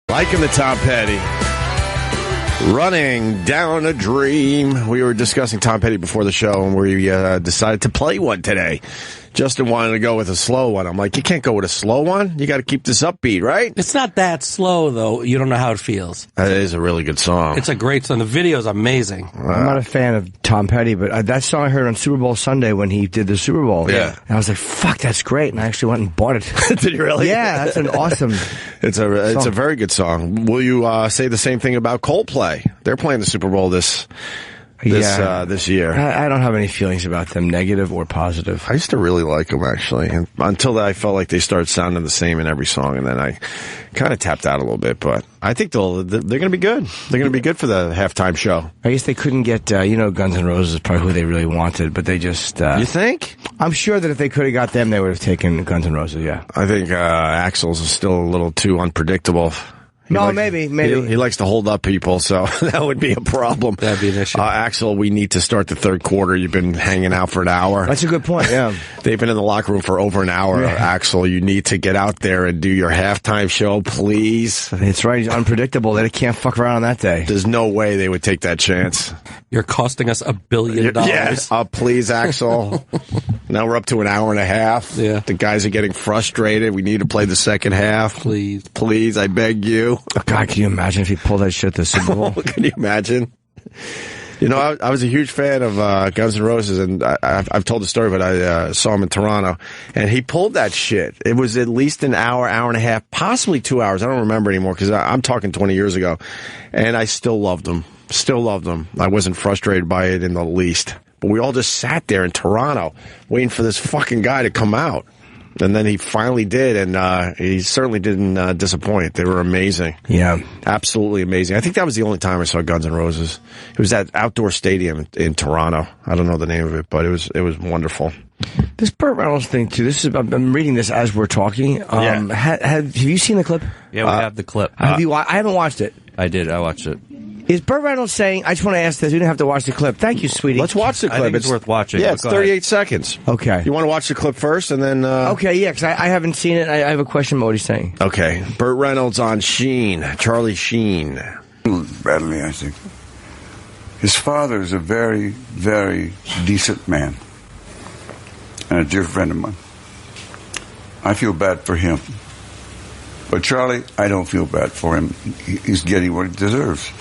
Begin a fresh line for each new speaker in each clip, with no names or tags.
Liking the Tom Petty. Running Down a Dream. We were discussing Tom Petty before the show, and we decided to play one today. Justin wanted to go with a slow one. I'm like, you can't go with a slow one. You got to keep this upbeat, right?
It's not that slow, though. You don't know how it feels.
That is a really good song.
It's a great song. The video's amazing.
I'm not a fan of Tom Petty, but that song I heard on Super Bowl Sunday when he did the Super Bowl.
Yeah.
And I was like, fuck, that's great. And I actually went and bought it.
Did you really?
Yeah, that's an awesome
It's a very good song. Will you say the same thing about Coldplay? They're playing the Super Bowl this year.
I don't have any feelings about them, negative or positive.
I used to really like them, actually, and until I felt like they started sounding the same in every song, and then I kind of tapped out a little bit. But I think they're going to be good. They're going to be good for the halftime show.
I guess they couldn't get, Guns N' Roses is probably who they really wanted, but they just...
you think?
I'm sure that if they could have got them, they would have taken Guns N' Roses, yeah.
I think Axl's is still a little too unpredictable.
Maybe.
He likes to hold up people, so that would be a problem.
That'd be an issue.
Axl, we need to start the third quarter. You've been hanging out for an hour.
That's a good point, yeah.
They've been in the locker room for over an hour. Yeah. Axl, you need to get out there and do your halftime show, please.
It's right. He's unpredictable. They can't fuck around on that day.
There's no way they would take that chance.
You're costing us $1 billion.
Yes. Please, Axl. Now we're up to an hour and a half.
Yeah.
The guys are getting frustrated. We need to play the second half. Please, I beg you.
Oh, God, can you imagine if he pulled that shit at the Super Bowl?
Can you imagine? I was a huge fan of Guns N' Roses, and I've told the story, but I saw him in Toronto, and he pulled that shit. It was at least an hour, hour and a half, possibly 2 hours. I don't remember anymore, because I'm talking 20 years ago, and I still loved him. Still loved him. I wasn't frustrated by it in the least. But we all just sat there in Toronto waiting for this fucking guy to come out. And then he finally did, and he certainly didn't disappoint. They were amazing.
Yeah.
Absolutely amazing. I think that was the only time I saw Guns N' Roses. It was that outdoor stadium in Toronto. I don't know the name of it, but it was wonderful.
This Burt Reynolds thing, too, I'm reading this as we're talking. Have you seen the clip?
Yeah, we have the clip.
I haven't watched it.
I did. I watched it.
Is Burt Reynolds saying, I just want to ask this, you didn't have to watch the clip. Thank you, sweetie.
Let's watch the clip.
I think it's worth watching.
Yeah, it's 38 seconds.
Okay.
You want to watch the clip first and then...
Okay, yeah, because I haven't seen it. I have a question about what he's saying.
Okay. Burt Reynolds on Sheen. Charlie Sheen.
Badly, I think. His father is a very, very decent man. And a dear friend of mine. I feel bad for him. But Charlie, I don't feel bad for him. He's getting what he deserves.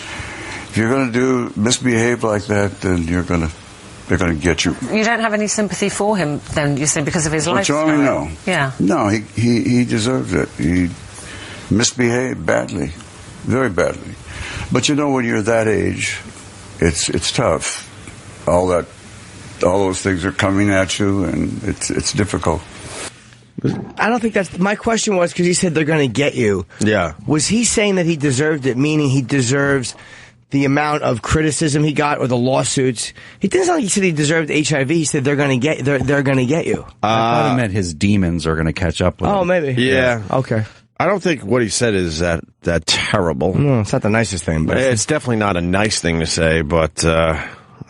If you're going to misbehave like that, then they're going to get you.
You don't have any sympathy for him, then, you say, because of his lifestyle?
Charlie, no.
Yeah.
No, he deserves it. He misbehaved badly, very badly. But when you're that age, it's tough. All those things are coming at you, and it's difficult.
I don't think that's... My question was, because he said they're going to get you.
Yeah.
Was he saying that he deserved it, meaning he deserves the amount of criticism he got or the lawsuits? He didn't sound like he said he deserved HIV. He said they're going to get you.
I thought he meant his demons are going to catch up with him.
Oh, maybe.
Yeah.
Okay.
I don't think what he said is that terrible.
No, it's not the nicest thing. But
it's definitely not a nice thing to say, but...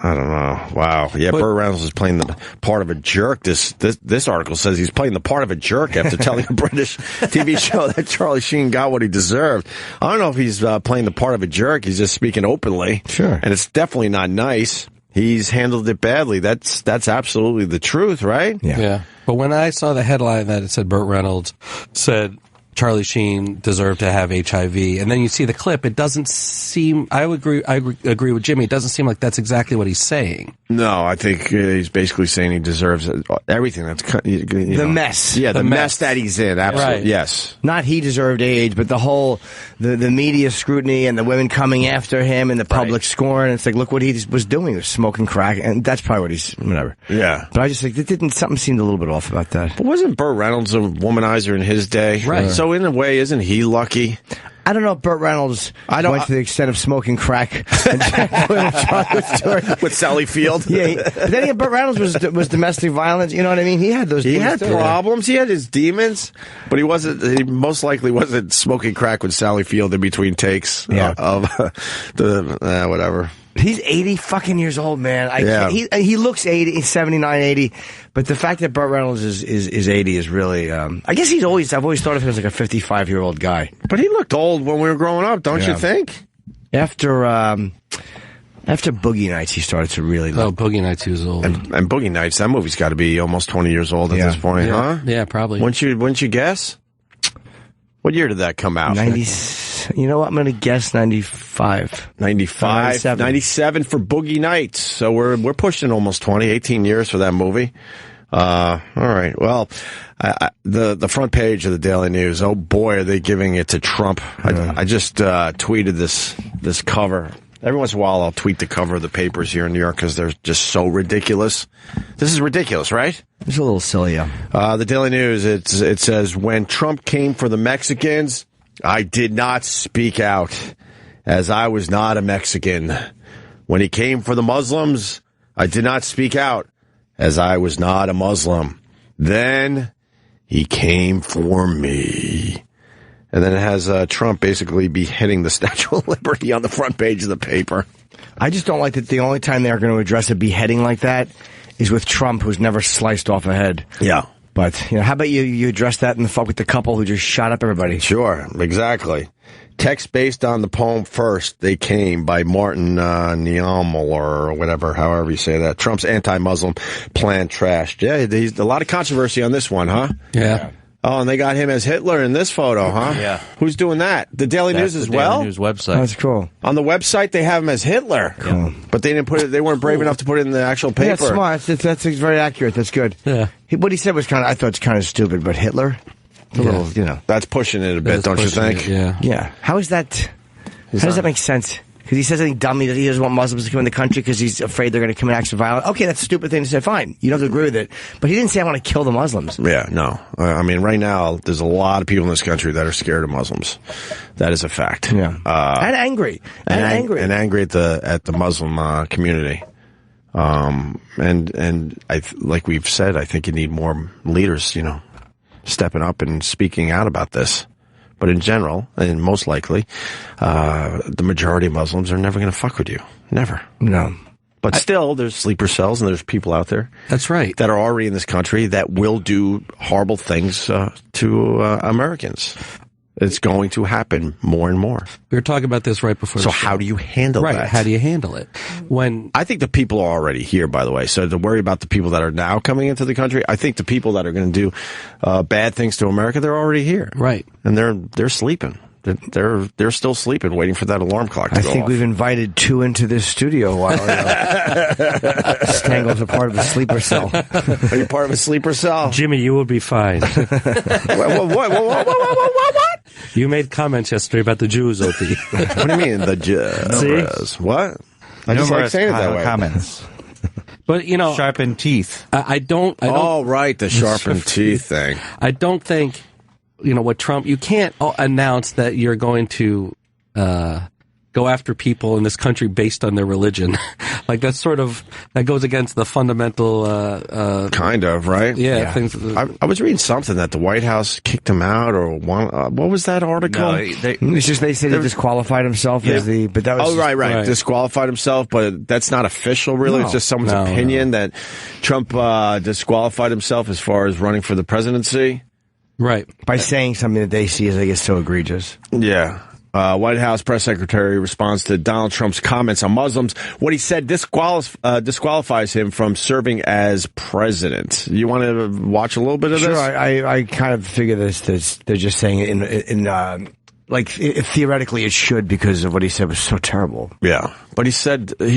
I don't know. Wow. Yeah, Burt Reynolds is playing the part of a jerk. This article says he's playing the part of a jerk after telling a British TV show that Charlie Sheen got what he deserved. I don't know if he's playing the part of a jerk. He's just speaking openly.
Sure.
And it's definitely not nice. He's handled it badly. That's absolutely the truth, right?
Yeah. But when I saw the headline that it said Burt Reynolds said Charlie Sheen deserved to have HIV, and then you see the clip, it doesn't seem... I agree with Jimmy. It doesn't seem like that's exactly what he's saying.
No, I think he's basically saying he deserves everything. That's
the mess.
Yeah, the mess that he's in. Absolutely,
right.
Yes.
Not he deserved AIDS, but the whole the media scrutiny and the women coming after him and the public scorn. It's like, look what he was doing. He was smoking crack, and that's probably what he's whatever.
Yeah.
But I just think something seemed a little bit off about that.
But wasn't Burt Reynolds a womanizer in his day?
Right.
So in a way, isn't he lucky?
I don't know if Burt Reynolds went to the extent of smoking crack
with Sally Field.
Yeah, but then again, Burt Reynolds was domestic violence. You know what I mean? He had those.
He had problems. He had his demons, but he most likely wasn't smoking crack with Sally Field in between takes. Of whatever.
He's 80 fucking years old, man.
Yeah.
He looks 80, he's 79, 80. But the fact that Burt Reynolds is 80 is really, I guess I've always thought of him as like a 55-year-old guy.
But he looked old when we were growing up, don't you think?
After Boogie Nights, he started to really look.
Oh, Boogie Nights, he was old.
And Boogie Nights, that movie's got to be almost 20 years old at this point, huh?
Yeah, probably.
Wouldn't you guess? What year did that come out?
90. You know what? I'm going to guess 95.
95. 97 for Boogie Nights. So we're pushing almost 18 years for that movie. All right. Well, the front page of the Daily News. Oh boy, are they giving it to Trump. I just tweeted this cover. Every once in a while, I'll tweet the cover of the papers here in New York because they're just so ridiculous. This is ridiculous, right?
It's a little silly, yeah.
The Daily News, it says, when Trump came for the Mexicans, I did not speak out, as I was not a Mexican. When he came for the Muslims, I did not speak out, as I was not a Muslim. Then he came for me. And then it has Trump basically beheading the Statue of Liberty on the front page of the paper.
I just don't like that the only time they are going to address a beheading like that is with Trump, who's never sliced off a head.
Yeah.
But, how about you address that in the fuck with the couple who just shot up everybody?
Sure, exactly. Text based on the poem First They Came by Martin Niaml or whatever, however you say that. Trump's anti-Muslim plan trashed. Yeah, a lot of controversy on this one, huh?
Yeah.
Oh, and they got him as Hitler in this photo, huh?
Yeah.
Who's doing that? The Daily News as well?
Daily News website.
That's cool.
On the website, they have him as Hitler.
Cool.
But they didn't put it. They weren't brave enough to put it in the actual paper.
Yeah, that's smart. That's very accurate. That's good.
Yeah.
What he said was I thought it's kind of stupid, but Hitler? A little,
That's pushing it a bit, don't you think?
Yeah.
How is that? How does that make sense? Because he says something dumb. He doesn't want Muslims to come in the country because he's afraid they're going to commit acts of violence. Okay, that's a stupid thing to say. Fine. You don't have to agree with it. But he didn't say, I want to kill the Muslims.
Yeah, no. I mean, right now, there's a lot of people in this country that are scared of Muslims. That is a fact.
Yeah. And angry. And angry.
And angry at the Muslim community. And like we've said, I think you need more leaders, stepping up and speaking out about this. But in general, and most likely, the majority of Muslims are never going to fuck with you. Never.
No.
But still, there's sleeper cells and there's people out there.
That's right.
That are already in this country that will do horrible things to Americans. It's going to happen more and more.
We were talking about this right before.
So how do you handle that?
Right. How do you handle it?
I think the people are already here, by the way. So to worry about the people that are now coming into the country, I think the people that are going to do bad things to America, they're already here.
Right.
And they're sleeping. They're still sleeping, waiting for that alarm clock to go off.
I think we've invited two into this studio a while ago. Stangle's a part of a sleeper cell.
Are you part of a sleeper cell?
Jimmy, you will be fine.
What?
You made comments yesterday about the Jews, Opie.
What do you mean, the Jews? What? I just like saying it that way.
Comments.
But,
Sharpened teeth.
I don't.
Oh, right, the sharpened teeth thing.
I don't think, what Trump, you can't announce that you're going to go after people in this country based on their religion. Like that goes against the fundamental
kind of, right?
Yeah. Things.
I was reading something that the White House kicked him out, or what was that article?
No,
it's just they said he disqualified himself as but that was
right. Disqualified himself, but that's not official, really.
No.
It's just someone's opinion that Trump disqualified himself as far as running for the presidency.
Right.
By saying something that they see as, I guess, so egregious.
Yeah. White House press secretary responds to Donald Trump's comments on Muslims. What he said disqualifies him from serving as president. You want to watch a little bit of this?
Sure, I kind of figure this. They're just saying it theoretically it should because of what he said was so terrible.
Yeah, but he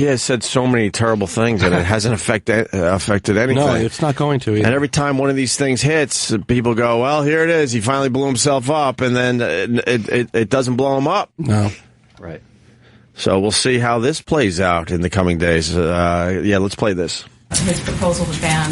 has said so many terrible things and it hasn't affected anything.
No, it's not going to either.
And every time one of these things hits, people go, well, here it is. He finally blew himself up, and then it doesn't blow him up.
No.
Right.
So we'll see how this plays out in the coming days. Let's play this.
His proposal to ban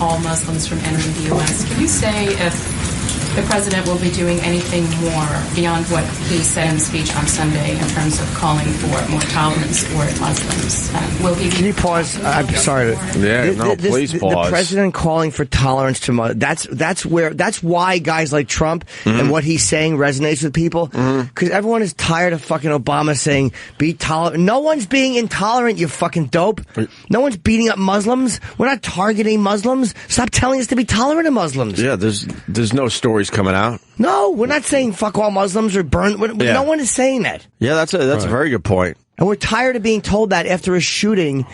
all Muslims from entering the U.S. Can you say if the president will be doing anything more beyond what he said in the speech on Sunday in terms of calling for more tolerance for Muslims. Will he?
Can you pause? I'm sorry.
Please pause.
The president calling for tolerance to Muslims. That's why guys like Trump and what he's saying resonates with people, because everyone is tired of fucking Obama saying be tolerant. No one's being intolerant, you fucking dope. No one's beating up Muslims. We're not targeting Muslims. Stop telling us to be tolerant of Muslims.
Yeah, there's no stories coming out.
No, we're not saying fuck all Muslims or burn. No one is saying that.
Yeah, that's a very good point.
And we're tired of being told that after a shooting,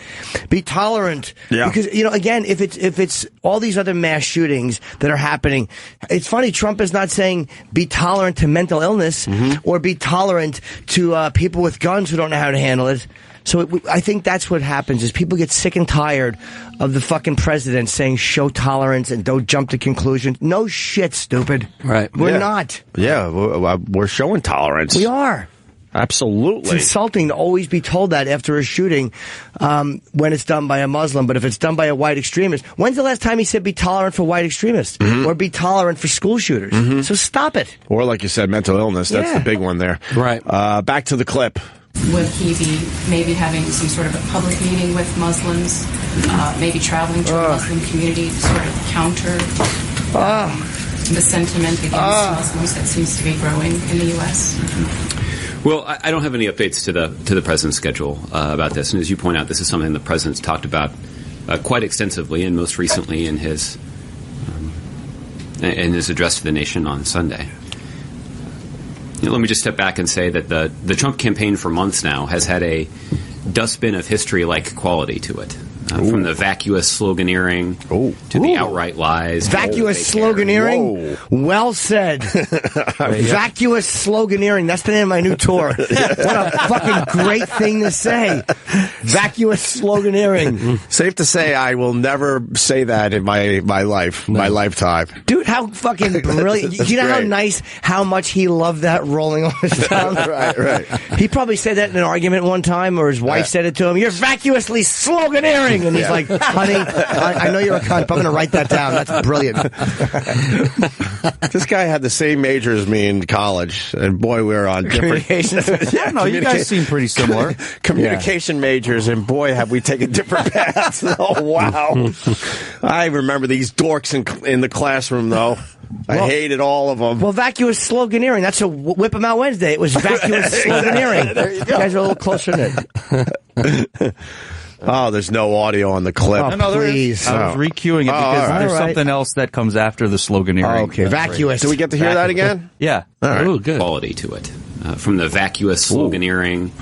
be tolerant.
Yeah.
Because, again, if it's all these other mass shootings that are happening, it's funny, Trump is not saying be tolerant to mental illness or be tolerant to people with guns who don't know how to handle it. So I think that's what happens is people get sick and tired of the fucking president saying show tolerance and don't jump to conclusions. No shit, stupid.
Right.
We're not.
Yeah, we're showing tolerance.
We are.
Absolutely.
It's insulting to always be told that after a shooting when it's done by a Muslim, but if it's done by a white extremist. When's the last time he said be tolerant for white extremists or be tolerant for school shooters? So stop it.
Or like you said, mental illness. That's the big one there.
Right.
Back to the clip.
Will he be maybe having some sort of a public meeting with Muslims, maybe traveling to a Muslim community to sort of counter the sentiment against Muslims that seems to be growing in the U.S.?
Well, I don't have any updates to the president's schedule about this, and as you point out, this is something the president's talked about quite extensively, and most recently in his address to the nation on Sunday. Let me just step back and say that the Trump campaign for months now has had a dustbin of history-like quality to it. From the vacuous sloganeering to the outright lies.
Vacuous sloganeering? Well said. Vacuous sloganeering. That's the name of my new tour. What a fucking great thing to say. Vacuous sloganeering.
Safe to say I will never say that in my life, my lifetime.
Dude, how fucking brilliant. Do you know how nice, how much he loved that rolling on his tongue?
Right.
He probably said that in an argument one time, or his wife said it to him. You're vacuously sloganeering. And he's like, honey, I know you're a cunt, but I'm going to write that down. That's brilliant.
This guy had the same major as me in college, and boy, we were on different...
Communications. Yeah, no, you guys seem pretty similar.
Communication majors, and boy, have we taken different paths. Oh, wow. I remember these dorks in the classroom, though. I hated all of them.
Well, vacuous sloganeering. That's a Whip 'em Out Wednesday. It was vacuous sloganeering.
There you go.
You guys are a little closer to it.
Oh, there's no audio on the clip.
Oh,
no,
please.
I was re-queuing it because there's something else that comes after the sloganeering.
Okay, vacuous.
Do we get to hear that again?
Yeah.
All right.
Ooh, good.
Quality to it. From the vacuous sloganeering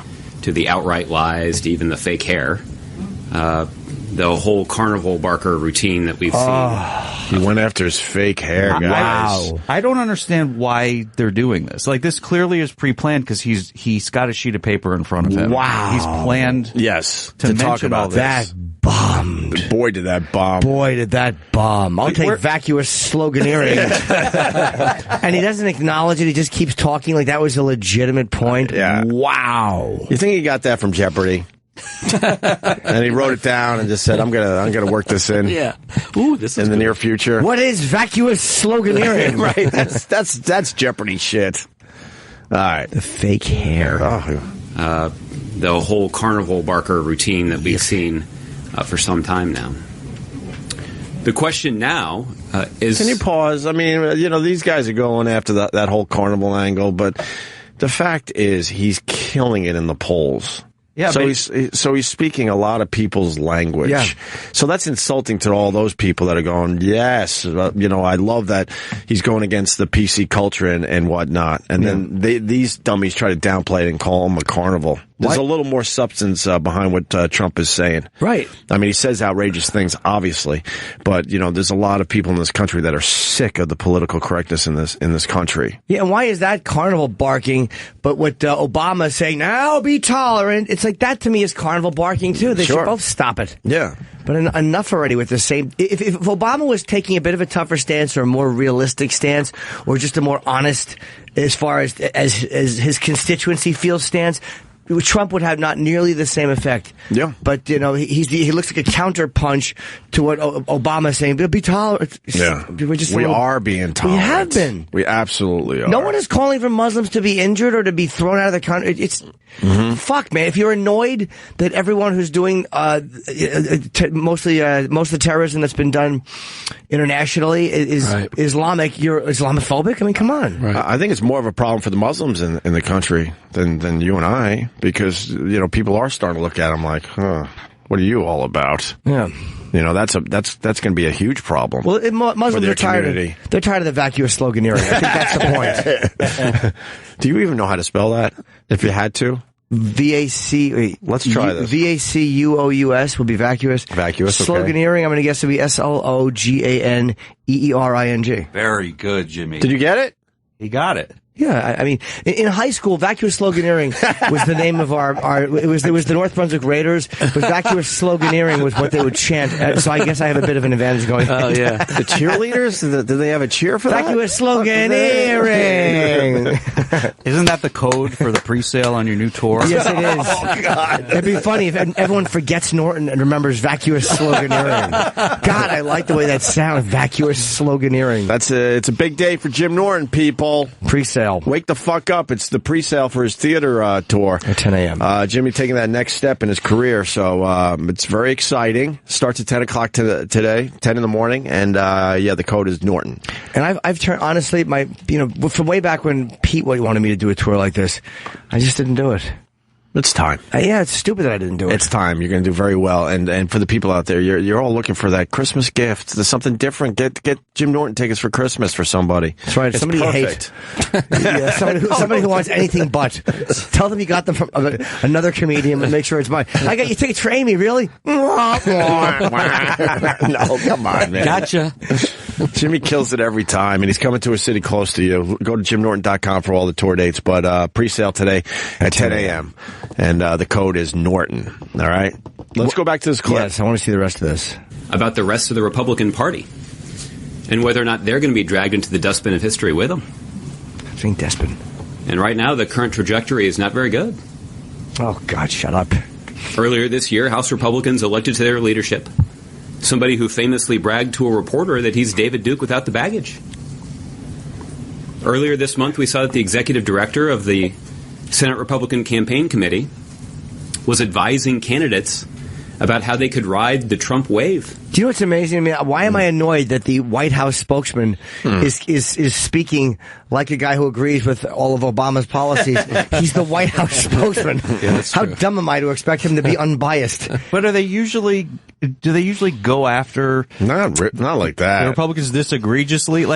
to the outright lies to even the fake hair. The whole carnival barker routine that we've seen.
He went after his fake hair, guys.
Wow.
I don't understand why they're doing this. Like, this clearly is pre-planned because he's got a sheet of paper in front of him.
Wow.
He's planned
Yes.
to
talk
mention all
about
this.
That bombed.
Boy, did that bomb.
Boy, did that bomb. I'll take vacuous sloganeering. And he doesn't acknowledge it. He just keeps talking like that was a legitimate point.
Yeah.
Wow.
You think he got that from Jeopardy? And he wrote it down and just said, "I'm gonna work this in."
Yeah. Ooh, this is
in the near future.
What is vacuous sloganeering?
Right. That's Jeopardy shit. All right.
The fake hair.
The whole carnival barker routine that we've seen for some time now. The question now is...
Can you pause? I mean, these guys are going after that whole carnival angle, but the fact is he's killing it in the polls.
Yeah,
so he's speaking a lot of people's language. Yeah. So that's insulting to all those people that are going, yes, I love that he's going against the PC culture and whatnot. And then these dummies try to downplay it and call him a carnival. There's a little more substance behind what Trump is saying.
Right.
I mean, he says outrageous things, obviously, but there's a lot of people in this country that are sick of the political correctness in this country.
Yeah, and why is that carnival barking? But what Obama is saying, now be tolerant. It's like that to me is carnival barking too. They should both stop it.
Yeah.
But enough already with the same. If Obama was taking a bit of a tougher stance or a more realistic stance or just a more honest as far as his constituency feels stance, Trump would have not nearly the same effect.
Yeah.
But, he looks like a counterpunch to what Obama's saying. Be tolerant.
Yeah. We are being tolerant.
We have been.
We absolutely are.
No one is calling for Muslims to be injured or to be thrown out of the country. It's fuck, man. If you're annoyed that everyone who's doing most of the terrorism that's been done internationally is Islamic, you're Islamophobic. I mean, come on.
Right. I think it's more of a problem for the Muslims in the country than you and I, because people are starting to look at them like, what are you all about?
Yeah.
That's going to be a huge problem.
Well, Muslims are tired. They're tired of the vacuous sloganeering. I think that's the point.
Do you even know how to spell that? If you had to.
VAC.
Let's try this.
VACUOUS would be vacuous.
Vacuous. Okay.
Sloganeering. I'm going to guess it'll be SLOGANEERING.
Very good, Jimmy.
Did you get it?
He got it.
Yeah, I mean, in high school, vacuous sloganeering was the name of our it was the North Brunswick Raiders, but vacuous sloganeering was what they would chant. So I guess I have a bit of an advantage going.
Oh, yeah.
The cheerleaders? Do they have a cheer for that?
Vacuous sloganeering.
Isn't that the code for the pre-sale on your new tour?
Yes, it is.
Oh, God.
It'd be funny if everyone forgets Norton and remembers vacuous sloganeering. God, I like the way that sounds, vacuous sloganeering.
It's a big day for Jim Norton, people.
Pre-sale.
Wake the fuck up. It's the pre-sale for his theater tour.
At 10 a.m.
Jimmy taking that next step in his career, so it's very exciting. Starts at 10 o'clock today, 10 in the morning, and the code is Norton.
And I've turned, honestly, from way back when Pete wanted me to do a tour like this, I just didn't do it.
It's time.
Yeah, it's stupid that I didn't do it.
It's time. You're going to do very well. And for the people out there, you're all looking for that Christmas gift. There's something different. Get Jim Norton tickets for Christmas for somebody.
That's right.
It's
somebody
perfect.
you hate. Yeah, somebody who wants anything but. Tell them you got them from another comedian and make sure it's mine. I got your tickets for Amy, really? No,
come on, man.
Gotcha.
Jimmy kills it every time, and he's coming to a city close to you. Go to jimnorton.com for all the tour dates, but pre-sale today at 10 a.m. And the code is Norton. All right? Let's go back to this clip.
Yes, I want to see the rest of this.
About the rest of the Republican Party and whether or not they're going to be dragged into the dustbin of history with them.
Saying dustbin.
And right now, the current trajectory is not very good.
Oh, God, shut up.
Earlier this year, House Republicans elected to their leadership somebody who famously bragged to a reporter that he's David Duke without the baggage. Earlier this month, we saw that the executive director of the Senate Republican Campaign Committee was advising candidates about how they could ride the Trump wave.
Do you know what's amazing to me? Why am I annoyed that the White House spokesman is speaking like a guy who agrees with all of Obama's policies? He's the White House spokesman.
Yeah,
how dumb am I to expect him to be unbiased?
But do they usually go after
Not like that.
the Republicans this egregiously?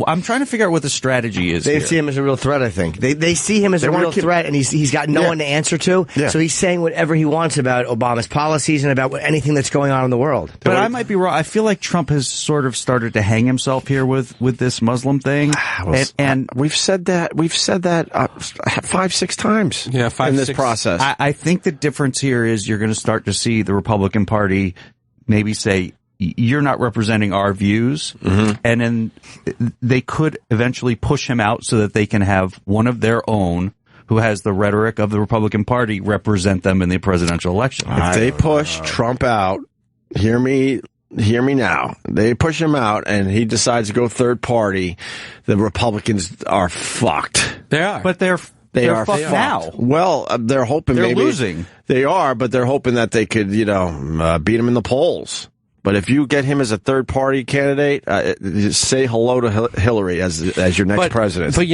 I'm trying to figure out what the strategy is.
They
here.
see him as a real threat, I think. They see him as a real threat, and he's got no one to answer to, so he's saying whatever he wants about Obama's policies and about anything that's going on in the world.
But I might be wrong. I feel like Trump has sort of started to hang himself here with this Muslim thing. And
we've said that 5-6 times.
Yeah,
in this process.
I think the difference here is you're going to start to see the Republican Party maybe say, you're not representing our views. Mm-hmm. And then they could eventually push him out so that they can have one of their own who has the rhetoric of the Republican Party represent them in the presidential election.
If they push Trump out, hear me now. They push him out and he decides to go third party, the Republicans are fucked.
They are.
But they're fucked now.
Well, they're hoping
they're
maybe
losing.
They are, but they're hoping that they could, beat him in the polls. But if you get him as a third-party candidate, say hello to Hillary as your next president.
But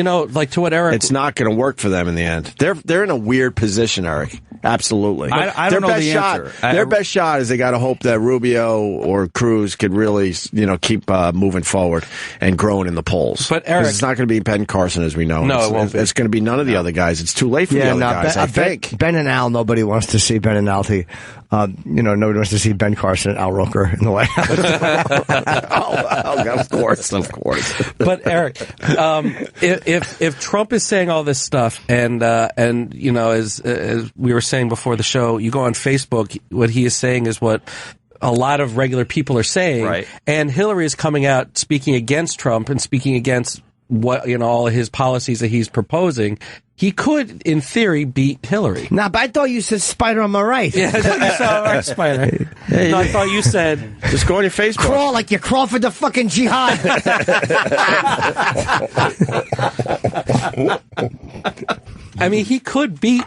to what Eric,
it's not going to work for them in the end. They're in a weird position, Eric. Absolutely.
I don't know the answer.
Their best shot is they got to hope that Rubio or Cruz could really, keep moving forward and growing in the polls.
But Eric,
it's not going to be Ben Carson, as we know.
No, it won't be.
It's going to be none of the other guys. It's too late for the other guys. I think
Ben and Al. Nobody wants to see Ben and Al. Nobody wants to see Ben Carson and Al Roker in the White House.
Of course.
But Eric, if Trump is saying all this stuff, and as we were saying before the show, you go on Facebook, what he is saying is what a lot of regular people are saying,
right?
And Hillary is coming out speaking against Trump and speaking against what all of his policies that he's proposing. he could, in theory, beat Hillary.
Nah, but I thought you said spider on my right.
Yeah, I thought you saw our spider. No, I thought you said...
Just go on your Facebook.
Crawl like you crawl for the fucking jihad.
I mean, he could beat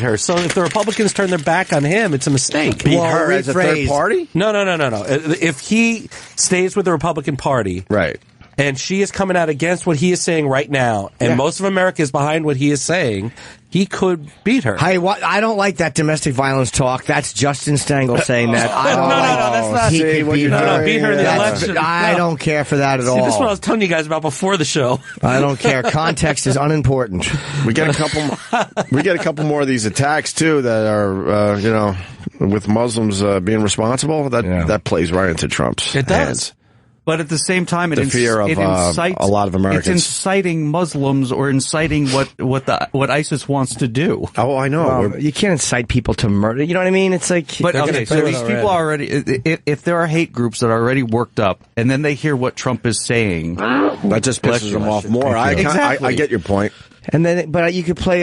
her. So if the Republicans turn their back on him, it's a mistake.
Beat her as a third party?
No. If he stays with the Republican Party,
right,
and she is coming out against what he is saying right now, and most of America is behind what he is saying, he could beat her.
Hey, I don't like that domestic violence talk. That's Justin Stengel saying that.
No, that's not.
He could beat her.
Beat her in the election.
I don't care for that at all.
This is what I was telling you guys about before the show.
I don't care. Context is unimportant.
We get a couple more of these attacks too that are with Muslims being responsible. That plays right into Trump's
It does.
hands.
But at the same time,
the fear of a lot of Americans.
It's inciting Muslims or inciting what ISIS wants to do.
Oh, I know.
You can't incite people to murder. You know what I mean? It's like...
But okay, so these people already... If there are hate groups that are already worked up, and then they hear what Trump is saying...
That just pisses them off more. I get your point.
And then, but you could play,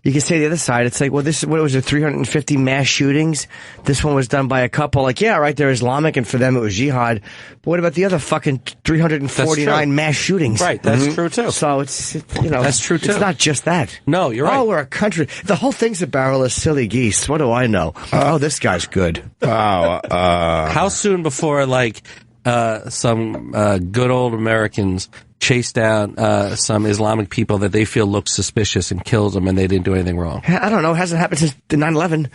you could say the other side. It's like, well, what was it, 350 mass shootings? This one was done by a couple. Like, yeah, right, they're Islamic, and for them it was jihad. But what about the other fucking 349 mass shootings?
Right, that's true, too.
So it's,
that's true, too.
It's not just that.
No, you're right.
Oh, we're a country. The whole thing's a barrel of silly geese. What do I know? This guy's good.
How soon before, some good old Americans chase down some Islamic people that they feel look suspicious and kills them, and they didn't do anything wrong?
I don't know. It hasn't happened since 9/11.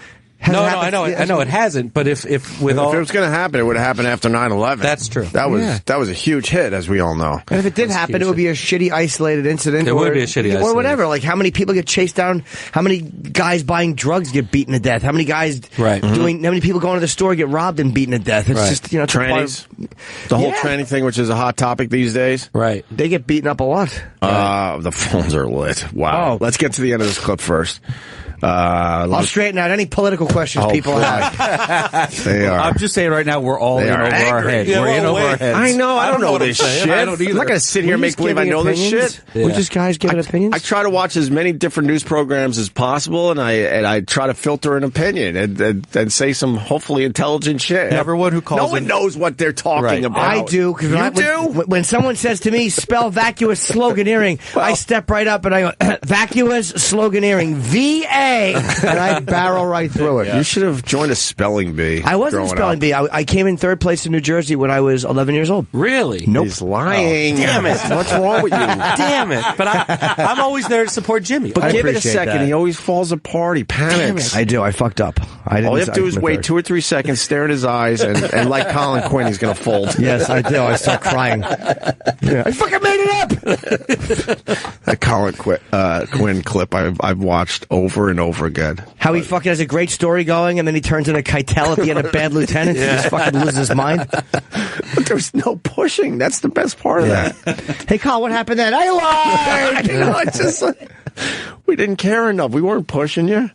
No, I know it hasn't. But if it was
going to happen, it would have happened after 9/11.
That's true.
That was a huge hit, as we all know.
And if it did happen, it would be a shitty isolated incident.
It would be a shitty isolated.
Or whatever. Like, how many people get chased down? How many guys buying drugs get beaten to death? How many guys how many people going to the store get robbed and beaten to death? It's just,
trannies. The whole tranny thing, which is a hot topic these days.
Right.
They get beaten up a lot.
The phones are lit. Wow. Let's get to the end of this clip first.
I'll straighten out any political questions people have.
They are.
I'm just saying right now, we're all in over our heads.
Yeah,
we're in over our heads.
I know. I don't know this shit.
I don't either.
I'm not going to sit here and make believe I know this shit.
Yeah. We're just guys giving opinions.
I try to watch as many different news programs as possible, and I try to filter an opinion and say some hopefully intelligent shit.
Everyone who calls
no one knows what they're talking about.
I do. When someone says to me, spell vacuous sloganeering, I step right up and I go, vacuous sloganeering, V-A, and I barrel right through it.
Yeah. You should have joined a spelling bee.
I wasn't spelling bee. I came in third place in New Jersey when I was 11 years old.
Really?
Nope.
He's lying.
Oh, damn it.
What's wrong with you?
Damn it. But I'm always there to support Jimmy.
But give it a
appreciate
second.
that.
He always falls apart. He panics.
I do. I fucked up.
All you have to do is wait 2 or 3 seconds, stare in his eyes, and like Colin Quinn, he's going to fold.
Yes, I do. I start crying. Yeah. I fucking made it up!
That Colin Quinn clip I've watched over and over again.
How he fucking has a great story going, and then he turns into Keitel at the end of Bad Lieutenant. He just fucking loses his mind.
But there's no pushing. That's the best part of that.
Hey, Carl, what happened then? I lied!
It's just like, we didn't care enough. We weren't pushing you.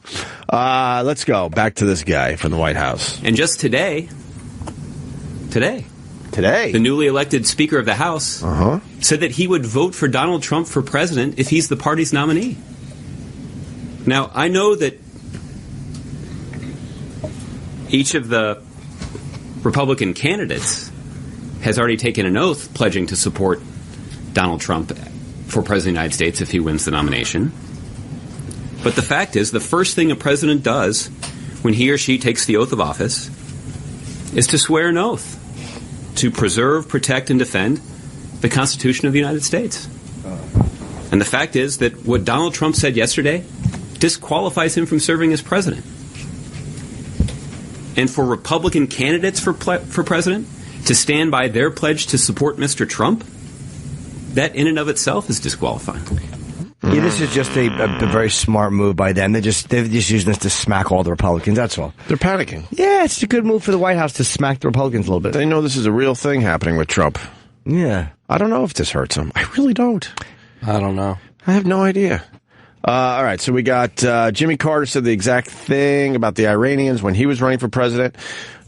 Let's go back to this guy from the White House.
And just today, the newly elected Speaker of the House said that he would vote for Donald Trump for president if he's the party's nominee. Now, I know that each of the Republican candidates has already taken an oath pledging to support Donald Trump for President of the United States if he wins the nomination. But the fact is, the first thing a president does when he or she takes the oath of office is to swear an oath to preserve, protect, and defend the Constitution of the United States. And the fact is that what Donald Trump said yesterday disqualifies him from serving as president. And for Republican candidates for president to stand by their pledge to support Mr. Trump, that in and of itself is disqualifying.
Yeah, this is just a very smart move by them. They're just using this to smack all the Republicans. That's all.
They're panicking.
Yeah, it's a good move for the White House to smack the Republicans a little bit.
They know this is a real thing happening with Trump.
Yeah.
I don't know if this hurts him. I really don't.
I don't know.
I have no idea. All right, so we got Jimmy Carter said the exact thing about the Iranians when he was running for president.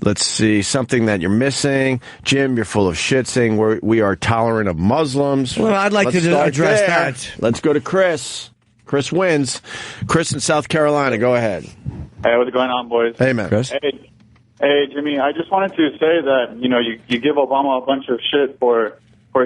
Let's see, something that you're missing. Jim, you're full of shit saying we are tolerant of Muslims.
Well, I'd like to address that.
Let's go to Chris. Chris wins. Chris in South Carolina, go ahead.
Hey, what's going on, boys?
Hey, man.
Chris?
Hey, Jimmy, I just wanted to say that, you give Obama a bunch of shit for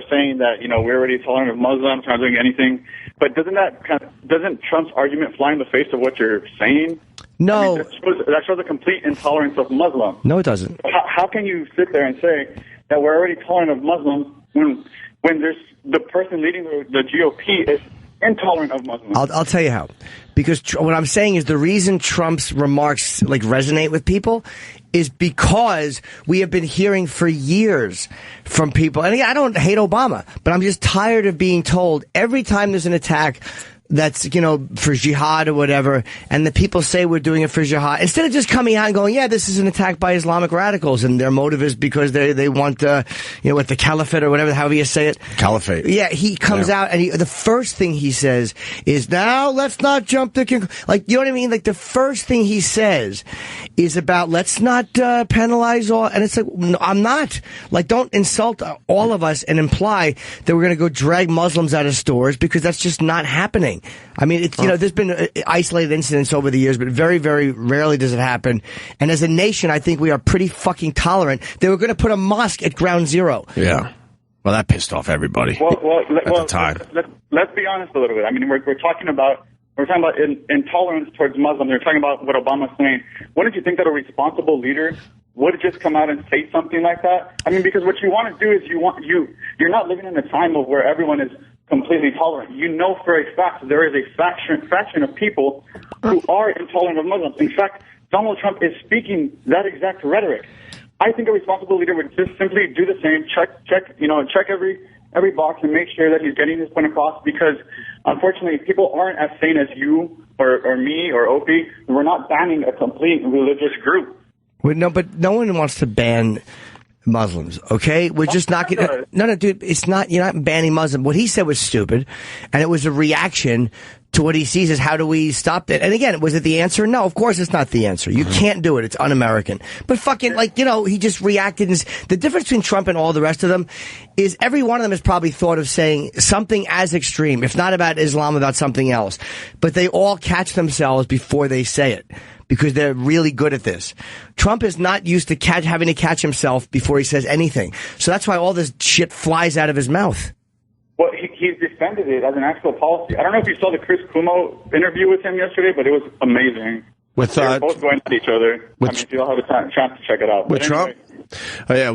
saying that, we're already tolerant of Muslims, not doing anything. But doesn't Trump's argument fly in the face of what you're saying?
No.
That shows a complete intolerance of Muslims.
No, it doesn't.
How can you sit there and say that we're already tolerant of Muslims when there's the person leading the GOP is intolerant of Muslims?
I'll tell you how. Because what I'm saying is the reason Trump's remarks resonate with people is because we have been hearing for years from people. And again, I don't hate Obama, but I'm just tired of being told every time there's an attack that's, for jihad or whatever, and the people say we're doing it for jihad, instead of just coming out and going, yeah, this is an attack by Islamic radicals, and their motive is because they want, with the caliphate or whatever, however you say it.
Caliphate.
Yeah, he comes out, and the first thing he says is, now let's not jump the you know what I mean? The first thing he says is about, let's not penalize all, and it's no, I'm not. Don't insult all of us and imply that we're going to go drag Muslims out of stores, because that's just not happening. I mean, there's been isolated incidents over the years, but very, very rarely does it happen. And as a nation, I think we are pretty fucking tolerant. They were going to put a mosque at ground zero.
Yeah. Well, that pissed off everybody at the time.
Let's be honest a little bit. I mean, we're talking about intolerance towards Muslims. We're talking about what Obama's saying. Wouldn't you think that a responsible leader would just come out and say something like that? I mean, because what you want to do is you're not living in a time of where everyone is completely tolerant. You know for a fact there is a fraction of people who are intolerant of Muslims. In fact, Donald Trump is speaking that exact rhetoric. I think a responsible leader would just simply do the same, check every box and make sure that he's getting his point across, because unfortunately people aren't as sane as you or me or Opie. We're not banning a complete religious group.
No, but no one wants to ban Muslims, okay? We're just not going No, dude, it's not, you're not banning Muslims. What he said was stupid, and it was a reaction to what he sees as how do we stop it. And again, was it the answer? No, of course it's not the answer. You can't do it. It's un-American. But fucking, he just reacted. And the difference between Trump and all the rest of them is every one of them has probably thought of saying something as extreme, if not about Islam, about something else. But they all catch themselves before they say it, because they're really good at this. Trump is not used to having to catch himself before he says anything. So that's why all this shit flies out of his mouth.
Well, he's defended it as an actual policy. I don't know if you saw the Chris Cuomo interview with him yesterday, but it was amazing. They're both going at each other. If you all have a chance to check it out.
With Trump? Oh, yeah,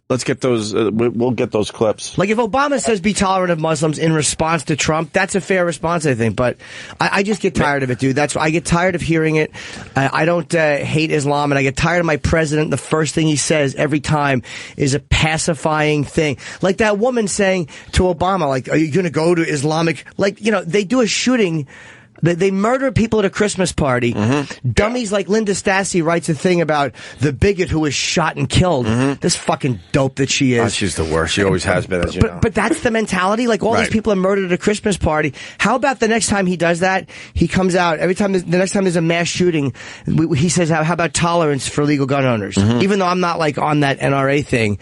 let's get those. We'll get those clips.
If Obama says be tolerant of Muslims in response to Trump, that's a fair response, I think. But I just get tired of it, dude. I get tired of hearing it. I don't hate Islam, and I get tired of my president. The first thing he says every time is a pacifying thing. Like that woman saying to Obama, are you going to go to Islamic? They do a shooting. They murder people at a Christmas party. Dummies like Linda Stassi writes a thing about the bigot who was shot and killed. This fucking dope that she is.
Oh, she's the worst. She always has been, as you know.
But that's the mentality. All these people are murdered at a Christmas party. How about the next time he does that, he comes out, the next time there's a mass shooting, he says, how about tolerance for legal gun owners? Even though I'm not on that NRA thing.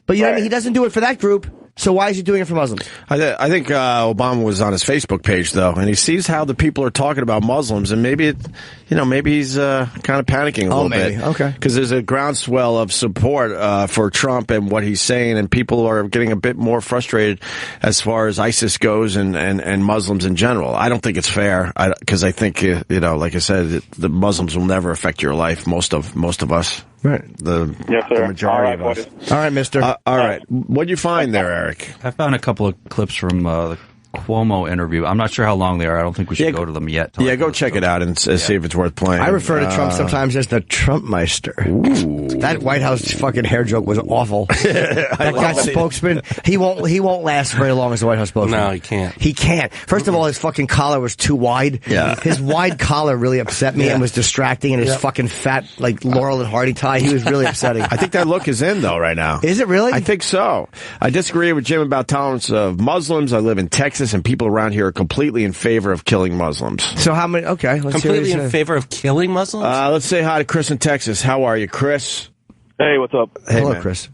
But you know what I mean? He doesn't do it for that group. So why is he doing it for Muslims?
I think Obama was on his Facebook page, though, and he sees how the people are talking about Muslims, and maybe he's kind of panicking a little bit. Okay. Because there's a groundswell of support for Trump and what he's saying, and people are getting a bit more frustrated as far as ISIS goes and Muslims in general. I don't think it's fair, because I think, like I said, the Muslims will never affect your life, most of us.
Right.
The
majority of us.
All right, mister.
All right. What'd you find there, Eric?
I found a couple of clips from the Cuomo interview. I'm not sure how long they are. I don't think we should go to them yet.
Yeah, go check it out and see if it's worth playing.
I refer to Trump sometimes as the Trumpmeister. Ooh. That White House fucking hair joke was awful. That guy's spokesman, he won't last very long as the White House spokesman.
No, he can't.
He can't. First of all, his fucking collar was too wide.
Yeah.
His wide collar really upset me and was distracting, and his fucking fat, Laurel and Hardy tie, he was really upsetting.
I think that look is in, though, right now.
Is it really?
I think so. I disagree with Jim about tolerance of Muslims. I live in Texas, and people around here are completely in favor of killing Muslims.
So how many? Okay, let's
completely in favor of killing Muslims.
Let's say hi to Chris in Texas. How are you, Chris?
Hey, what's up?
Hey,
hello,
man.
Chris.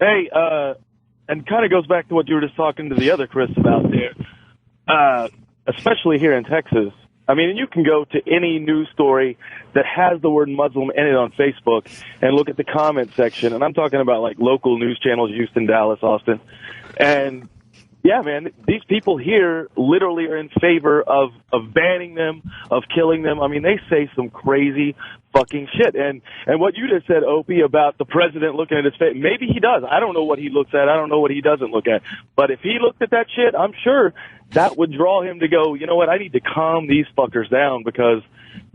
Hey, and kind of goes back to what you were just talking to the other Chris about there. especially here in Texas, I mean, you can go to any news story that has the word Muslim in it on Facebook and look at the comment section. And I'm talking about like local news channels, Houston, Dallas, Austin. And yeah, man, these people here literally are in favor of banning them, of killing them. I mean, they say some crazy fucking shit. And what you just said, Opie, about the president looking at his face, maybe he does. I don't know what he looks at. I don't know what he doesn't look at. But if he looked at that shit, I'm sure that would draw him to go, you know what, I need to calm these fuckers down because,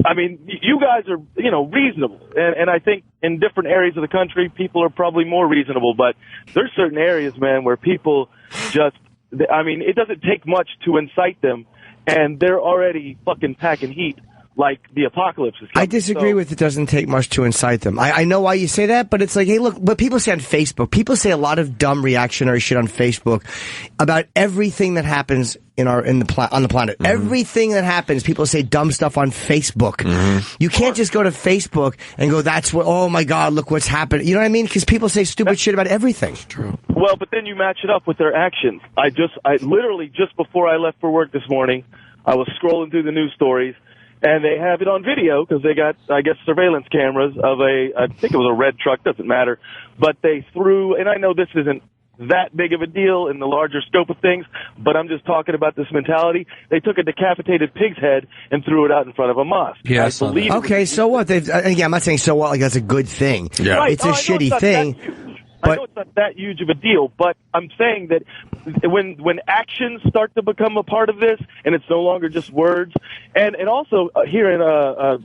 I mean, you guys are, you know, reasonable. And I think in different areas of the country, people are probably more reasonable. But there's certain areas, man, where people just, I mean, it doesn't take much to incite them, and they're already fucking packing heat like the apocalypse is coming.
I disagree with it doesn't take much to incite them. I know why you say that, but it's like, hey, look, what people say on Facebook, people say a lot of dumb reactionary shit on Facebook about everything that happens on the planet. Mm-hmm. Everything that happens, people say dumb stuff on Facebook. Mm-hmm. You can't just go to Facebook and go, that's what, oh my God, look what's happening. You know what I mean? Because people say stupid shit about everything.
True.
Well, but then you match it up with their actions. I literally, just before I left for work this morning, I was scrolling through the news stories, and they have it on video because they got, I guess, surveillance cameras of I think it was a red truck, doesn't matter. But they threw, and I know this isn't that big of a deal in the larger scope of things, but I'm just talking about this mentality. They took a decapitated pig's head and threw it out in front of a mosque.
Yeah,
okay, so what? Again, I'm not saying so what, like that's a good thing.
Yeah. Right.
It's a shitty thing.
I know it's not that huge of a deal, but I'm saying that when actions start to become a part of this, and it's no longer just words, and also here in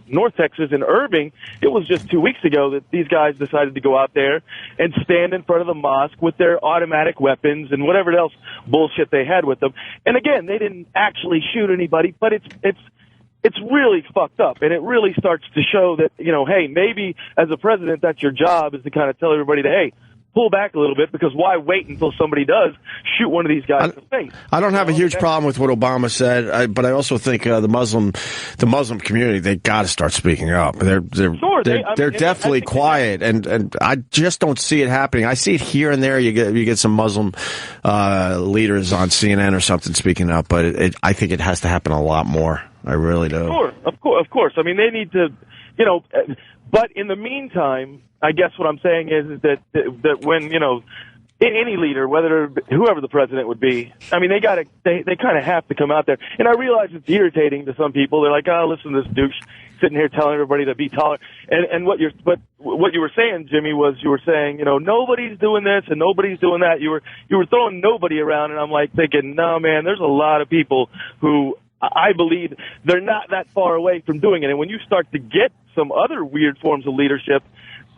North Texas, in Irving, it was just 2 weeks ago that these guys decided to go out there and stand in front of the mosque with their automatic weapons and whatever else bullshit they had with them. And again, they didn't actually shoot anybody, but it's really fucked up, and it really starts to show that, you know, hey, maybe as a president, that's your job, is to kind of tell everybody that, hey, pull back a little bit, because why wait until somebody does shoot one of these guys in the face?
I don't have a huge problem with what Obama said, but I also think the Muslim community, they got to start speaking up. They're definitely quiet, and I just don't see it happening. I see it here and there. You get some Muslim leaders on CNN or something speaking up, but I think it has to happen a lot more. I really do.
Sure, of course. I mean, they need to, you know. But in the meantime, I guess what I'm saying is that when, you know, any leader, whoever the president would be, I mean, they kind of have to come out there. And I realize it's irritating to some people. They're like, oh, listen to this douche sitting here telling everybody to be tolerant. And what you were saying, Jimmy, was you were saying, you know, nobody's doing this and nobody's doing that. You were throwing nobody around, and I'm like thinking, no, man, there's a lot of people who I believe they're not that far away from doing it. And when you start to get some other weird forms of leadership,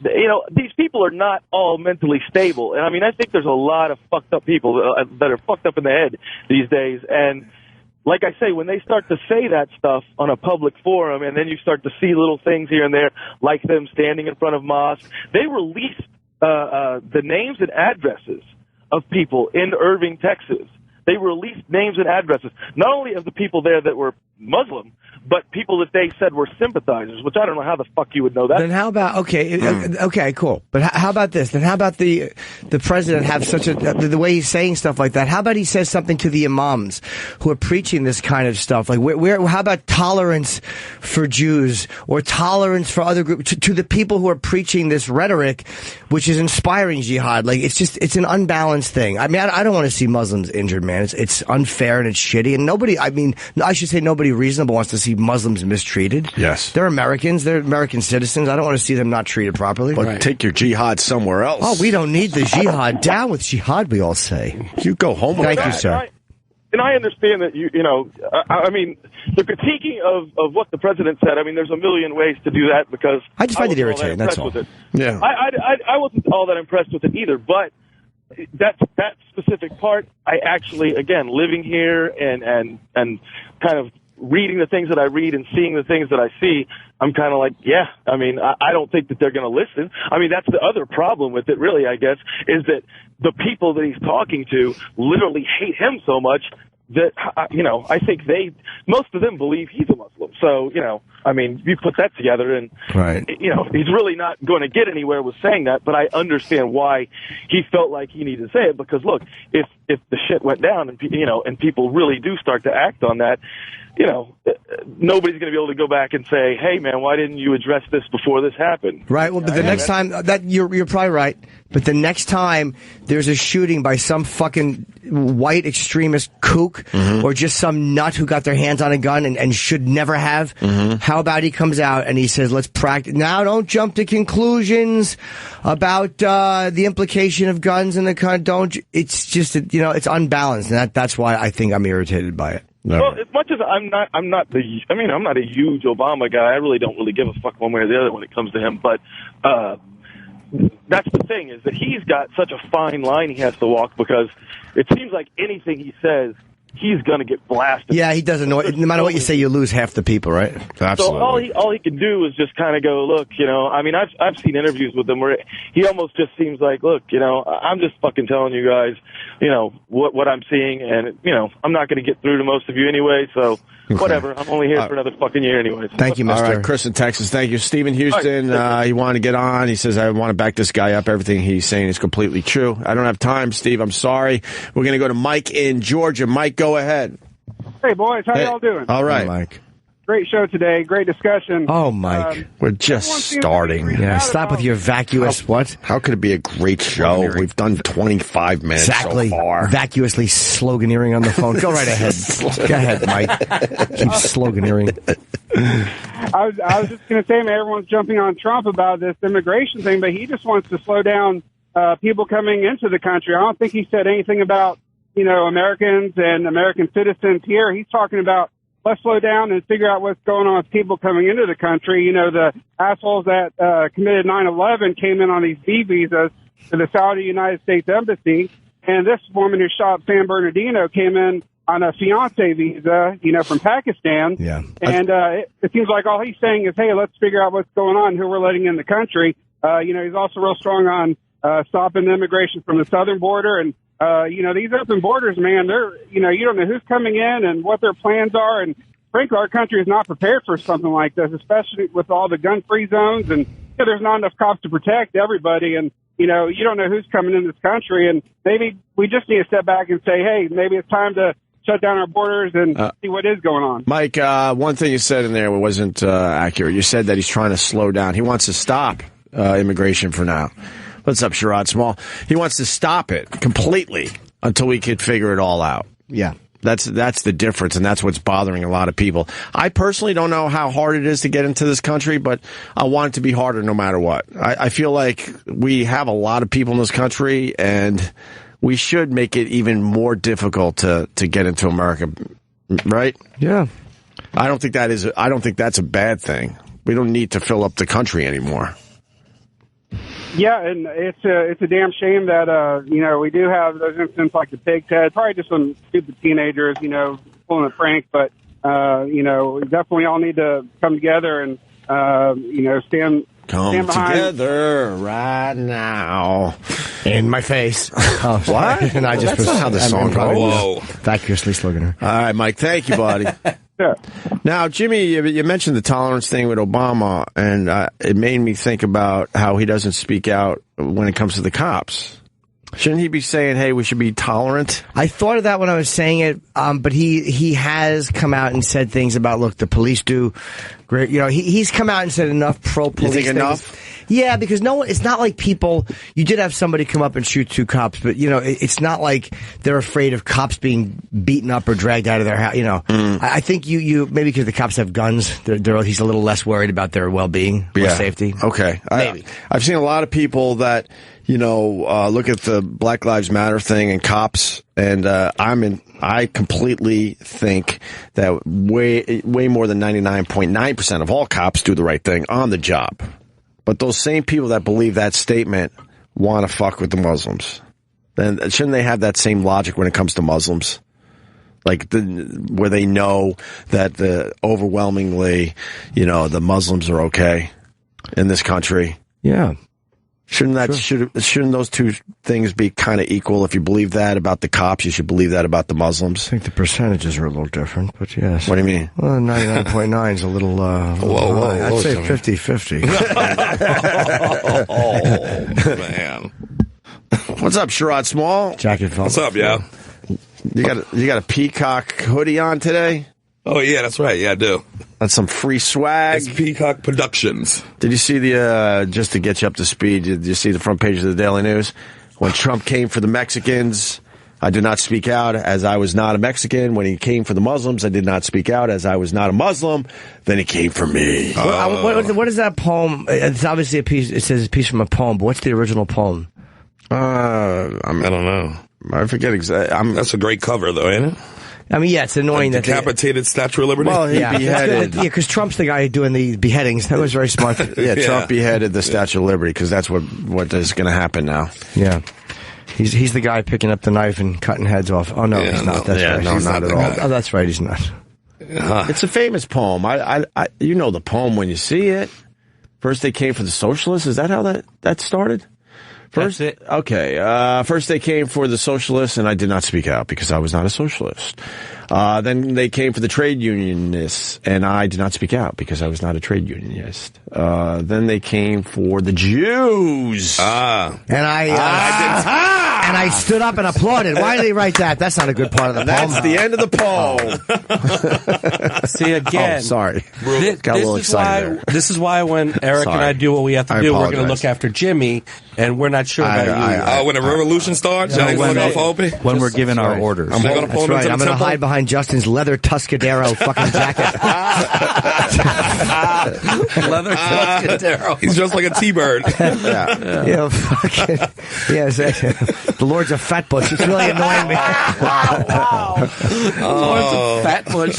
you know, these people are not all mentally stable. And I mean, I think there's a lot of fucked up people that are fucked up in the head these days. And like I say, when they start to say that stuff on a public forum, and then you start to see little things here and there, like them standing in front of mosques, they released the names and addresses of people in Irving, Texas. They released names and addresses, not only of the people there that were Muslim, but people that they said were sympathizers, which I don't know how the fuck you would know that.
Then how about, okay, cool. But how about this? Then how about the president have such the way he's saying stuff like that? How about he says something to the imams who are preaching this kind of stuff? Like, how about tolerance for Jews or tolerance for other groups, to the people who are preaching this rhetoric, which is inspiring jihad? Like, it's an unbalanced thing. I mean, I don't want to see Muslims injured, man. It's unfair and it's shitty. And I should say nobody reasonable wants to see Muslims mistreated.
Yes.
They're Americans. They're American citizens. I don't want to see them not treated properly.
But take your jihad somewhere else.
Oh, we don't need the jihad. Down with jihad, we all say.
You go home with that.
Thank you, sir.
And I understand that, you know, I mean, the critiquing of what the president said, I mean, there's a million ways to do that, because
I just find it irritating, that's all.
Yeah.
I wasn't all that impressed with it either, but that specific part, I actually, again, living here and kind of reading the things that I read and seeing the things that I see, I'm kind of like, yeah, I mean, I don't think that they're going to listen. I mean, that's the other problem with it, really, I guess, is that the people that he's talking to literally hate him so much that, you know, I think most of them believe he's a Muslim. So, you know, I mean, you put that together and,
right.
You know, he's really not going to get anywhere with saying that, but I understand why he felt like he needed to say it, because look, if if the shit went down and and people really do start to act on that, nobody's going to be able to go back and say, "Hey, man, why didn't you address this before this happened?"
Right. Well, but the next time that you're probably right. But the next time there's a shooting by some fucking white extremist kook or just some nut who got their hands on a gun and should never have, how about he comes out and he says, "Let's practice now. Don't jump to conclusions about the implication of guns in the country. Don't." It's just it's unbalanced, and that's why I think I'm irritated by it.
No. Well, as much as I'm not a huge Obama guy. I really don't really give a fuck one way or the other when it comes to him. But that's the thing, is that he's got such a fine line he has to walk, because it seems like anything he says, he's going to get blasted.
Yeah, he doesn't know. No matter what you say, you lose half the people, right?
Absolutely. So all he can do is just kind of go, look, I've seen interviews with him where he almost just seems like, look, I'm just fucking telling you guys, what I'm seeing, and I'm not going to get through to most of you anyway, so whatever. I'm only here for another fucking year anyways.
Thank you, Mr.
All right, Chris in Texas, thank you. Stephen Houston, he wanted to get on. He says, I want to back this guy up. Everything he's saying is completely true. I don't have time, Steve. I'm sorry. We're going to go to Mike in Georgia. Mike, go ahead.
Hey, boys. How y'all doing?
All right.
Hey, Mike.
Great show today. Great discussion.
Oh, Mike.
We're just starting.
Yeah, stop with your vacuous what?
How could it be a great show? We've done 25 minutes so far.
Vacuously sloganeering on the phone. Go right ahead. Go ahead, Mike. Keep sloganeering.
I was just going to say, man, everyone's jumping on Trump about this immigration thing, but he just wants to slow down people coming into the country. I don't think he said anything about, Americans and American citizens here. He's talking about, let's slow down and figure out what's going on with people coming into the country. The assholes that committed 9/11 came in on these B visas to the Saudi United States Embassy, and this woman who shot San Bernardino came in on a fiancé visa, from Pakistan.
Yeah.
And it seems like all he's saying is, hey, let's figure out what's going on, who we're letting in the country. He's also real strong on stopping the immigration from the southern border. And, these open borders, man, they're, you don't know who's coming in and what their plans are. And frankly, our country is not prepared for something like this, especially with all the gun-free zones. And there's not enough cops to protect everybody. And, you don't know who's coming in this country. And maybe we just need to step back and say, hey, maybe it's time to shut down our borders and see what is going on.
Mike, one thing you said in there wasn't accurate. You said that he's trying to slow down. He wants to stop immigration for now. What's up, Sherrod Small? He wants to stop it completely until we could figure it all out.
Yeah.
That's the difference, and that's what's bothering a lot of people. I personally don't know how hard it is to get into this country, but I want it to be harder no matter what. I feel like we have a lot of people in this country, and we should make it even more difficult to get into America, right?
Yeah.
I don't think that's a bad thing. We don't need to fill up the country anymore.
Yeah, and it's a damn shame that we do have those incidents like the pig Ted. Probably just some stupid teenagers, pulling a prank. But we definitely all need to come together and stand behind.
Together right now.
In my face. Oh,
what?
And I just
That's not how the song goes.
Whoa. Vacuously sloganer.
All right, Mike. Thank you, buddy.
Yeah.
Now, Jimmy, you mentioned the tolerance thing with Obama, and it made me think about how he doesn't speak out when it comes to the cops. Shouldn't he be saying, hey, we should be tolerant?
I thought of that when I was saying it, but he has come out and said things about, look, the police do great. He's come out and said enough pro-police
You think
things.
enough?
Yeah, because it's not like people, you did have somebody come up and shoot two cops, but, it's not like they're afraid of cops being beaten up or dragged out of their house, I think you maybe because the cops have guns, he's a little less worried about their well-being or safety.
Okay.
Maybe.
I've seen a lot of people that, look at the Black Lives Matter thing and cops, and I completely think that way more than 99.9% of all cops do the right thing on the job. But those same people that believe that statement want to fuck with the Muslims. Then shouldn't they have that same logic when it comes to Muslims? Like where they know that overwhelmingly, the Muslims are okay in this country.
Yeah.
Shouldn't those two things be kind of equal? If you believe that about the cops, you should believe that about the Muslims.
I think the percentages are a little different, but yes.
What do you mean?
Well, 99.9 is a little,
whoa,
I'd say 50-50.
Oh, man. What's up, Sherrod Small?
Jacket.
What's up, y'all?
You got a peacock hoodie on today?
Oh, yeah, that's right. Yeah, I do.
That's some free swag.
It's Peacock Productions.
Did you see just to get you up to speed, did you see the front page of the Daily News? When Trump came for the Mexicans, I did not speak out as I was not a Mexican. When he came for the Muslims, I did not speak out as I was not a Muslim. Then he came for me.
What is that poem? It's obviously a piece. It says a piece from a poem, but what's the original poem?
I don't know.
I forget exactly.
That's a great cover, though, ain't it?
I mean, yeah, it's annoying that
decapitated Statue of Liberty.
Well, he beheaded.
Yeah, because Trump's the guy doing the beheadings. That was very smart.
Trump beheaded the Statue of Liberty because that's what is going to happen now.
Yeah. He's the guy picking up the knife and cutting heads off. Oh, no, he's not. That's right.
No, not at all.
Oh, that's right, he's not.
It's a famous poem. You know the poem when you see it. First they came for the socialists. Is that how that started? First,
that's it.
Okay. First they came for the socialists, and I did not speak out because I was not a socialist. Then they came for the trade unionists, and I did not speak out because I was not a trade unionist. Then they came for the Jews.
And I stood up and applauded. Why did he write that? That's not a good part of the poem.
That's the end of the poem.
See, again.
Oh, sorry. Got a little excited there.
This is why when Eric and I do what we have to do, we're going to look after Jimmy, and we're not sure about you.
When the revolution starts, y'all going off Opie?
When we're giving our orders.
That's right. I'm going to hide behind Justin's leather Tuscadero fucking jacket.
Leather Tuscadero.
He's just like a T-bird.
Yeah, fucking. Yes, the Lord's a fat bush. It's really annoying me.
Lord's a fat bush.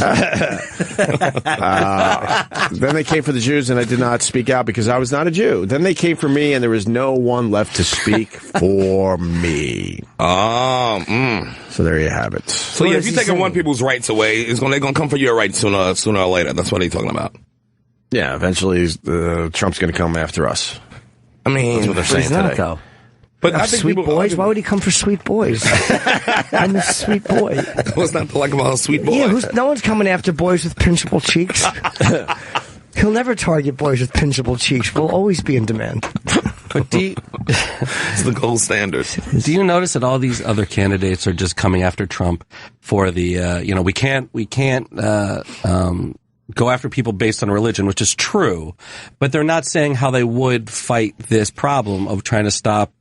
Then they came for the Jews, and I did not speak out because I was not a Jew. Then they came for me, and there was no one left to speak for me. So there you have it.
So yeah, if you're taking one people's rights away, they're going to come for your rights sooner or later. That's what he's talking about.
Yeah, eventually Trump's going to come after us.
I mean,
that's what they're saying
not,
today.
Though.
But I think
Sweet Boys? Why would he come for Sweet Boys? I'm a sweet boy.
What's not to like about a sweet boy?
Yeah, no one's coming after boys with pinchable cheeks. He'll never target boys with pinchable cheeks. We'll always be in demand.
But
it's the gold standard.
Do you notice that all these other candidates are just coming after Trump for the, we can't go after people based on religion, which is true, but they're not saying how they would fight this problem of trying to stop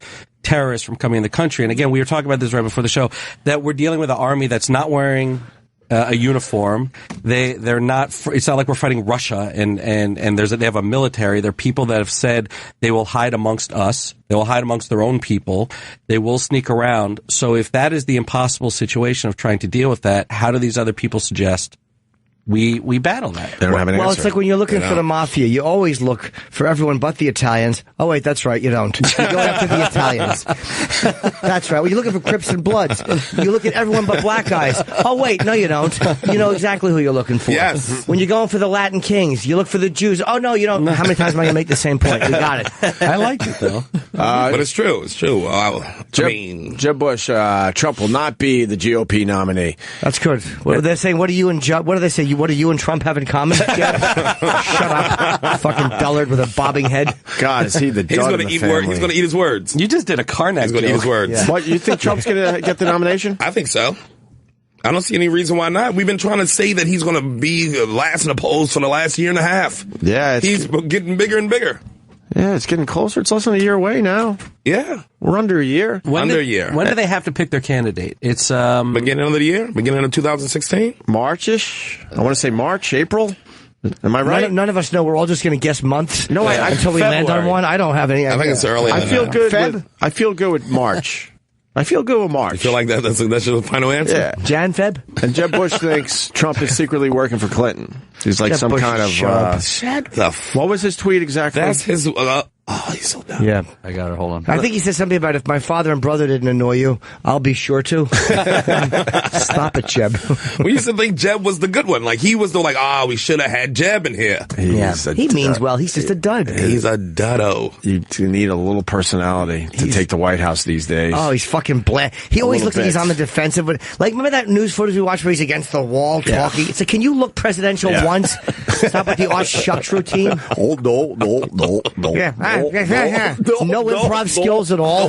terrorists from coming in the country. And again, we were talking about this right before the show, that we're dealing with an army that's not wearing a uniform. They're not, it's not like we're fighting Russia and they have a military. They're people that have said they will hide amongst us. They will hide amongst their own people. They will sneak around. So if that is the impossible situation of trying to deal with that, how do these other people suggest we battle that?
They don't have an answer.
Well, it's like when you're looking for the mafia, you always look for everyone but the Italians. Oh, wait, that's right, you don't. You go after the Italians. That's right. When you're looking for Crips and Bloods, you look at everyone but black guys. Oh, wait, no, you don't. You know exactly who you're looking for.
Yes.
When you're going for the Latin kings, you look for the Jews. Oh, no, you don't. How many times am I going to make the same point? You got it.
I like it, though.
But it's true. It's true.
Jeb Bush, Trump will not be the GOP nominee.
That's good. They're saying, what do you and what do they say? What do you and Trump have in common? Shut up. Fucking dullard with a bobbing head.
God, is he the
He's going to eat words. He's going to eat his words.
You just did a Karnak
He's going to eat his words.
Yeah. What, you think Trump's going to get the nomination?
I think so. I don't see any reason why not. We've been trying to say that he's going to be last in the polls for the last year and a half.
Yeah.
He's getting bigger and bigger.
Yeah, it's getting closer. It's less than a year away now.
Yeah.
We're under a year.
When do they have to pick their candidate? It's
beginning of the year? Beginning of 2016?
March-ish? I want to say March, April. Am I right?
None of us know. We're all just going to guess months.
No,
until we land on one. I don't have any idea.
I think it's early.
I feel good with March. I feel good with March.
You feel like that's your final answer?
Yeah.
Jan, Feb?
And Jeb Bush thinks Trump is secretly working for Clinton. He's like
Jeb
some
Bush
kind of...
Shut the
what was his tweet exactly?
That's his... he's so dumb.
Yeah.
I got it. Hold on.
I think he said something about if my father and brother didn't annoy you, I'll be sure to. Stop it, Jeb.
We used to think Jeb was the good one. Like, he was the we should have had Jeb in here.
He means well. He's just a dud.
He's a duddo.
You need a little personality to take the White House these days.
Oh, he's fucking bland. He always looks like he's on the defensive. But like, remember that news footage we watched where he's against the wall talking? It's like, can you look presidential once? Stop with the aw shucks routine.
Oh, no.
No improv skills at all.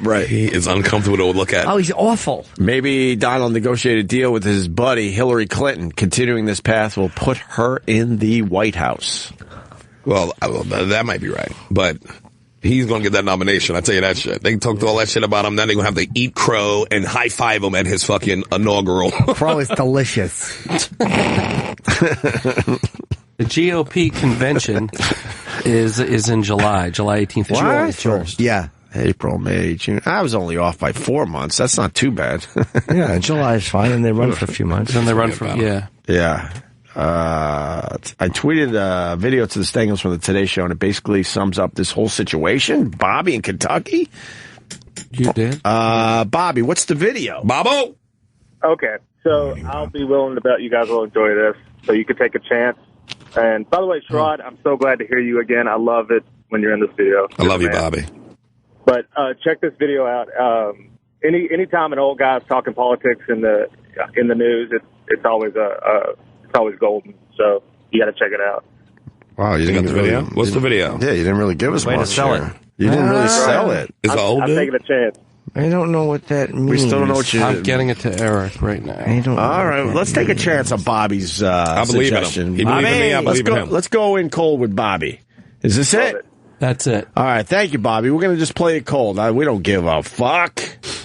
Right.
He is uncomfortable to look at.
Oh, he's awful.
Maybe Donald negotiated a deal with his buddy Hillary Clinton. Continuing this path will put her in the White House.
Well, that might be right, but he's going to get that nomination. I tell you that shit. They talked all that shit about him. Now they're going to have to eat crow and high five him at his fucking inaugural.
Crow is delicious.
The GOP convention is in July 18th through July 1st.
Yeah.
April, May, June. I was only off by 4 months. That's not too bad.
Yeah, July is fine, and they run for a few months.
Then they run for,
Yeah. I tweeted a video to the Stengels from the Today Show, and it basically sums up this whole situation. Bobby in Kentucky.
You did?
Bobby, what's the video?
Bobo!
Okay, so I'll be willing to bet you guys will enjoy this, so you can take a chance. And by the way, Sherrod, I'm so glad to hear you again. I love it when you're in the studio.
I love you, Bobby.
But check this video out. Anytime an old guy's talking politics in the news, it's always golden. So you got to check it out.
Wow, you didn't
got the video? What's the video?
Yeah, you didn't really give us
Way to
much.
sell it.
You didn't really sell it.
Is it old
I'm
dude?
taking a chance.
I don't know what that means.
We still don't know what you...
I'm getting it to Eric right now.
I don't know.
All right, let's take a chance on Bobby's
I believe in him.
suggestion.
He believed in me, I believe in him.
Let's go in cold with Bobby. Is this it?
That's it.
All right, thank you, Bobby. We're going to just play it cold. We don't give a fuck.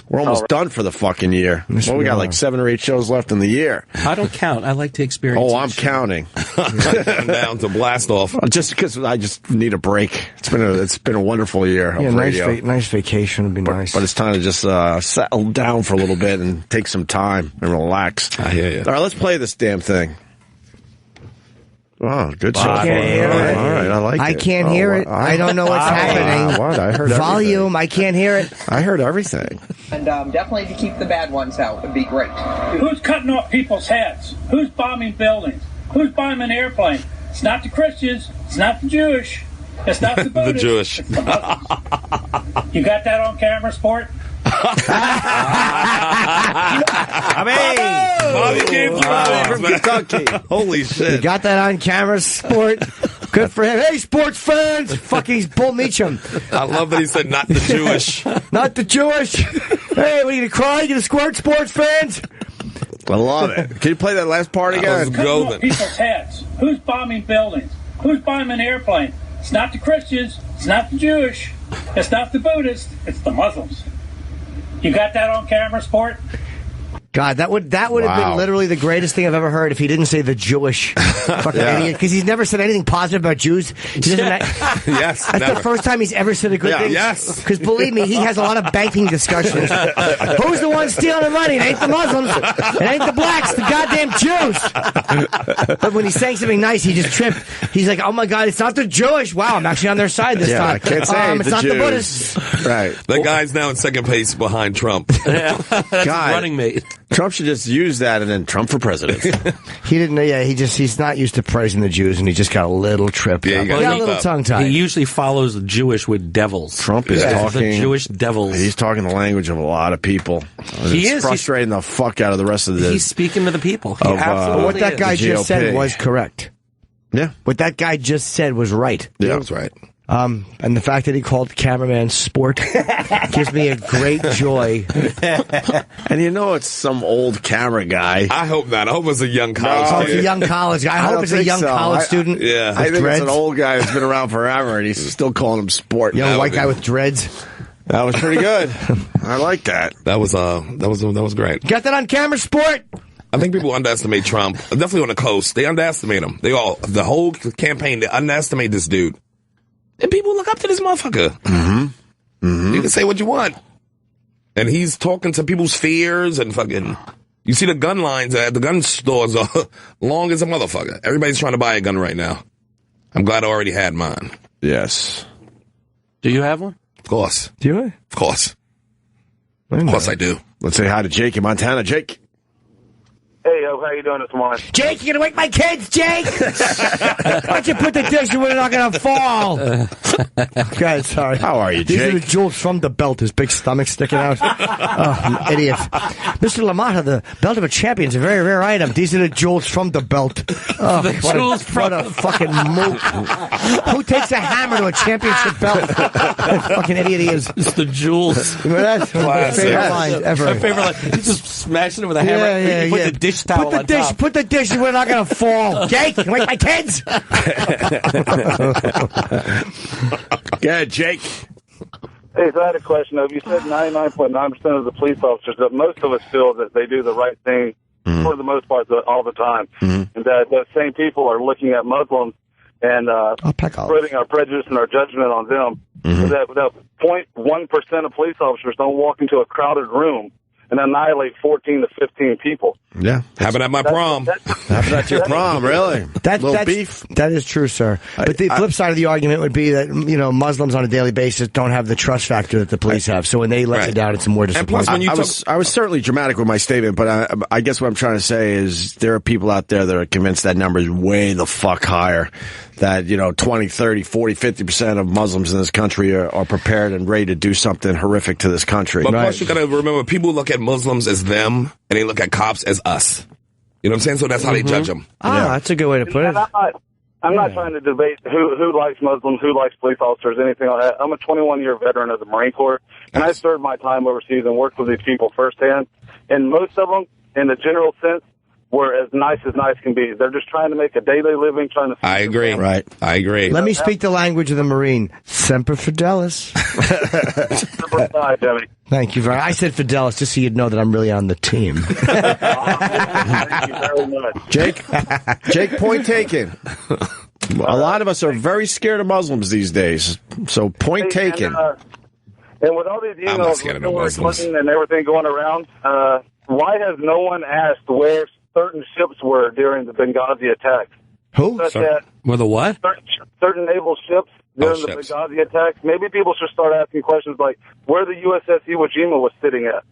We're almost done for the fucking year. Well, we got like 7 or 8 shows left in the year.
I don't count. I like to experience.
Oh, I'm counting.
I'm down to blast off.
Just because I just need a break. It's been a wonderful year of radio.
Nice vacation would be nice.
But it's time to just settle down for a little bit and take some time and relax.
I hear you.
All right, let's play this damn thing. Oh, good shot.
I can't hear it.
All right, I like it.
I can't hear it. I don't know what's happening.
What? I heard
volume. I can't hear it.
I heard everything.
And definitely to keep the bad ones out would be great.
Who's cutting off people's heads? Who's bombing buildings? Who's bombing airplanes? It's not the Christians. It's not the Jewish. It's not the Buddhists.
The Jewish.
It's the Muslims. You got that on camera, Sport?
Bobby came from
Kentucky.
Holy shit.
You got that on camera, Sport? Good for him. Hey, sports fans! Fuck, he's Bull Meacham.
I love that he said not the Jewish.
Not the Jewish. Hey, what, are you going to cry? You going to squirt, sports fans?
I love it. Can you play that last part again?
Cutting off people's heads. Who's bombing buildings? Who's bombing airplanes? It's not the Christians. It's not the Jewish. It's not the Buddhists. It's the Muslims. You got that on camera, Sport?
God, that would have been literally the greatest thing I've ever heard if he didn't say the Jewish fucking idiot, because he's never said anything positive about Jews. He doesn't.
Yes,
that's
never.
the first time he's ever said a good thing.
Yes,
because believe me, he has a lot of banking discussions. Who's the one stealing the money? It ain't the Muslims. It ain't the blacks. The goddamn Jews. But when he's saying something nice, he just tripped. He's like, "Oh my God, it's not the Jewish." Wow, I'm actually on their side this time.
I can't say
it's not
Jews.
the Buddhists.
Right.
The guy's now in second place behind Trump.
That's his running mate.
Trump should just use that and then Trump for president.
He didn't. Yeah, he's not used to praising the Jews, and he just got a little tripped.
Yeah,
up. He got a little tongue tied.
He usually follows the Jewish with devils.
Trump is talking
the Jewish devils.
He's talking the language of a lot of people. It's frustrating the fuck out of the rest of the.
He's speaking to the people. He
but what that guy just said was correct.
Yeah,
what that guy just said was right.
Yeah, that was right.
And the fact that he called the cameraman Sport gives me a great joy.
And you know it's some old camera guy.
I hope not. I hope it's a young college
student.
It's
a young college guy. I hope it's a young college student.
Yeah.
I think it's an old guy who's been around forever, and he's still calling him Sport.
Young white guy with dreads.
That was pretty good. I like that.
That was great.
Got that on camera, Sport?
I think people underestimate Trump. Definitely on the coast. They underestimate him. The whole campaign, they underestimate this dude. And people look up to this motherfucker.
Mm-hmm. Mm-hmm.
You can say what you want. And he's talking to people's fears and fucking... You see the gun lines at the gun stores are long as a motherfucker. Everybody's trying to buy a gun right now. I'm glad I already had mine.
Yes.
Do you have one?
Of course.
Do you?
Of course. Of course I do.
Let's say hi to Jake in Montana. Jake.
Hey, yo, how you doing this morning?
Jake, you gonna wake my kids, Jake? Why don't you put the dish where they're not gonna fall? Okay, sorry.
How are you,
These are
Jake?
the jewels from the belt, his big stomach sticking out. Oh, you idiot. Mr. LaMotta, the belt of a champion is a very rare item. These are the jewels from the belt. Oh,
The jewels
what a fucking mook. Who takes a hammer to a championship belt? Fucking idiot he is.
It's the jewels.
That's one of my favorite lines ever.
My favorite line. He's just smashing it with a hammer. You put the dish towel
Put the
on
dish,
top.
put the dish, we're not going to fall. Jake, you like my kids?
Yeah, Jake.
Hey, so I had a question. You said 99.9% of the police officers, that most of us feel that they do the right thing for the most part all the time. And that those same people are looking at Muslims and spreading our prejudice and our judgment on them. So that 0.1% of police officers don't walk into a crowded room and annihilate 14 to 15 people.
Yeah.
Happened at my prom.
Happened at your prom, really? Little beef.
That is true, sir. But the flip side of the argument would be that, Muslims on a daily basis don't have the trust factor that the police have. So when they let you down, it's more disappointing.
I was certainly dramatic with my statement, but I guess what I'm trying to say is there are people out there that are convinced that number is way the fuck higher. That, 20, 30, 40, 50% of Muslims in this country are prepared and ready to do something horrific to this country.
But plus, you got to remember, people look at Muslims as them, and they look at cops as us. You know what I'm saying? So that's how they judge them.
That's a good way to put it.
I'm not trying to debate who likes Muslims, who likes police officers, anything like that. I'm a 21-year veteran of the Marine Corps, and I served my time overseas and worked with these people firsthand. And most of them, in the general sense, were as nice can be. They're just trying to make a daily living, trying to...
I agree.
Right.
I agree.
Let me speak the language of the Marine. Semper Fidelis. Thank you very much. I said Fidelis just so you'd know that I'm really on the team.
Thank you very much.
Jake, point taken. A lot of us are very scared of Muslims these days. So point taken.
And with all these
I'm not
emails
scared of
with
no
Hillary
Muslims.
Clinton and everything going around, why has no one asked where certain ships were during the Benghazi attacks?
Who?
Such that
With a what?
certain naval ships during the Benghazi attacks. Maybe people should start asking questions like where the USS Iwo Jima was sitting at.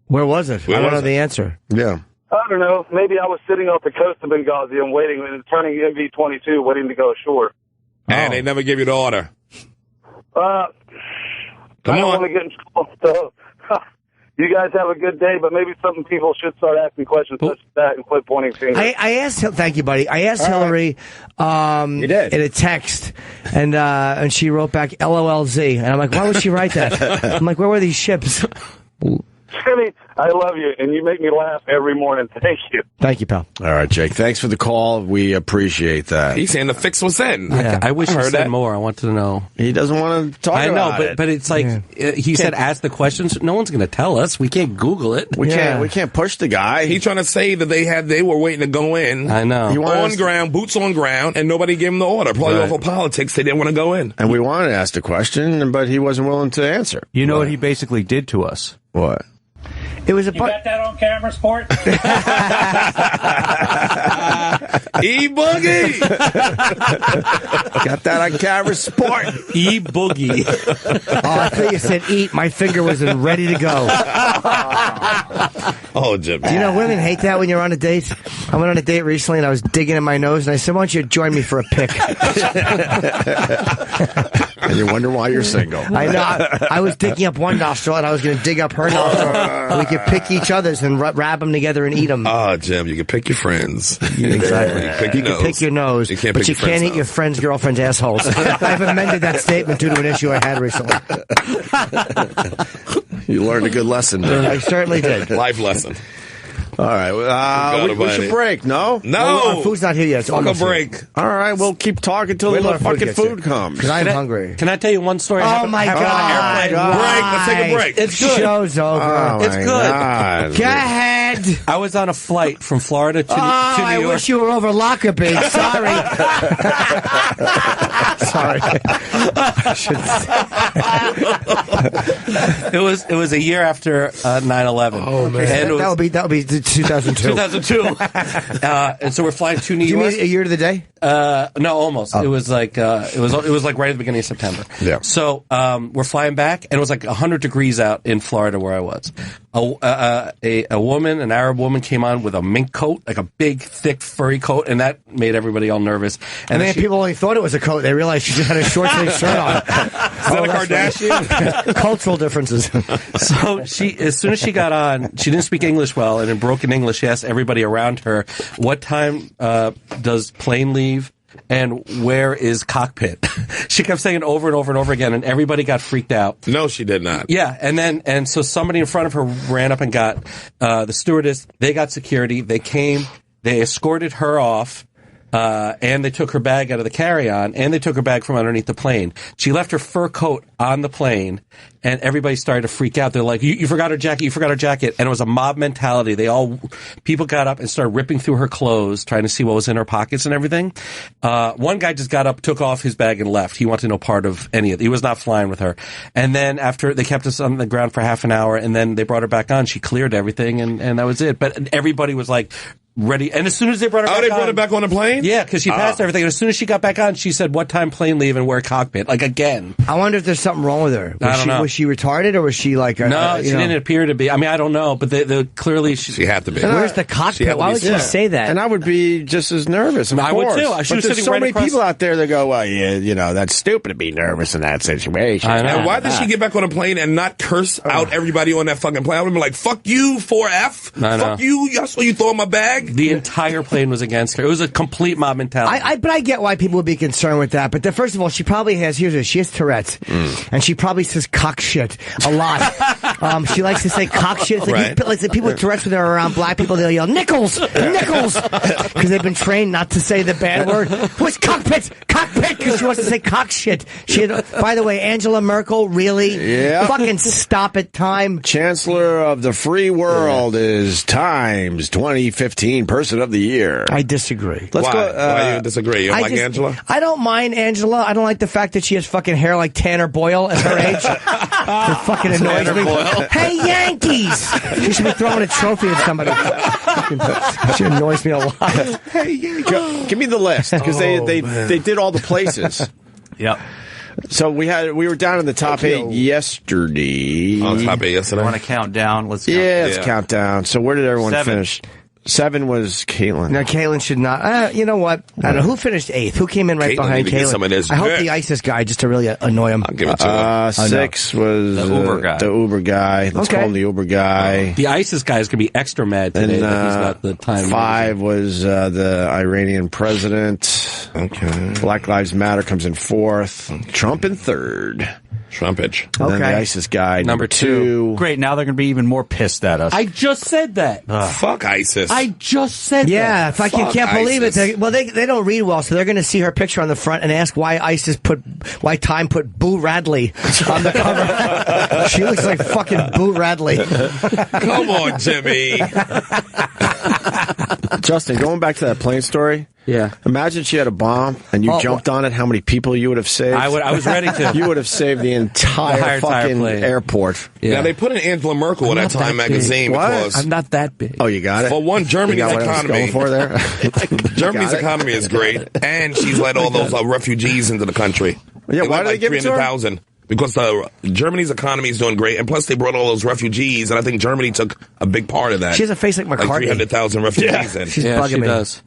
Where was it? I don't know the answer.
Yeah.
I don't know. Maybe I was sitting off the coast of Benghazi and waiting and turning MV-22, waiting to go ashore.
And they never give you the order.
I don't want to get in trouble. So, you guys have a good day, but maybe some people should start asking questions such as that and quit pointing fingers.
I asked, thank you, buddy. I asked Hillary
you did.
in a text, and she wrote back LOLZ, and I'm like, why would she write that? I'm like, where were these ships?
Jimmy, I love you, and you make me laugh every morning. Thank you.
Thank you, pal.
All right, Jake. Thanks for the call. We appreciate that.
He's saying the fix was in.
I wish he
heard
said
that.
more. I want to know.
He doesn't want to talk about it.
but it's like he said, ask the questions. No one's going to tell us. We can't Google it.
We can't push the guy.
He's trying to say that they were waiting to go in.
I know.
On ground, boots on ground, and nobody gave him the order. Probably off of politics, they didn't want to go in.
And we wanted to ask the question, but he wasn't willing to answer.
You know what he basically did to us?
What?
It was a
You got that on camera, sport?
E-Boogie!
Got that on camera, sport.
E-Boogie.
Oh, I thought you said eat. My finger was ready to go.
Oh, Jim.
Do you know women hate that when you're on a date? I went on a date recently and I was digging in my nose and I said, why don't you join me for a pick?
And you wonder why you're single.
I know. I was digging up one nostril and I was going to dig up her nostril. And we could pick each other's and wrap them together and eat them.
Oh, Jim, you can pick your friends.
Exactly.
You can
Pick your nose,
You can't
but
pick
you
your friends'
can't eat your friend's girlfriend's assholes. I've amended that statement due to an issue I had recently.
You learned a good lesson.
I certainly did.
Life lesson.
All right. We should break, no?
No.
Our food's not here yet. It's
Fuck a
almost here.
break.
All right, we'll keep talking till the fucking food comes.
Because I'm hungry.
Can I tell you one story?
Oh, my God.
Break. Let's take a break.
It's good.
Show's over.
Oh,
It's
my
good.
God.
Go ahead.
I was on a flight from Florida to New
I
York.
wish you were over Lockerbie. Sorry. Sorry.
It was a year after 9/11.
Oh, man.
And it was,
That would be 2002.
2002. And so we're flying to New
Do you
York.
mean a year to the day?
No, almost. It was like it was like right at the beginning of September.
Yeah.
So we're flying back, and it was like 100 degrees out in Florida where I was. a woman, an Arab woman, came on with a mink coat, like a big, thick, furry coat, and that made everybody all nervous.
And then people only thought it was a coat. They realized she just had a short-sleeve shirt on.
Is that a Kardashian?
Cultural differences.
So as soon as she got on, she didn't speak English well, and in broken English, she asked everybody around her, what time does plane leave? And where is cockpit? She kept saying it over and over and over again, and everybody got freaked out.
No, she did not.
Yeah, and so somebody in front of her ran up and got the stewardess. They got security. They came. They escorted her off. And they took her bag out of the carry-on, and they took her bag from underneath the plane. She left her fur coat on the plane, and everybody started to freak out. They're like, you forgot her jacket, you forgot her jacket. And it was a mob mentality. People got up and started ripping through her clothes, trying to see what was in her pockets and everything. One guy just got up, took off his bag, and left. He wanted no part of any of it. He was not flying with her. And then after, they kept us on the ground for half an hour, and then they brought her back on. She cleared everything, and that was it. But everybody was like, ready. And as soon as they brought her back on...
Oh, they brought her back on the plane?
Yeah, because she passed everything. And as soon as she got back on, she said, what time plane leave and where cockpit? Like, again.
I wonder if there's something wrong with her.
I don't know.
Was she retarded or was she like...
No, she didn't appear to be. I mean, I don't know, but they clearly...
She had to be.
Where's the cockpit? Why would she say that?
And I would be just as nervous, of
I
course.
would too. She
but
was
there's
sitting
so
right
many
across-
people out there that go, well, yeah, you know, that's stupid to be nervous in that situation.
I know.
And why did she get back on a plane and not curse out everybody on that fucking plane? I would have been like, fuck you, 4F.
I know.
Fuck you. I saw you throwing my bag.
The entire plane was against her. It was a complete mob mentality.
But I get why people would be concerned with that. But first of all, she probably has, she has Tourette's. And she probably says cock shit a lot. She likes to say cock shit. It's like, the people with Tourette's, when they're around black people, they'll yell, Nickels! Nickels! Because they've been trained not to say the bad word. What's cockpit? Cockpit! Because she wants to say cock shit. By the way, Angela Merkel, really?
Yeah.
Fucking stop it, time.
Chancellor of the free world is Times 2015 Person of the Year.
I disagree.
Let's
Why?
go.
Why do you disagree? You don't like Angela?
I don't mind Angela. I don't like the fact that she has fucking hair like Tanner Boyle at her age. It fucking annoys me. Hey, Yankees! She should be throwing a trophy at somebody. She annoys me a lot.
Hey, Yankees. Give me the list, because they did all the places.
Yep.
So we were down in the top 8 yesterday.
Oh, top 8 yesterday.
Want to count down? Let's count.
Yeah, let's count down. So where did everyone
7.
finish? 7 was Caitlin.
Now, Caitlin should not. You know what? I don't know. Who finished 8th? Who came in right
Caitlin
behind
need to get
Caitlin?
some of this
I hope
dirt.
the ISIS guy, just to really annoy him.
I'll give it to her.
6 was
The Uber guy.
The Uber guy. Let's call him the Uber guy.
The ISIS guy is going to be extra mad today that he's got the time.
5 was the Iranian president.
Okay.
Black Lives Matter comes in 4th. Trump in 3rd.
Trumpage.
And then the ISIS guy, number 2.
Great. Now they're going to be even more pissed at us.
I just said that.
Fuck ISIS.
I just said that.
Yeah, if I can't believe it. They don't read well, so they're going to see her picture on the front and ask why Time put Boo Radley on the cover. She looks like fucking Boo Radley.
Come on, Jimmy.
Justin, going back to that plane story.
Yeah.
Imagine she had a bomb and you jumped on it. How many people you would have saved?
I was ready to.
You would have saved the entire fucking
plane.
airport.
Yeah.
Now, they put in Angela Merkel in that Time magazine because...
I'm not that big.
Oh, you got it?
For one, Germany's
You got what I was
economy...
going for there?
Germany's economy is great, and she's let all those refugees into the country.
Yeah, why did they give it to her?
300,000. Because Germany's economy is doing great, and plus they brought all those refugees, and I think Germany took a big part of that.
She has a face like McCartney.
Like 300,000 refugees in.
She's bugging
she
me.
does.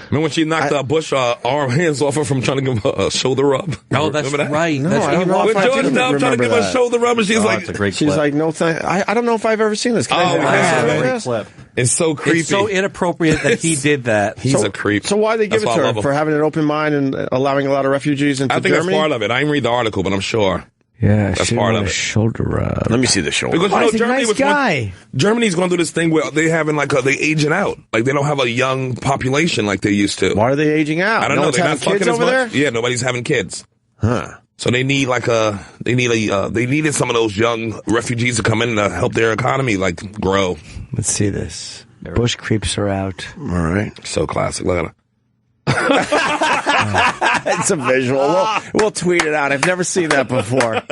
Remember when she knocked Bush hands off her from trying to give him a shoulder rub?
Oh, that's
Remember that?
right.
No,
That's
I don't know
When
if I
George
didn't
Down trying to
remember
give her a
that.
shoulder rub, and she's like,
it's a great
She's
clip.
like, no thank. I don't know if I've ever seen this. Can I
Oh,
have
man.
this?
clip.
it's so creepy.
It's so inappropriate that he did that.
He's a creep.
So why they give
That's
it
why I
to
love
her?
him.
For having an open mind and allowing a lot of refugees into
I think
Germany?
that's part of it. I didn't read the article, but I'm sure.
Yeah,
That's part of it.
Shoulder rub.
Let me see the shoulder.
Because
Why is he a
Germany
nice
was
guy?
Germany's going to do this thing where they having they aging out. Like they don't have a young population like they used to.
Why are they aging out?
I don't
No
know.
one's
They're
having
not fucking
kids
as
over
much.
there?
Yeah, nobody's having kids.
Huh.
So they need they needed some of those young refugees to come in to help their economy grow.
Let's see this. Bush creeps her out.
All right.
So classic. Look at her.
It's a visual. We'll tweet it out. I've never seen that before.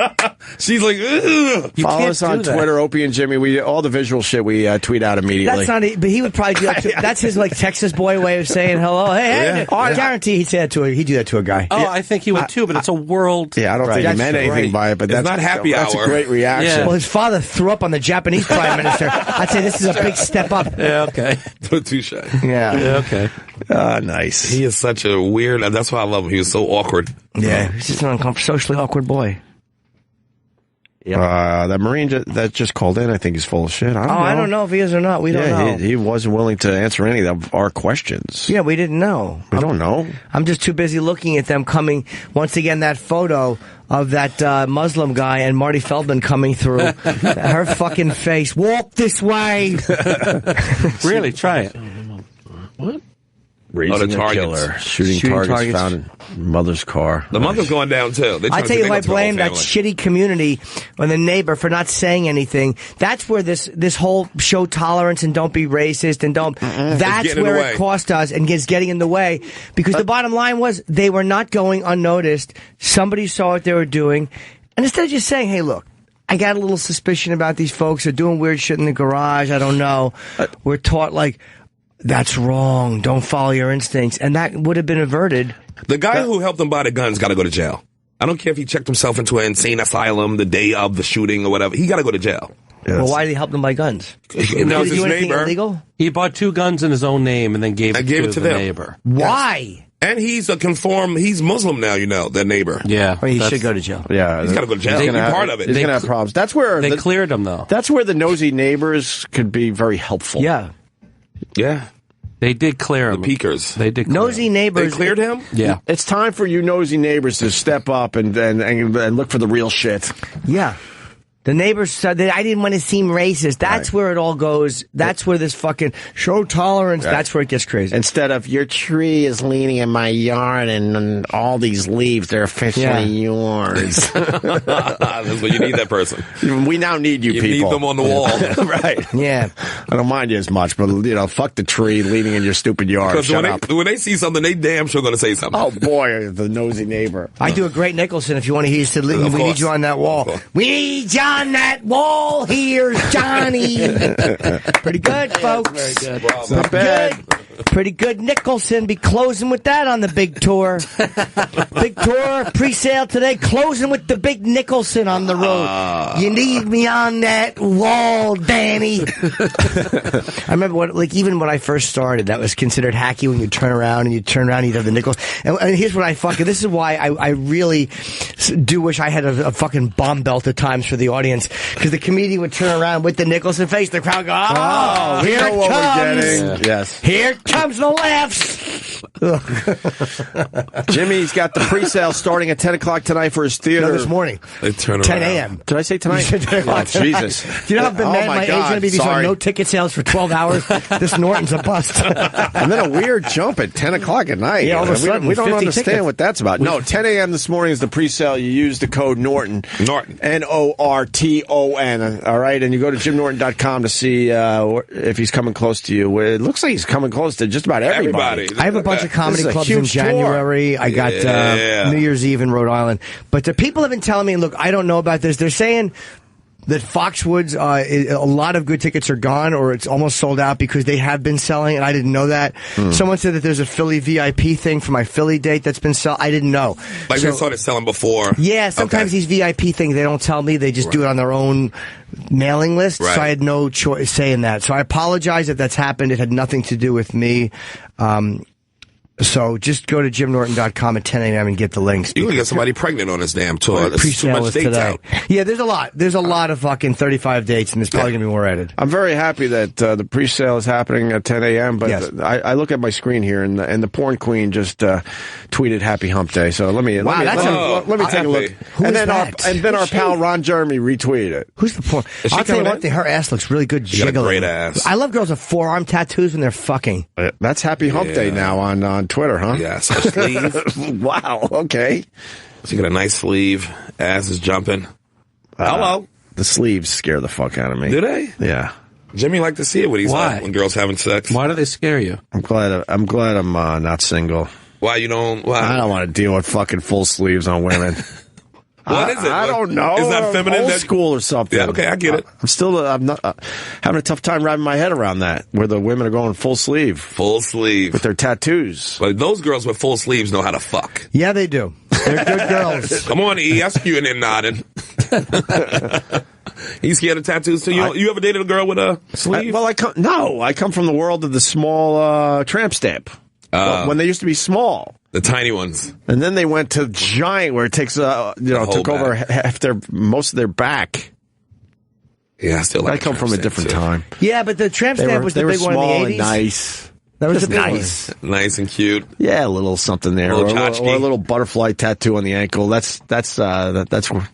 She's like, ugh.
Follow us on Twitter, Opie and Jimmy. All the visual shit we tweet out immediately.
That's not. But he would probably do that. That's his like Texas boy way of saying hello. Hey, I guarantee he'd say that to he'd do that to a guy.
Oh, I think he would too. But it's a world.
Yeah, I don't think he meant anything by it. But that's
not happy
That's
hour.
a great reaction.
Yeah.
Well, his father threw up on the Japanese prime minister. I'd say this is a big step up.
Yeah. Okay.
Touche.
Yeah.
Okay.
Nice.
He is such a weird. That's why I love him. He was so awkward.
Yeah, he's just an socially awkward boy.
That Marine that just called in, I think he's full of shit.
I don't know if he is or not. We don't know.
He wasn't willing to answer any of our questions.
Yeah, we didn't know.
We don't know.
I'm just too busy looking at them coming. Once again, that photo of that Muslim guy and Marty Feldman coming through. Her fucking face. Walk this way.
Really? Try it.
What? Raising a killer. Shooting targets found in mother's car.
The mother's going down, too.
I tell you who I blame, that shitty community and the neighbor for not saying anything. That's where this whole show tolerance and don't be racist and don't... That's where it cost us and is getting in the way. Because the bottom line was they were not going unnoticed. Somebody saw what they were doing. And instead of just saying, hey, look, I got a little suspicion about these folks. They're doing weird shit in the garage. I don't know. We're taught like... That's wrong. Don't follow your instincts. And that would have been averted.
The guy who helped him buy the guns got to go to jail. I don't care if he checked himself into an insane asylum the day of the shooting or whatever. He got to go to jail.
Well, why did he help them buy guns?
It was his neighbor.
Illegal?
He bought 2 guns in his own name and then gave it to the neighbor.
Why?
And he's he's Muslim now, the neighbor.
Yeah.
Well, he should go to jail.
Yeah.
He's got to go to jail. He's part of it.
He's going to have problems. That's where
they cleared him, though.
That's where the nosy neighbors could be very helpful.
Yeah.
Yeah.
They did clear him.
The peekers.
They did clear
nosy
him.
neighbors.
They cleared him?
Yeah.
It's time for you nosy neighbors to step up and look for the real shit.
Yeah. The neighbors said that I didn't want to seem racist. That's where it all goes. That's where this fucking show tolerance, that's where it gets crazy.
Instead of your tree is leaning in my yard and all these leaves, they're officially yours.
That's what you need, that person.
We now need you people.
You need them on the wall.
Right.
Yeah.
I don't mind you as much, but, fuck the tree leaning in your stupid yard.
Because when they see something, they damn sure going to say something.
Oh, boy, the nosy neighbor.
I do a great Nicholson if you want to hear. He said, we need you on that wall. We need you on that wall here, Johnny. Pretty good, folks.
Very good.
It's not bad.
Pretty good. Nicholson be closing with that on the big tour. Big tour, pre-sale today, closing with the big Nicholson on the road. You need me on that wall, Danny. I remember even when I first started, that was considered hacky when you turn around and you'd have the Nicholson. And here's what this is why I really do wish I had a fucking bomb belt at times for the audience. Because the comedian would turn around with the Nicholson face, the crowd go,
we
here
know
it
what
comes.
we're getting. Yes.
Here comes the laughs.
Jimmy's got the pre-sale starting at 10 o'clock tonight for his theater.
No, this morning.
They turn
10
around.
a.m.
Did I say tonight?
Oh,
Jesus.
Do you know how mad my age is going to be? These are no ticket sales for 12 hours. This Norton's a bust.
And then a weird jump at 10 o'clock at night.
Yeah, all of a sudden,
we don't
50
understand
tickets.
what that's about. No, 10 a.m. this morning is the pre-sale. You use the code Norton.
Norton.
Norton. All right, and you go to JimNorton.com to see if he's coming close to you. It looks like he's coming close to just about everybody.
I have a bunch of comedy
This is a
clubs in
huge tour.
January. I got New Year's Eve in Rhode Island. But the people have been telling me, look, I don't know about this. They're saying that Foxwoods, a lot of good tickets are gone or it's almost sold out because they have been selling, and I didn't know that. Someone said that there's a Philly VIP thing for my Philly date that's been sold. I didn't know.
Like they started selling before.
Yeah, sometimes these VIP things, they don't tell me. They just do it on their own mailing list.
Right.
So I had no choice saying that. So I apologize if that's happened. It had nothing to do with me. So just go to JimNorton.com at 10 a.m. and get the links.
You can get somebody pregnant on this damn tour. There's too
Pre-sale
much
is
dates
today.
out.
Yeah, there's a lot. There's a lot of fucking 35 dates, and there's probably going to be more added.
I'm very happy that the pre-sale is happening at 10 a.m., but
Yes.
I look at my screen here, and the porn queen just tweeted Happy Hump Day. So let me take a look.
Who
and
is
then
that?
our pal Ron Jeremy retweeted it.
Who's the porn?
Is she
I'll tell you
coming
one
in?
thing. Her ass looks really good
She got a
jiggling.
great ass.
I love girls with forearm tattoos when they're fucking.
That's Happy Hump Day now on Twitter, huh?
Yes, a sleeve.
Wow, okay.
She got a nice sleeve. Ass is jumping. Hello.
The sleeves scare the fuck out of me.
Do they?
Yeah.
Jimmy like to see it when
Why?
when girls having sex.
Why do they scare you?
I'm glad I'm not single.
Why you don't? Why?
I don't want to deal with fucking full sleeves on women.
What is it?
I don't know.
Is that feminine?
Old school or something?
Yeah, okay, I get it.
I'm not having a tough time wrapping my head around that, where the women are going full sleeve.
Full sleeve.
With their tattoos.
But those girls with full sleeves know how to fuck.
Yeah, they do. They're good girls.
Come on, E. I see you in there nodding. You scared of tattoos too? You ever dated a girl with a sleeve?
I come from the world of the small tramp stamp. When they used to be small.
The tiny ones.
And then they went to giant, where it takes, took over most of their back.
Yeah, I still like
I come from a different time.
Yeah, but the tramp stamp was the big one in the 80s.
And nice.
That was
Just
the big
nice.
one.
Nice and cute.
Yeah, a little something there. Or a little butterfly tattoo on the ankle. That's where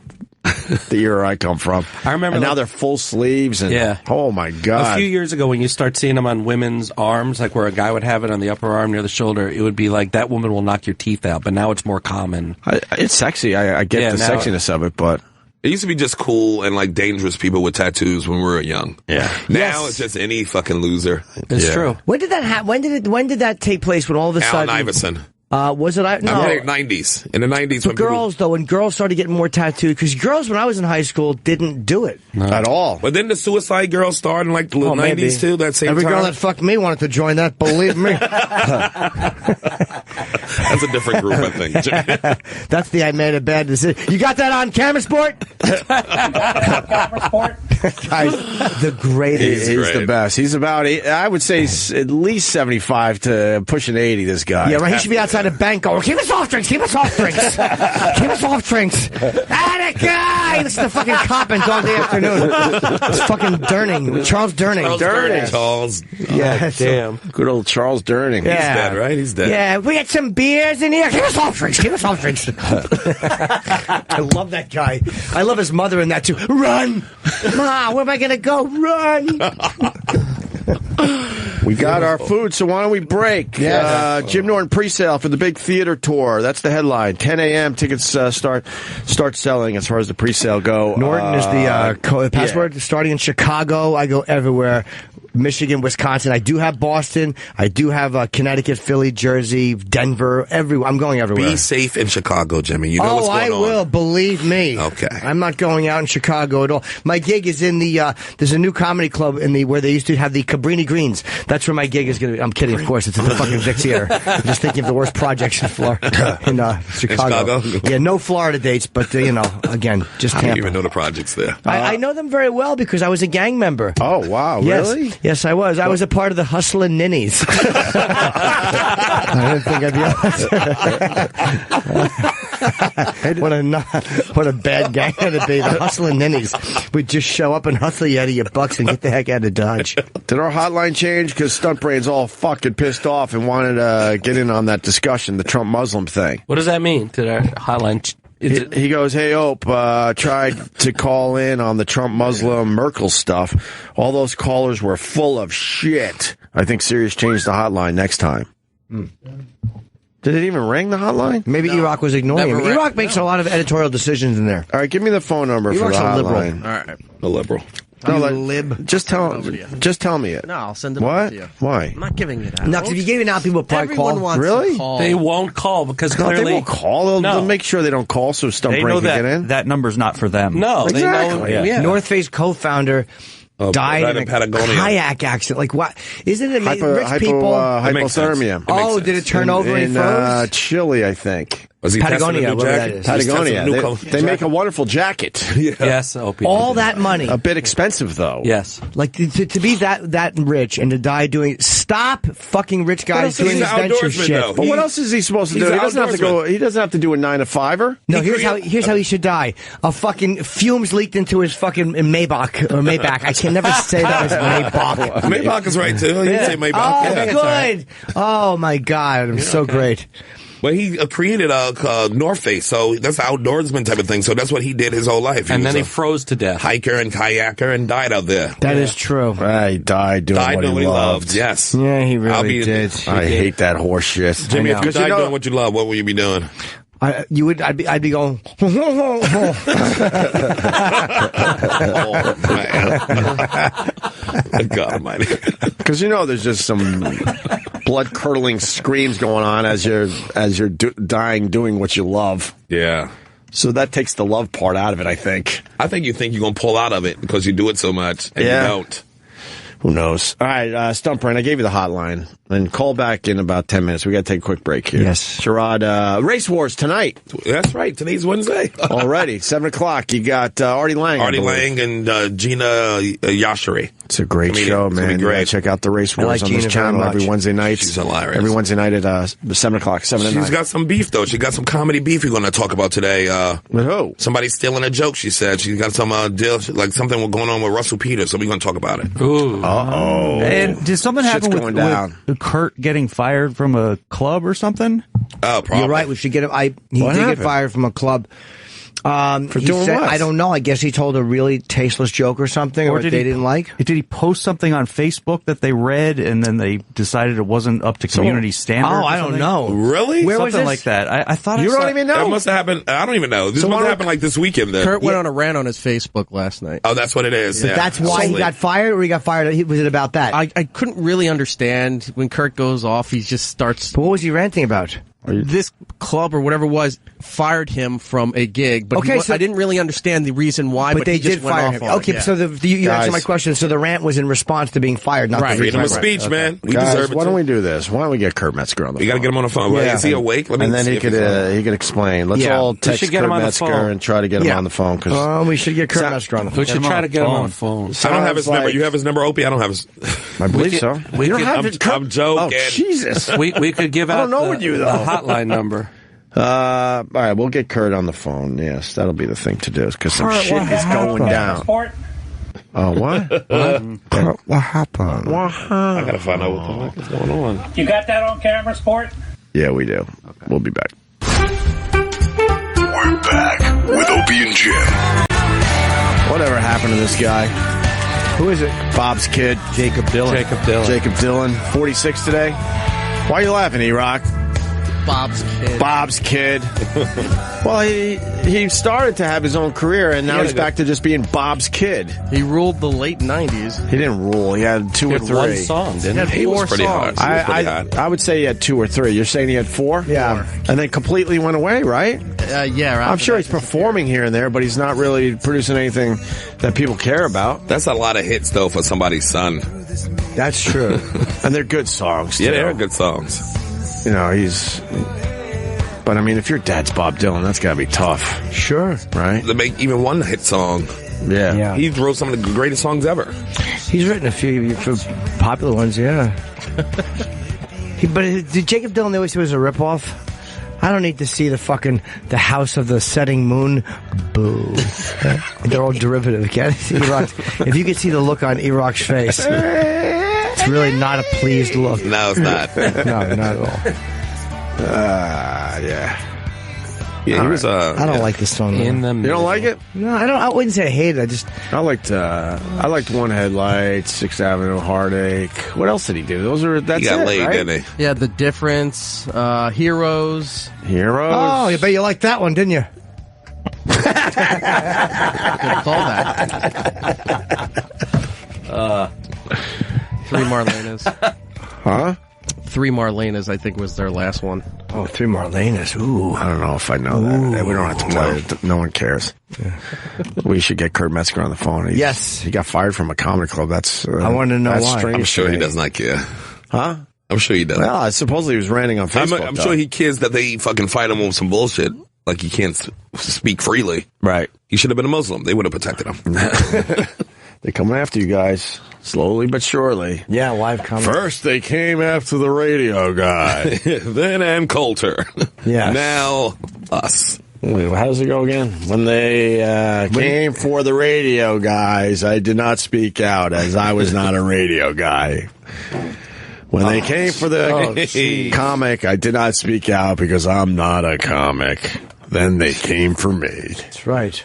the era I come from.
I remember.
And now they're full sleeves. And,
yeah.
Oh, my God.
A few years ago, when you start seeing them on women's arms, like where a guy would have it on the upper arm near the shoulder, it would be like, that woman will knock your teeth out. But now it's more common.
It's sexy. I get the sexiness of it, but...
It used to be just cool and like dangerous people with tattoos when we were young.
Yeah.
Now it's just any fucking loser.
It's true.
When did that happen? When did that take place? When all of a sudden,
Allen Iverson.
Was it? No.
I mean, 90s. In the 90s, when
girls though, when girls started getting more tattooed, because girls when I was in high school didn't do it
at all.
But then the suicide girls started in like the 90s too. That same
Every
time.
girl that fucked me wanted to join that. Believe me.
That's a different group, I think.
That's the I made a bad decision. You got that on Camera Sport? Guys, the greatest.
He's the best. He's about, I would say, at least 75 to pushing 80, this guy.
Yeah, right. He should be outside a bank going, keep us soft drinks, keep us soft drinks. Keep us soft drinks. Attica! Listen to fucking Coppins all day afternoon. It's fucking Durning. Charles Durning.
Charles.
Yeah,
damn. Good old Charles Durning.
Yeah.
He's dead, right? He's dead.
Yeah, we had some beers in here. Keep us soft drinks, keep us soft drinks. I love that guy. I love his mother in that too. Run! Ma, where am I going to go? Run!
We got our food, so why don't we break? Jim Norton pre-sale for the big theater tour. That's the headline. 10 a.m. Tickets start selling as far as the pre-sale go.
Norton is the password. Starting in Chicago, I go everywhere. Michigan, Wisconsin. I do have Boston. I do have Connecticut, Philly, Jersey, Denver. Everywhere. I'm going everywhere.
Be safe in Chicago, Jimmy. You know what's going on.
I will. Believe me.
Okay.
I'm not going out in Chicago at all. My gig is in the. There's a new comedy club where they used to have the Cabrini Greens. That's where my gig is going to be. I'm kidding, of course. It's in the fucking Vicks here. I'm just thinking of the worst projects in Florida, in Chicago. Yeah, no Florida dates, but again, just
I
Tampa.
don't even know the projects there.
I know them very well because I was a gang member.
Oh wow, really?
Yes, I was. I was a part of the Hustlin' Ninnies. I didn't think I'd be what a bad gang to be. The Hustlin' Ninnies. We'd just show up and hustle you out of your bucks and get the heck out of Dodge.
Did our hotline change? Because Stunt Brain's all fucking pissed off and wanted to get in on that discussion, the Trump Muslim thing.
What does that mean? Did our hotline...
He goes, hey, Ope, tried to call in on the Trump Muslim Merkel stuff. All those callers were full of shit. I think Sirius changed the hotline next time. Did it even ring, the hotline?
Maybe Iraq was ignoring him. Iraq makes a lot of editorial decisions in there.
All right, give me the phone number for the hotline.
Liberal.
All right.
A liberal.
No,
lib.
Just tell me it.
No, I'll send it
what?
over to you.
Why?
I'm not giving it out.
No, if you gave it out, people would probably
Everyone
call.
wants
Really?
to call.
They won't call because
No,
clearly...
they won't call. They'll make sure they don't call so Stunt
They
Brain
know
can get in.
that number's not for them.
No,
Exactly.
they know... Yeah.
North Face co-founder died in a
Patagonia.
kayak accident. Like what? Isn't it amazing? Rich people.
Hypothermia.
Oh, did it turn over and
in
froze?
Chile, I think.
Was he
Patagonia,
testing a new
whatever
jacket?
that is.
Patagonia. They make a wonderful jacket.
Yes, Opie.
All that money.
A bit expensive, though.
Yes.
Like to be that rich and to die doing. Stop fucking rich guys doing this venture shit.
But what else is he supposed to do?
He's
He
an
doesn't have to go. He doesn't have to do a 9-to-5er.
No, here's how he should die. A fucking fumes leaked into his fucking Maybach. I can never say that as Maybach.
Maybach is right too. You can say Maybach.
Oh,
Yeah.
good. Oh my God, I'm so great.
Well, he created a North Face, so that's an outdoorsman type of thing. So that's what he did his whole life.
And
was
then he
a
froze to death.
hiker and kayaker and died out there.
That is true.
He died doing what he loved.
Yes.
Yeah, he really did.
I hate that horse shit.
Jimmy, if you died doing what you love, what would you be doing?
I'd be going.
Oh, man. God almighty.
Because there's just some blood-curdling screams going on as you're dying doing what you love.
Yeah.
So that takes the love part out of it, I think.
I think you think you're going to pull out of it because you do it so much, and you don't.
Who knows? All right, Stumper, and I gave you the hotline. And call back in about 10 minutes. We got to take a quick break here.
Yes.
Sherrod, Race Wars tonight.
That's right. Today's Wednesday.
Already, 7 o'clock. You got Artie Lang.
Artie Lang and Gina Yashari.
It's a great show, man.
It's great.
Check out the Race Wars on this channel every Wednesday night.
She's hilarious.
Every Wednesday night at 7 o'clock, 7 to 9.
She's got some beef, though. She got some comedy beef we're going to talk about today.
With who?
Somebody's stealing a joke, she said. She's got some deal, like something going on with Russell Peters, so we're going to talk about it.
Ooh.
Uh-oh.
And did something happen with Kurt getting fired from a club or something?
Oh, probably.
You're right. We should get him. He did get fired from a club.
For doing what?
I don't know. I guess he told a really tasteless joke or something, or they didn't like.
Did he post something on Facebook that they read, and then they decided it wasn't up to community standards?
Oh, I don't know.
Really?
Where was
something
this?
like that. I thought
You don't even know?
That must have happened. I don't even know. This must have happened like this weekend then.
Kurt went on a rant on his Facebook last night.
Oh, that's what it is.
So
yeah.
that's why he got fired, or he got fired? Was it about that?
I couldn't really understand when Kurt goes off. He just starts.
But what was he ranting about?
This club or whatever it was fired him from a gig, but
Okay, so-
I didn't really understand the reason why. But
they
he just
did
went
fire
off
him.
on it,
Okay,
yeah.
so you
Guys.
answered my question. So the rant was in response to being fired, not the
Freedom of
reason.
speech, man. We
Guys,
deserve it.
why don't we do this? Why don't we get Kurt Metzger on the phone?
You got to get him on the phone.
Yeah.
Is he awake? Let me
And then
see
he
if he's on.
could explain. Let's
Yeah.
all
We
text
should get
Kurt
him on the
Metzger
phone.
and try to get him on the phone. Cause
We should get Kurt Metzger on the phone.
We should try to get him on the phone.
I don't have his number.
like-
You have his number, Opie? I don't have his.
I believe so.
We
You don't
could-
have
I'm,
it, Kurt?
I'm joking.
Oh, Jesus.
We could give out
I don't know what you,
the
though.
hotline number.
All right, we'll get Kurt on the phone. Yes, that'll be the thing to do because some shit is going down.
Sport.
Oh, what? Kurt, what happened?
I got to find out what the fuck is going on.
You got that on camera, Sport?
Yeah, we do. Okay. We'll be back.
We're back with Opie and Jim.
Whatever happened to this guy? Who is it? Bob's kid.
Jacob Dylan.
Jacob Dylan, 46 today. Why are you laughing, E-Rock? Bob's kid. Well, he started to have his own career, and now he's back to just being Bob's kid.
He ruled the late 90s.
He didn't rule. He had two or three.
One song, didn't he?
He was pretty hard.
I would say he had 2 or 3. You're saying he had 4?
Yeah.
And then completely went away, right?
Yeah.
I'm sure he's performing here and there, but he's not really producing anything that people care about.
That's a lot of hits, though, for somebody's son.
That's true. And they're good songs, too.
Yeah, they're good songs.
You know, but I mean, if your dad's Bob Dylan, that's got to be tough.
Sure.
Right?
To make even one hit song.
Yeah.
He wrote some of the greatest songs ever.
He's written a few popular ones, yeah. But did Jacob Dylan always say it was a ripoff? I don't need to see the House of the Setting Moon. Boo. They're all derivative. Can't see E-Rock. If you could see the look on E-Rock's face, it's really not a pleased look.
No, it's not.
No, not at all.
Yeah.
Yeah, he was.
I don't like this song.
You don't like it?
No, I don't. I wouldn't say I hate it.
I liked One Headlight, 6th Avenue Heartache. What else did he do? That's
He got
it,
laid,
right?
didn't he?
Yeah, The Difference, Heroes.
Heroes.
Oh, you bet you liked that one, didn't you?
Good callback. 3 Marlenas.
Huh?
3 Marlenas, I think, was their last one.
Oh, 3 Marlenas. Ooh.
I don't know if I know that. We don't have to play it. No one cares. We should get Kurt Metzger on the phone.
Yes.
He got fired from a comedy club. That's.
I want to know
that's
why.
strange
I'm sure
to
he
me.
does not care.
Huh?
I'm sure he does.
Well, supposedly he was ranting on Facebook.
I'm sure he cares that they fucking fight him with some bullshit. Like he can't speak freely.
Right.
He should have been a Muslim. They would have protected him.
They're coming after you guys. Slowly but surely.
Yeah, live comment.
First, they came after the radio guy.
Then Ann Coulter.
Yes.
Now us.
Wait, how does it go again? When they came for the radio guys, I did not speak out as I was not a radio guy. When they came for the comic, I did not speak out because I'm not a comic. Then they came for me.
That's right.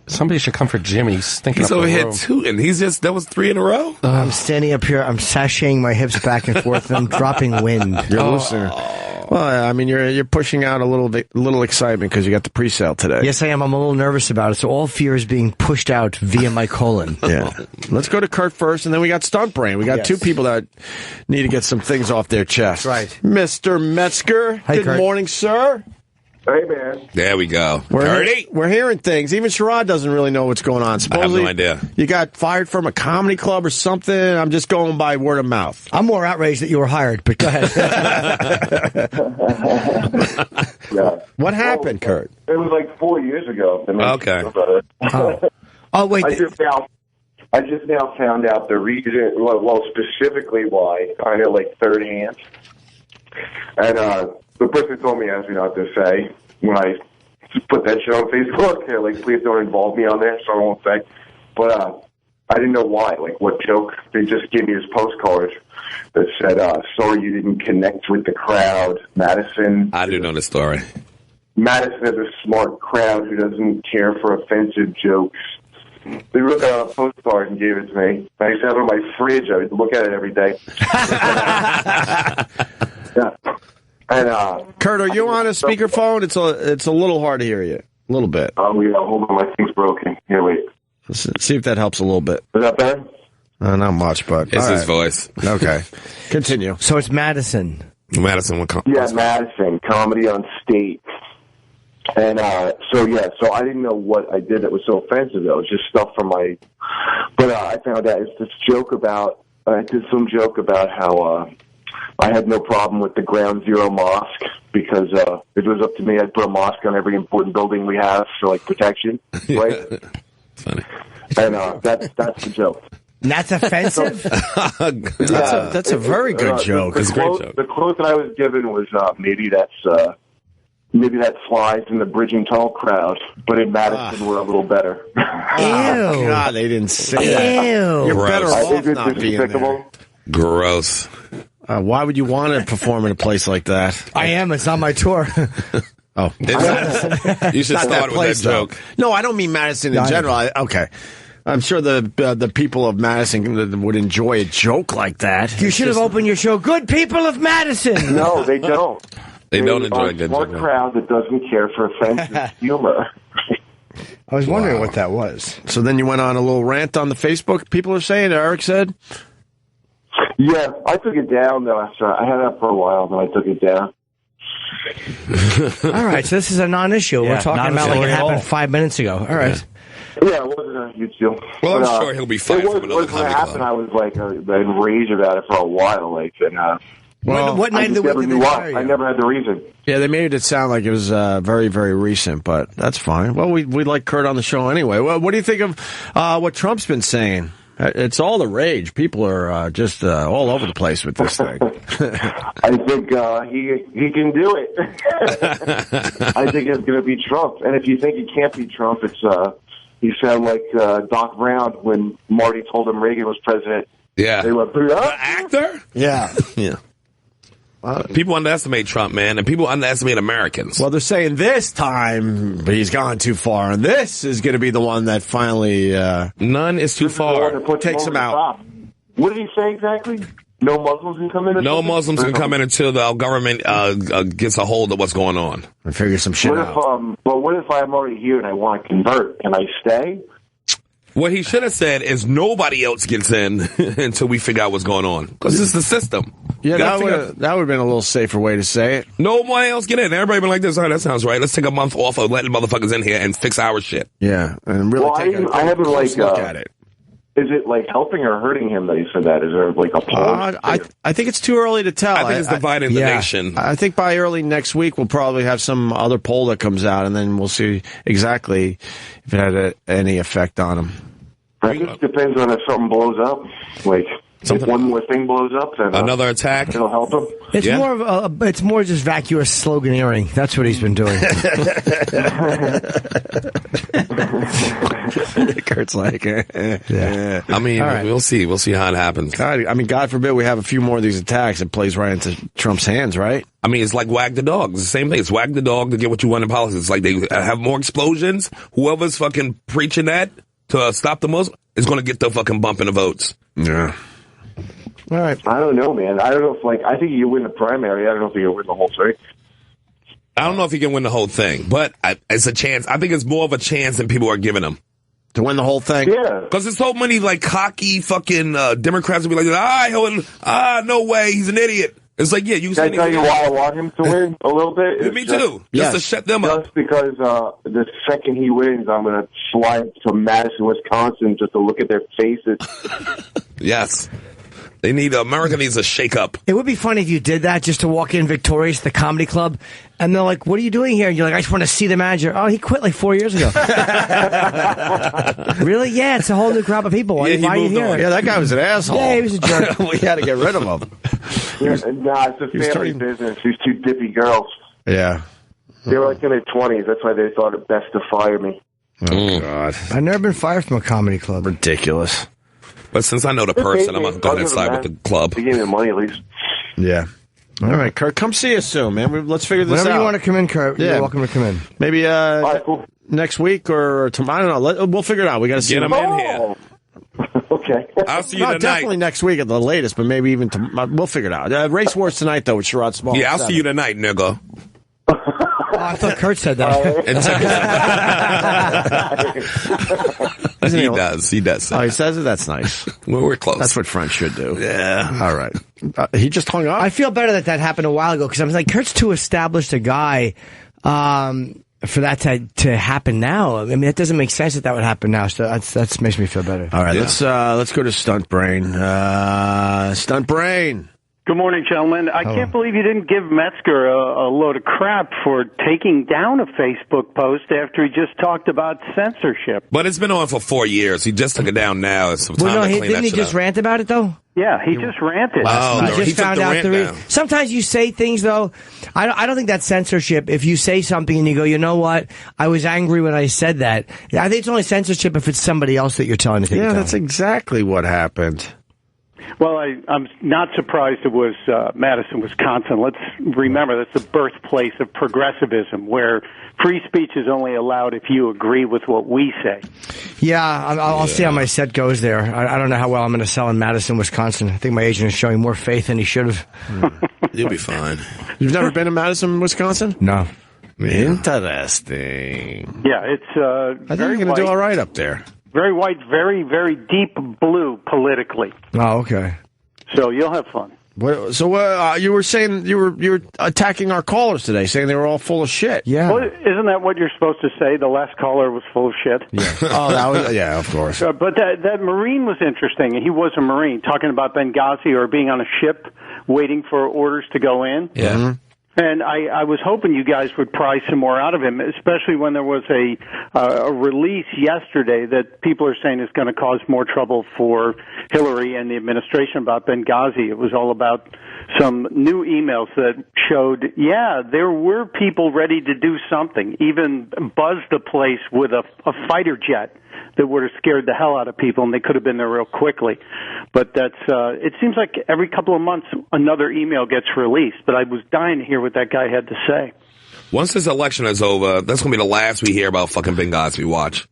Somebody should come for Jimmy. He's thinking
He's
up
over
the
here
road.
tooting. That was 3 in a row?
I'm standing up here. I'm sashaying my hips back and forth. And I'm dropping wind.
You're loosening. Well, I mean, you're pushing out a little excitement because you got the pre-sale today.
Yes, I am. I'm a little nervous about it. So all fear is being pushed out via my colon.
Yeah. Let's go to Kurt first, and then we got Stunt Brain. We got two people that need to get some things off their chest.
Right.
Mr. Metzger.
Hi,
Good
Kurt.
morning, sir.
Hey, man.
There we go.
We're hearing things. Even Sherrod doesn't really know what's going on. Supposedly,
I have no idea.
You got fired from a comedy club or something. I'm just going by word of mouth.
I'm more outraged that you were hired, but go ahead.
Yeah.
What happened, Kurt?
It was like 4 years ago.
Okay.
Oh, wait.
I just now found out the reason, well, specifically why. I had like third hand. And the person told me, asked me not to say when I put that shit on Facebook. They're like, please don't involve me on there, so I won't say. But I didn't know why. Like, what joke? They just gave me this postcard that said, sorry you didn't connect with the crowd. Madison.
I do know the story.
Madison is a smart crowd who doesn't care for offensive jokes. They wrote that on a postcard and gave it to me. I used to have it on my fridge. I would look at it every day. Yeah. And,
Kurt, are you on a speakerphone? It's a little hard to hear you. A little bit.
Oh, yeah, hold on. My thing's broken. Here, wait.
Let's see if that helps a little bit.
Is that better?
Not much, but
It's
all
his
right.
voice.
Okay. Continue.
So it's Madison.
Madison would come.
Yeah, Madison. Comedy on State. And so I didn't know what I did that was so offensive, though. It was just stuff from my... But I found out it's this joke about... I did some joke about how... I had no problem with the Ground Zero Mosque because if it was up to me, I'd put a mosque on every important building we have for like protection, right?
Funny.
And that's the joke.
That's offensive?
That's a very good joke.
The
It's a great
quote,
joke.
the quote that I was given was maybe that flies in the Bridge and Tunnel crowd, but in Madison we're a little better.
Ew.
God, they didn't say that.
Ew.
You're better off
Is it
not being there.
despicable?
Gross.
Why would you want to perform in a place like that?
I am. It's on my tour.
Oh,
You should
Not
start
that
with
place,
that joke.
though. No, I don't mean Madison in general. Okay. I'm sure the people of Madison would enjoy a joke like that.
You should have opened your show, Good People of Madison.
No, they don't.
They don't enjoy a good
smart
joke.
crowd that doesn't care for offensive humor.
I was wondering what that was.
So then you went on a little rant on the Facebook, people are saying, Eric said?
Yeah, I took it down, though. After I had that for a while, then I took it down.
All right, so this is a non-issue.
Yeah,
We're talking about like it
non-issue at
happened
all.
5 minutes ago. All right.
Yeah, it wasn't a huge deal.
Well, I'm
But,
sure he'll be fired
it was,
from another
when it
comedy
happened,
club.
I was like enraged about it for a while. Like, and
What
I
night of the
just never
week did they
knew
fire
why.
you?
I never had the reason.
Yeah, they made it sound like it was very, very recent, but that's fine. Well, we like Kurt on the show anyway. Well, what do you think of what Trump's been saying? It's all the rage. People are just all over the place with this thing.
I think he can do it. I think it's going to be Trump. And if you think he can't be Trump, it's you sound like Doc Brown when Marty told him Reagan was president.
Yeah.
They went,
The actor?
Yeah.
Yeah. People underestimate Trump, man, and people underestimate Americans.
Well, they're saying this time he's gone too far, and this is going to be the one that finally
none is too far.
Takes him out.
What did he say exactly? No Muslims can come in?
No Muslims can come in until the government gets a hold of what's going on.
And figure some shit
What
out.
what if I'm already here and I want to convert? Can I stay?
What he should have said is nobody else gets in until we figure out what's going on. Because it's the system.
Yeah, that would have been a little safer way to say it.
Nobody else get in. Everybody been like this. Oh, that sounds right. Let's take a month off of letting motherfuckers in here and fix our shit.
Yeah, and really
Well,
take
I haven't
close
like
look at it.
Is it like helping or hurting him that he said that? Is there like a pause?
I think it's too early to tell.
I think it's dividing the nation.
I think by early next week we'll probably have some other poll that comes out, and then we'll see exactly if it had any effect on him.
I guess it depends on if something blows up. Like if one more thing blows up, then
another attack,
it'll help him.
It's more of it's more just vacuous sloganeering. That's what he's been doing.
Kurt's like, yeah.
I mean,
All right.
we'll see. We'll see how it happens.
God forbid we have a few more of these attacks. It plays right into Trump's hands, right?
I mean, it's like wag the dog. It's the same thing. It's wag the dog to get what you want in politics. It's like they have more explosions. Whoever's fucking preaching that to stop the Muslim is going to get the fucking bump in the votes.
Yeah.
All right.
I don't know, man. I don't know if, I think you win the primary. I don't know if you win the whole thing.
I don't know if he can win the whole thing, but it's a chance. I think it's more of a chance than people are giving him.
To win the whole thing?
Yeah.
Because there's so many, cocky fucking Democrats will be like, no way, he's an idiot. It's like, yeah, you
can I tell you why I want him to win a little bit?
Yeah, me too. Just to shut them up.
Just because the second he wins, I'm going to slide to Madison, Wisconsin, just to look at their faces.
Yes. America needs a shake-up.
It would be funny if you did that, just to walk in victorious, the comedy club, and they're like, what are you doing here? And you're like, I just want to see the manager. Oh, he quit 4 years ago. Really? Yeah, it's a whole new crop of people. Why are you here?
Yeah, that guy was an asshole.
Yeah, he was a jerk.
We had to get rid of him.
It's a family business. These two dippy girls.
Yeah.
They were in their 20s. That's why they thought it best to fire me.
Oh, God.
I've never been fired from a comedy club.
Ridiculous.
But since I know the person, I'm going to go ahead and side with the club.
They gave me the money at least.
Yeah. All right, Kurt, come see us soon, man. Let's figure this out.
Whenever you want to come in, Kurt, you're welcome to come in.
Maybe cool. Next week or tomorrow. I don't know. We'll figure it out. We got to see
him in here.
Okay.
I'll see you tonight.
Definitely next week at the latest, but maybe even tomorrow. We'll figure it out. Race Wars tonight, though, with Sherrod Small.
Yeah, I'll see you tonight, nigga.
Oh, I thought Kurt said that.
He does. He does.
Oh, he says it? That's nice.
Well, we're close.
That's what French should do.
Yeah.
All right. He just hung up.
I feel better that happened a while ago, because I was like, Kurt's too established a guy for that to happen now. I mean, it doesn't make sense that would happen now. So that makes me feel better.
All right, let's go to Stunt Brain. Stunt Brain.
Good morning, gentlemen. I can't believe you didn't give Metzger a load of crap for taking down a Facebook post after he just talked about censorship.
But it's been on for 4 years. He just took it down now. It's some time to clean
didn't
that
he
shit
just
up.
rant about it, though?
Yeah, he just ranted.
Oh,
I
no,
just
he took
found
the
out
rant
the
down.
Sometimes you say things, though. I don't think that's censorship. If you say something and you go, you know what? I was angry when I said that. I think it's only censorship if it's somebody else that you're telling to take it
Yeah,
down.
that's exactly what happened.
Well, I'm not surprised it was Madison, Wisconsin. Let's remember that's the birthplace of progressivism, where free speech is only allowed if you agree with what we say.
Yeah, I'll see how my set goes there. I don't know how well I'm going to sell in Madison, Wisconsin. I think my agent is showing more faith than he should have.
You'll be fine.
You've never been to Madison, Wisconsin?
No.
Interesting.
Yeah, it's
I think you're going to do all right up there.
Very white, very, very deep blue politically.
Oh, okay.
So you'll have fun.
So you were saying you were attacking our callers today, saying they were all full of shit.
Yeah.
Well, isn't that what you're supposed to say? The last caller was full of shit.
Yeah. Oh, that was of course.
But that Marine was interesting. He was a Marine, talking about Benghazi or being on a ship waiting for orders to go in.
Yeah. Mm-hmm.
And I was hoping you guys would pry some more out of him, especially when there was a release yesterday that people are saying is going to cause more trouble for Hillary and the administration about Benghazi. It was all about some new emails that showed, there were people ready to do something, even buzz the place with a fighter jet that would have scared the hell out of people, and they could have been there real quickly. But it seems like every couple of months another email gets released, but I was dying to hear what that guy had to say.
Once this election is over, that's going to be the last we hear about fucking Benghazi. Watch.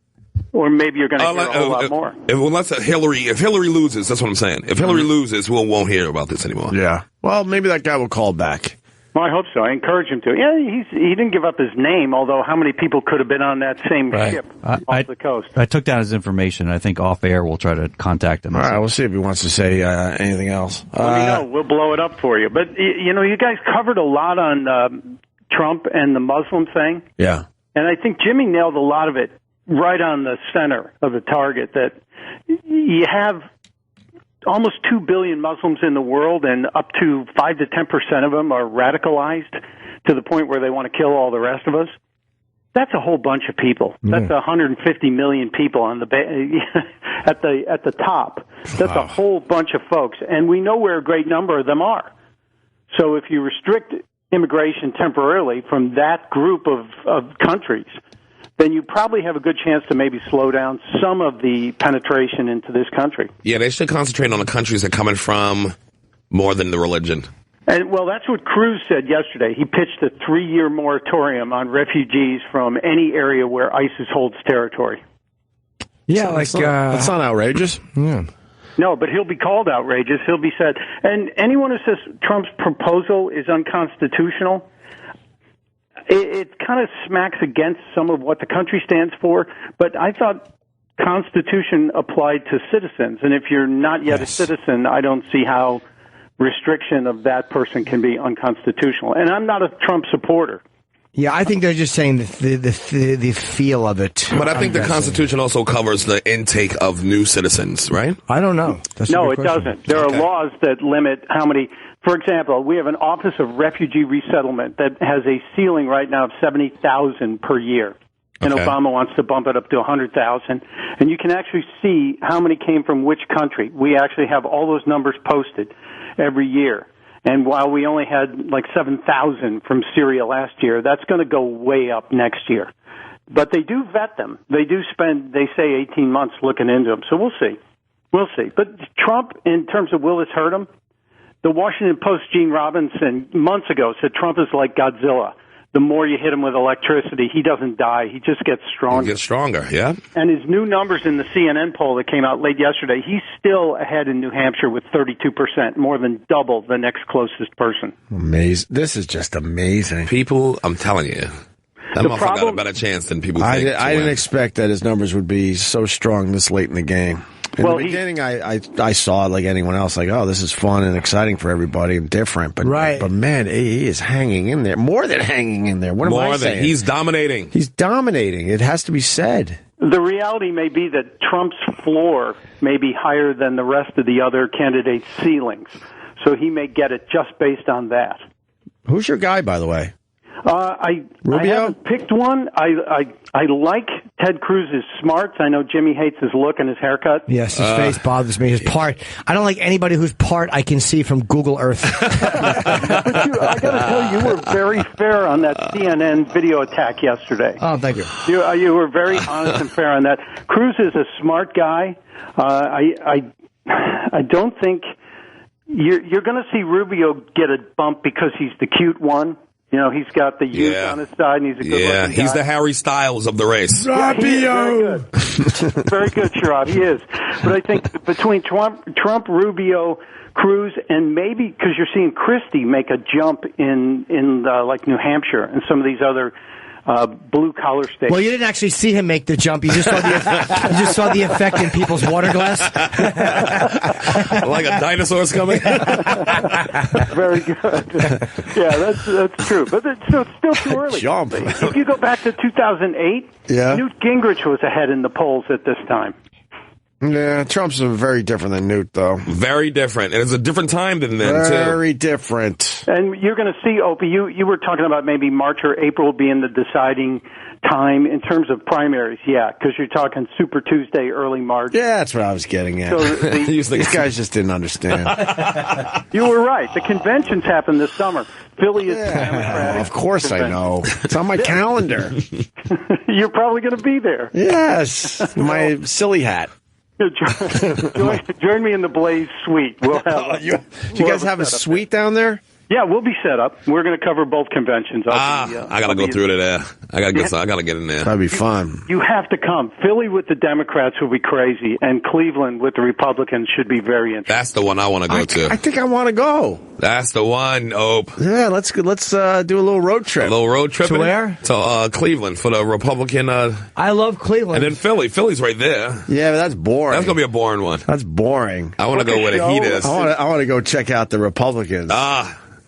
Or maybe you're going to hear a whole lot more.
If Hillary loses, that's what I'm saying. If Hillary loses, we won't hear about this anymore.
Yeah. Well, maybe that guy will call back.
Well, I hope so. I encourage him to. Yeah, he didn't give up his name, although how many people could have been on that same ship off the coast?
I took down his information. I think off air we'll try to contact him.
All right, we'll see if he wants to say anything else.
Let me know. We'll blow it up for you. But, you guys covered a lot on Trump and the Muslim thing.
Yeah.
And I think Jimmy nailed a lot of it right on the center of the target, that you have almost 2 billion Muslims in the world, and up to 5 to 10% of them are radicalized to the point where they want to kill all the rest of us. That's a whole bunch of people. That's 150 million people on the at the top. That's a whole bunch of folks, and we know where a great number of them are. So if you restrict immigration temporarily from that group of countries, then you probably have a good chance to maybe slow down some of the penetration into this country.
Yeah, they should concentrate on the countries they're coming from more than the religion.
And, well, that's what Cruz said yesterday. He pitched a 3-year moratorium on refugees from any area where ISIS holds territory.
Yeah,
that's not outrageous. Yeah.
No, but he'll be called outrageous. He'll be said. And anyone who says Trump's proposal is unconstitutional, it kind of smacks against some of what the country stands for. But I thought Constitution applied to citizens. And if you're not yet a citizen, I don't see how restriction of that person can be unconstitutional. And I'm not a Trump supporter.
Yeah, I think they're just saying the feel of it.
But I think the Constitution also covers the intake of new citizens, right?
I don't know.
No, it doesn't. There are laws that limit how many. For example, we have an Office of Refugee Resettlement that has a ceiling right now of 70,000 per year. And Obama wants to bump it up to 100,000. And you can actually see how many came from which country. We actually have all those numbers posted every year. And while we only had like 7,000 from Syria last year, that's going to go way up next year. But they do vet them. They do spend, they say, 18 months looking into them. So we'll see. We'll see. But Trump, in terms of will this hurt him? The Washington Post, Gene Robinson, months ago said Trump is like Godzilla. The more you hit him with electricity, he doesn't die. He just gets stronger.
He gets stronger, yeah.
And his new numbers in the CNN poll that came out late yesterday, he's still ahead in New Hampshire with 32%, more than double the next closest person.
Amazing. This is just amazing.
People, I'm telling you, that motherfucker got a better chance than people think.
I didn't expect that his numbers would be so strong this late in the game. In the beginning, I saw it like anyone else, like, oh, this is fun and exciting for everybody and different. But man, he is hanging in there. More than hanging in there. What am I saying?
He's dominating.
He's dominating. It has to be said.
The reality may be that Trump's floor may be higher than the rest of the other candidates' ceilings. So he may get it just based on that.
Who's your guy, by the way?
I
Rubio?
haven't picked one. I like Ted Cruz's smarts. I know Jimmy hates his look and his haircut.
Yes, his face bothers me. His part. I don't like anybody whose part I can see from Google Earth.
But I got to tell you, you were very fair on that CNN video attack yesterday.
Oh, thank you.
You were very honest and fair on that. Cruz is a smart guy. I don't think you're going to see Rubio get a bump because he's the cute one. You know, he's got the youth on his side, and he's a good-looking guy.
He's the Harry Styles of the race.
Rubio! Very good, Sherrod, he is. But I think between Trump, Rubio, Cruz, and maybe, because you're seeing Christie make a jump in like New Hampshire and some of these other blue-collar states.
Well, you didn't actually see him make the jump. You just saw the effect in people's water glass.
Like a dinosaur's coming.
Very good. Yeah, that's true. But it's still too early.
Jump.
If you go back to 2008, Newt Gingrich was ahead in the polls at this time.
Yeah, Trump's very different than Newt, though.
Very different. And it's a different time than then, too.
Very different.
And you're going to see, Opie, you were talking about maybe March or April being the deciding time in terms of primaries, because you're talking Super Tuesday, early March.
Yeah, that's what I was getting at.
So
These guys just didn't understand.
You were right. The conventions happen this summer. Philly is Democratic.
Of course I know. It's on my calendar.
You're probably going to be there.
Yes. My silly hat.
Join me in the Blaze Suite. We'll have.
You guys have a suite down there?
Yeah, we'll be set up. We're going to cover both conventions.
I got to go through to there. I got to get in there.
That'd be fun.
You have to come. Philly with the Democrats will be crazy, and Cleveland with the Republicans should be very interesting.
That's the one I want to go to.
I think I want to go.
That's the one, Ope.
Yeah, let's do a little road trip.
A little road trip.
To where?
To Cleveland for the Republican.
I love Cleveland.
And then Philly. Philly's right there.
Yeah, but that's boring.
That's going to be a boring one.
That's boring.
I want to go where the heat is.
I want to go check out the Republicans.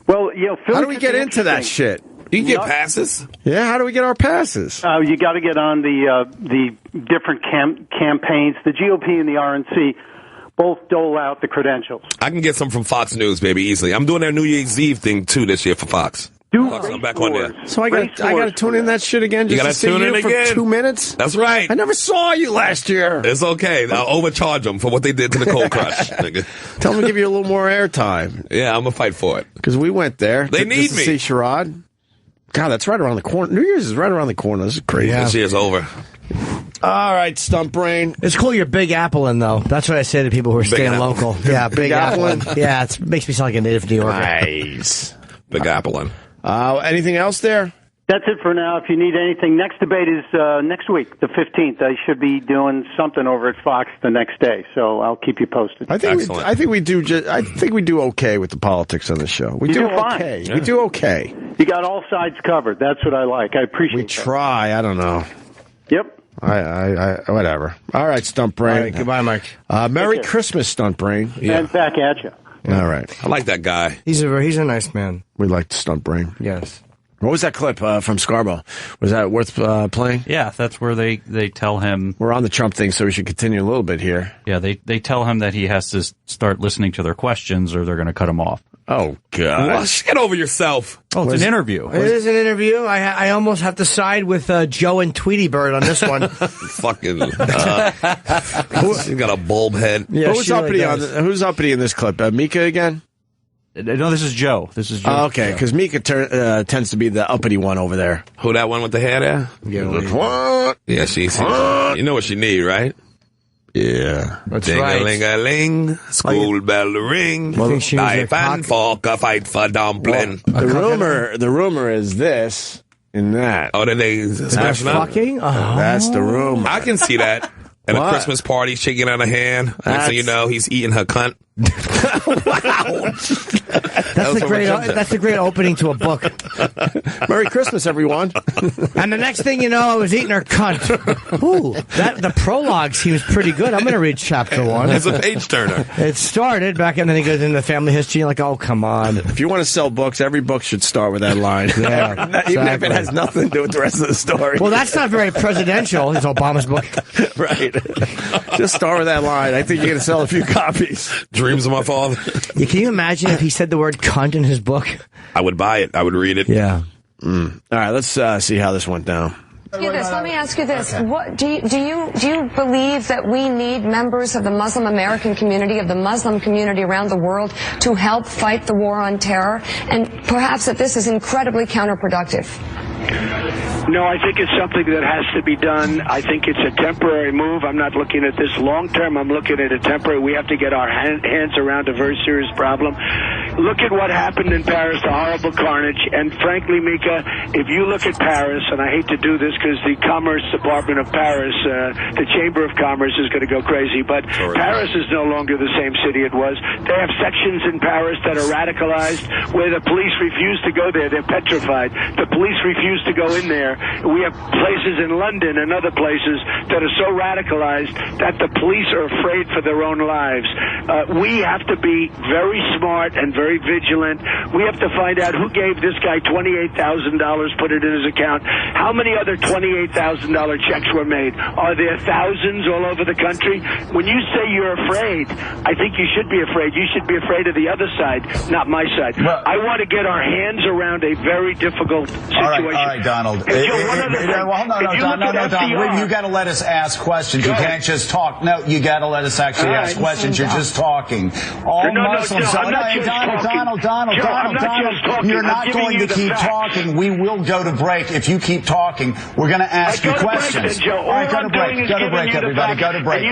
Well,
how do we get into that shit?
You can get passes.
Yeah, how do we get our passes?
You got to get on the different campaigns. The GOP and the RNC both dole out the credentials.
I can get some from Fox News, baby, easily. I'm doing their New Year's Eve thing too this year for Fox. I'm back on there.
So I got to tune in that shit again. Just
you got to tune in again
for 2 minutes.
That's right.
I never saw you last year.
It's okay. I'll overcharge them for what they did to the Cold Crush.
Tell them to give you a little more airtime.
Yeah, I'm gonna fight for it
because we went there.
They need me.
See Sherrod. God, that's right around the corner. New Year's is right around the corner. This is crazy.
This year's over.
All right, Stump Brain.
It's cool you're Big Appling, though. That's what I say to people who are staying local. Yeah, Big Appling. Yeah, it makes me sound like a native New Yorker.
Nice.
Big Appling.
Anything else there?
That's it for now. If you need anything, next debate is next week, the 15th. I should be doing something over at Fox the next day, so I'll keep you posted.
I think we do okay with the politics on the show. We
You
do
do fine.
okay.
Yeah.
We do okay.
You got all sides covered. That's what I like. I appreciate it.
We try. I don't know.
Yep.
I whatever. All right, Stunt Brain.
All right, goodbye, Mike.
Merry Christmas, Stunt Brain.
And back at you.
All right.
I like that guy.
He's a nice man.
We like Stunt Brain.
Yes.
What was that clip from Scarborough? Was that worth playing?
Yeah, that's where they tell him...
We're on the Trump thing, so we should continue a little bit here.
Yeah, they tell him that he has to start listening to their questions or they're going to cut him off.
Oh, God.
Well, get over yourself.
Oh, it's an interview.
It is an interview. I almost have to side with Joe and Tweety Bird on this one.
Fucking. He's got a bulb head.
Yeah,
who's uppity in this clip? Mika again?
No, this is Joe.
Oh, okay, because Mika tends to be the uppity one over there.
Who, that one with the hair there?
What?
Yeah, she's. You know what she need, right?
Yeah.
That's
Ding-a-ling-a-ling, school bell ring, knife and fork, a fight for dumpling.
The rumor is this and that.
Oh, then they smashing up?
Fucking?
That's the rumor.
I can see that. At a Christmas party, shaking out a hand. Next thing you know, he's eating her cunt.
That's a great opening to a book.
Merry Christmas, everyone.
And the next thing you know, I was eating her cunt. Ooh, the prologue seems pretty good. I'm going to read chapter 1.
It's a page turner.
It started back, and then he goes into the family history. You're like, oh, come on.
If you want to sell books, every book should start with that line.
Yeah,
Even if it has nothing to do with the rest of the story.
Well, that's not very presidential. It's Obama's book.
Right. Just start with that line. I think you're going to sell a few copies.
Dreams of my father.
Yeah, can you imagine if he said the word cunt in his book?
I would buy it. I would read it.
Yeah.
All right, let's see how this went down.
Let me ask you this. What, do you believe that we need members of the Muslim American community, of the Muslim community around the world, to help fight the war on terror? And perhaps that this is incredibly counterproductive?
No, I think it's something that has to be done. I think it's a temporary move. I'm not looking at this long term. I'm looking at a temporary. We have to get our hands around a very serious problem. Look at what happened in Paris, the horrible carnage. And frankly, Mika, if you look at Paris, and I hate to do this because the Commerce Department of Paris, the Chamber of Commerce is going to go crazy, but Paris is no longer the same city it was. They have sections in Paris that are radicalized where the police refuse to go there. They're petrified. The police refuse to go in there. We have places in London and other places that are so radicalized that the police are afraid for their own lives. We have to be very smart and very vigilant. We have to find out who gave this guy $28,000, put it in his account. How many other $28,000 checks were made? Are there thousands all over the country? When you say you're afraid, I think you should be afraid. You should be afraid of the other side, not my side. I want to get our hands around a very difficult situation.
All right, Donald.
Don.
You got to let us ask questions. You can't just talk. No, you got to let us actually ask questions. You're just talking. All Muslims. Donald. You're not going to keep talking. We will go to break. If you keep talking, we're going to ask you questions. All right, go to break. Go to break, everybody. Go to break.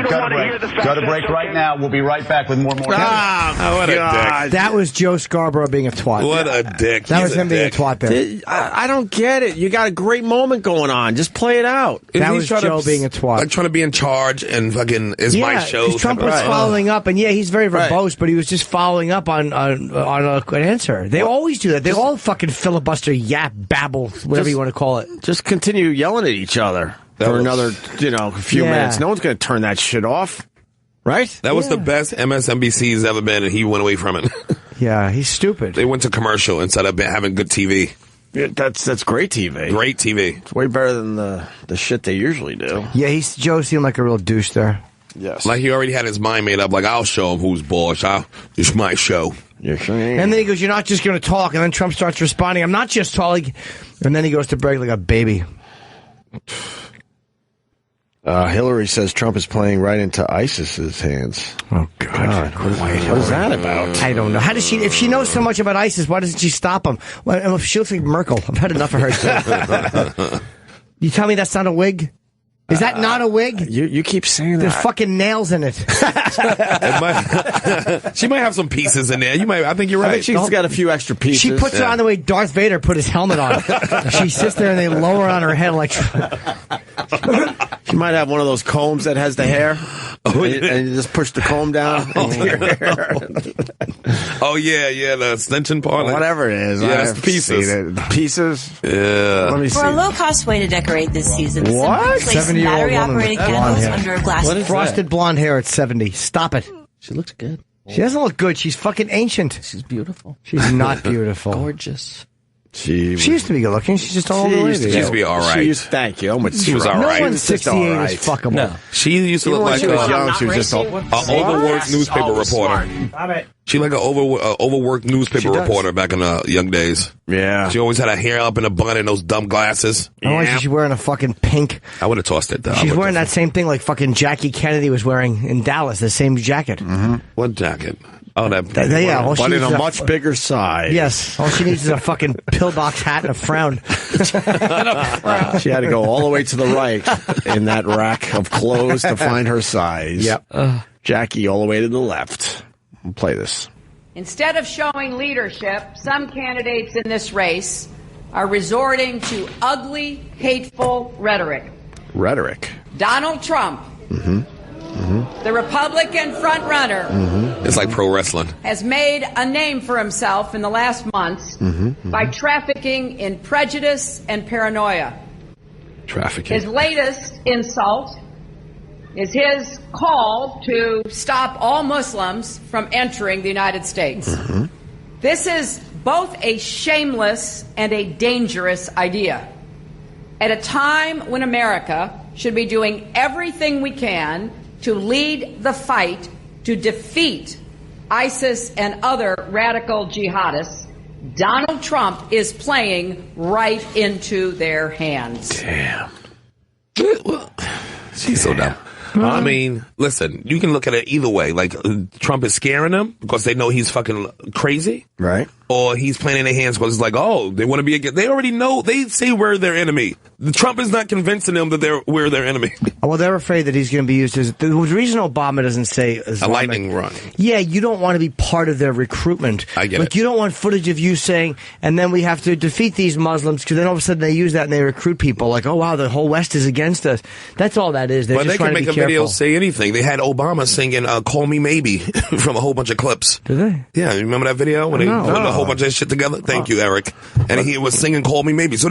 Go to break right now. We'll be right back with more.
What a dick.
That was Joe Scarborough being a twat.
What a dick.
That was him being a twat there.
I don't get it. You got a great moment going on. Just play it out.
That was Joe being a twat.
Like trying to be in charge and fucking is my show.
Trump was following up, and he's very verbose, but he was just following up on an answer. They always do that. They all fucking filibuster, yap, babble, whatever you want to call it.
Just continue yelling at each other for another, few minutes. No one's going to turn that shit off, right?
That was the best MSNBC's ever been, and he went away from it.
Yeah, he's stupid.
They went to commercial instead of having good TV.
Yeah, that's great TV.
Great TV.
It's way better than the shit they usually do.
Yeah, Joe seemed like a real douche there.
Yes.
Like he already had his mind made up, like, I'll show him who's boss. It's my show.
Yeah, sure.
And then he goes, you're not just going to talk. And then Trump starts responding, I'm not just talking. And then he goes to break like a baby.
Hillary says Trump is playing right into ISIS's hands.
Oh, God.
What is that about?
I don't know. How does she, if she knows so much about ISIS, why doesn't she stop him? Well, she looks like Merkel. I've had enough of her. You tell me that's not a wig? Is that not a wig?
You keep saying
There's
that.
fucking nails in it.
She might have some pieces in there. I think you're right.
I think she's got a few extra pieces.
She puts it on the way Darth Vader put his helmet on. She sits there and they lower it on her head like.
She might have one of those combs that has the hair, and you just push the comb down into your hair.
Oh yeah, the extension part.
Whatever it is.
Yeah, that's the pieces.
The pieces.
Yeah.
Let me see.
For a low-cost way to decorate this season,
What?
place
70-year-old
battery-operated
woman with blonde
candles
hair.
under a glass.
What is frosted blonde hair at 70? Stop it.
She looks good.
She doesn't look good. She's fucking ancient.
She's beautiful.
She's not beautiful.
Gorgeous.
She
used to be good looking. She's just an older lady.
She used to be all right.
Thank you.
She was all right.
No one's 68 is fuckable.
No. She used to
Even
look
when
like
she was young, she was just
an overworked newspaper reporter.
Stop it.
She like an overworked newspaper reporter back in the young days.
Yeah.
She always had her hair up in a bun and those dumb glasses.
Why is she wearing a fucking pink?
I would have tossed it though.
She's wearing that same thing like fucking Jackie Kennedy was wearing in Dallas, the same jacket.
Mm-hmm.
What jacket? Oh, that.
Yeah, all she
but in
needs
a
is
much bigger size.
Yes, all she needs is a fucking pillbox hat and a frown.
She had to go all the way to the right in that rack of clothes to find her size.
Yep.
Jackie all the way to the left. We'll play this.
Instead of showing leadership, some candidates in this race are resorting to ugly, hateful rhetoric.
Rhetoric.
Donald Trump, the Republican frontrunner,
It's like pro wrestling.
has made a name for himself in the last months by trafficking in prejudice and paranoia.
Trafficking.
His latest insult is his call to stop all Muslims from entering the United States. This is both a shameless and a dangerous idea. At a time when America should be doing everything we can to lead the fight to defeat ISIS and other radical jihadists, Donald Trump is playing right into their hands.
Damn. She's so dumb. I mean, listen, you can look at it either way. Like, Trump is scaring them because they know he's fucking crazy.
Right.
Or he's playing in their hands because it's like, oh, they want to be against. They already know. They say we're their enemy. Trump is not convincing them that we're their enemy.
Well, they're afraid that he's going to be used as the reason Obama doesn't say Islamic,
A lightning rod.
Yeah, you don't want to be part of their recruitment.
I get
like,
it.
you don't want footage of you saying, and then we have to defeat these Muslims because then all of a sudden they use that and they recruit people like, oh wow, the whole West is against us. That's all that is. They're
But
just
they
trying
can
to
make
be
a video
careful.
say anything. They had Obama singing "Call Me Maybe" from a whole bunch of clips.
Did they?
Yeah, you remember that video when they
No.
put a whole bunch of shit together? Thank you, Eric. And he was singing "Call Me Maybe," so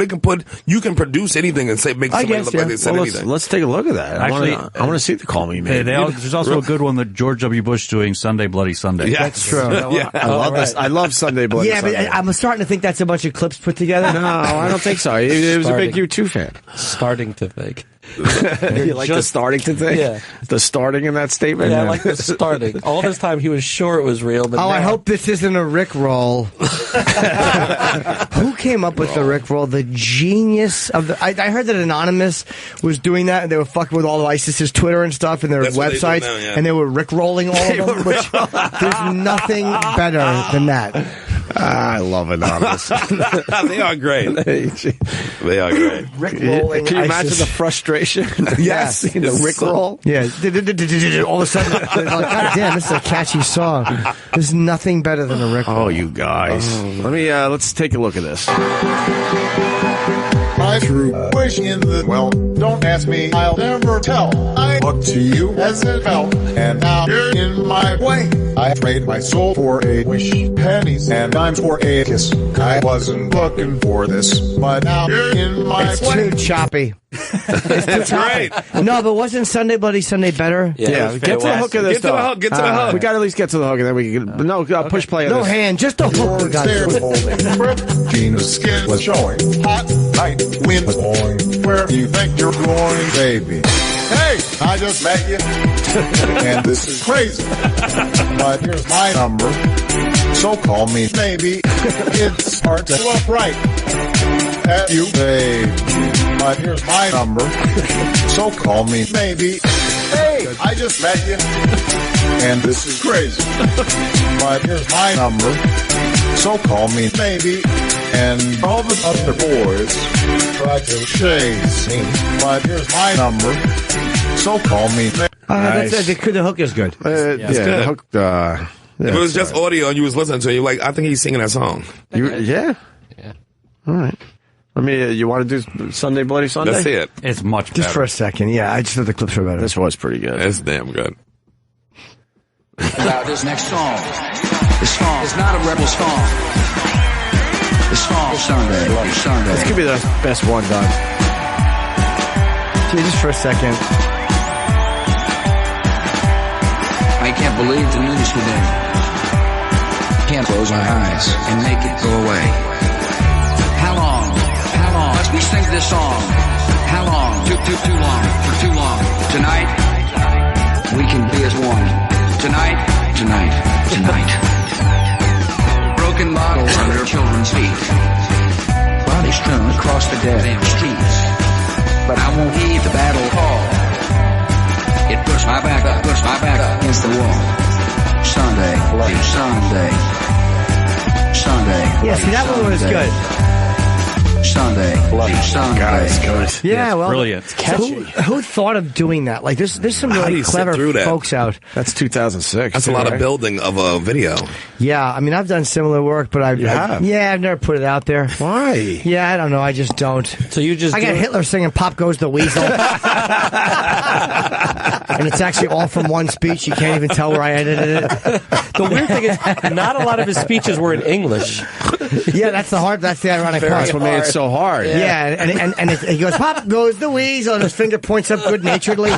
you can produce anything and say make somebody look like they said anything.
Let's take a look at that.
Actually,
I want to see the Call Me Maybe.
There's also a good one that George W. Bush doing Sunday Bloody Sunday.
Yeah,
That's true.
Yeah, I love this. I love Sunday Bloody
Yeah, but
Sunday.
I'm starting to think that's a bunch of clips put together.
No, I don't think so. He was a big U2 fan.
Starting to think.
You like the starting to think?
Yeah.
The starting in that statement?
Yeah, I like the starting. All this time he was sure it was real, but
I
now-
hope this isn't a Rick roll. Who came up with the Rick roll? The genius of the. I heard that Anonymous was doing that, and they were fucking with all of ISIS's Twitter and stuff and their
That's what they do
websites,
now, yeah.
and they were Rick rolling all of them. Which there's nothing better than that.
I love Anonymous.
They are great. They are great.
Rick rolling.
Can you imagine
ISIS.
the frustration?
Yes.
The Rick roll?
Yeah. All of a sudden, they're like, God damn, this is a catchy song. There's nothing better than a Rick roll.
Oh, you guys. Let's take a look at this.
My true wish in the well, don't ask me, I'll never tell. I look to you as it felt, and now you're in my way. I trade my soul for a wish, pennies and dimes for a kiss. I wasn't looking for this, but now you're in my
It's
way.
too choppy. It's too choppy. No, but wasn't Sunday Bloody Sunday better?
Yeah, get to the hook of this.
Get to the hook, get to the hook.
We got to at least get to the hook, and then we can. No, push play.
No hand, just a hook. we got.
There was holding grip, Gina's skin was showing. Hot night, wind was blowing. Where do you think you're going, baby? Hey, I just met you, and this is crazy. But here's my number, so call me maybe. It's hard to look right at you, babe. But here's my number, so call me maybe. Hey, I just met you, and this is crazy. But here's my number, so call me maybe. And all the other boys try to chase me, but here's my number, so call me maybe.
That's the hook is good.
The hook.
If it was just audio and you was listening to it, you're like, I think he's singing that song.
Yeah. All right. Let me. You want to do Sunday Bloody Sunday?
That's it.
It's much better.
Just for a second. Yeah, I just thought the clips were better.
This was pretty good.
It's damn good.
About this next song. This song is not a rebel song. The song Sunday, Bloody Sunday.
This could be the best one done.
Gee, just for a second.
I can't believe the news today. Can't close my eyes and make it go away. How long? How long must we sing this song? How long? Too long. For too long. Tonight, we can be as one. Tonight. Broken bottles under children's feet. Bodies strewn across the damn streets. But I won't heed the battle call. It puts my back up against the wall. Sunday, Bloody Sunday.
Yeah, see, that one was good.
Sunday, Bloody Sunday.
God, it's good.
Yeah, well,
brilliant. It's catchy.
Who thought of doing that? Like, there's some really clever folks out.
That's 2006.
That's a lot of building of a video.
Yeah, I mean, I've done similar work, but I've never put it out there.
Why?
Yeah, I don't know. I just don't.
So you just
I got Hitler singing "Pop Goes the Weasel," and it's actually all from one speech. You can't even tell where I edited it.
The weird thing is, not a lot of his speeches were in English.
Yeah, that's the ironic part.
That's what made it so hard.
Yeah, and he goes, "Pop goes the weasel," and his finger points up good-naturedly.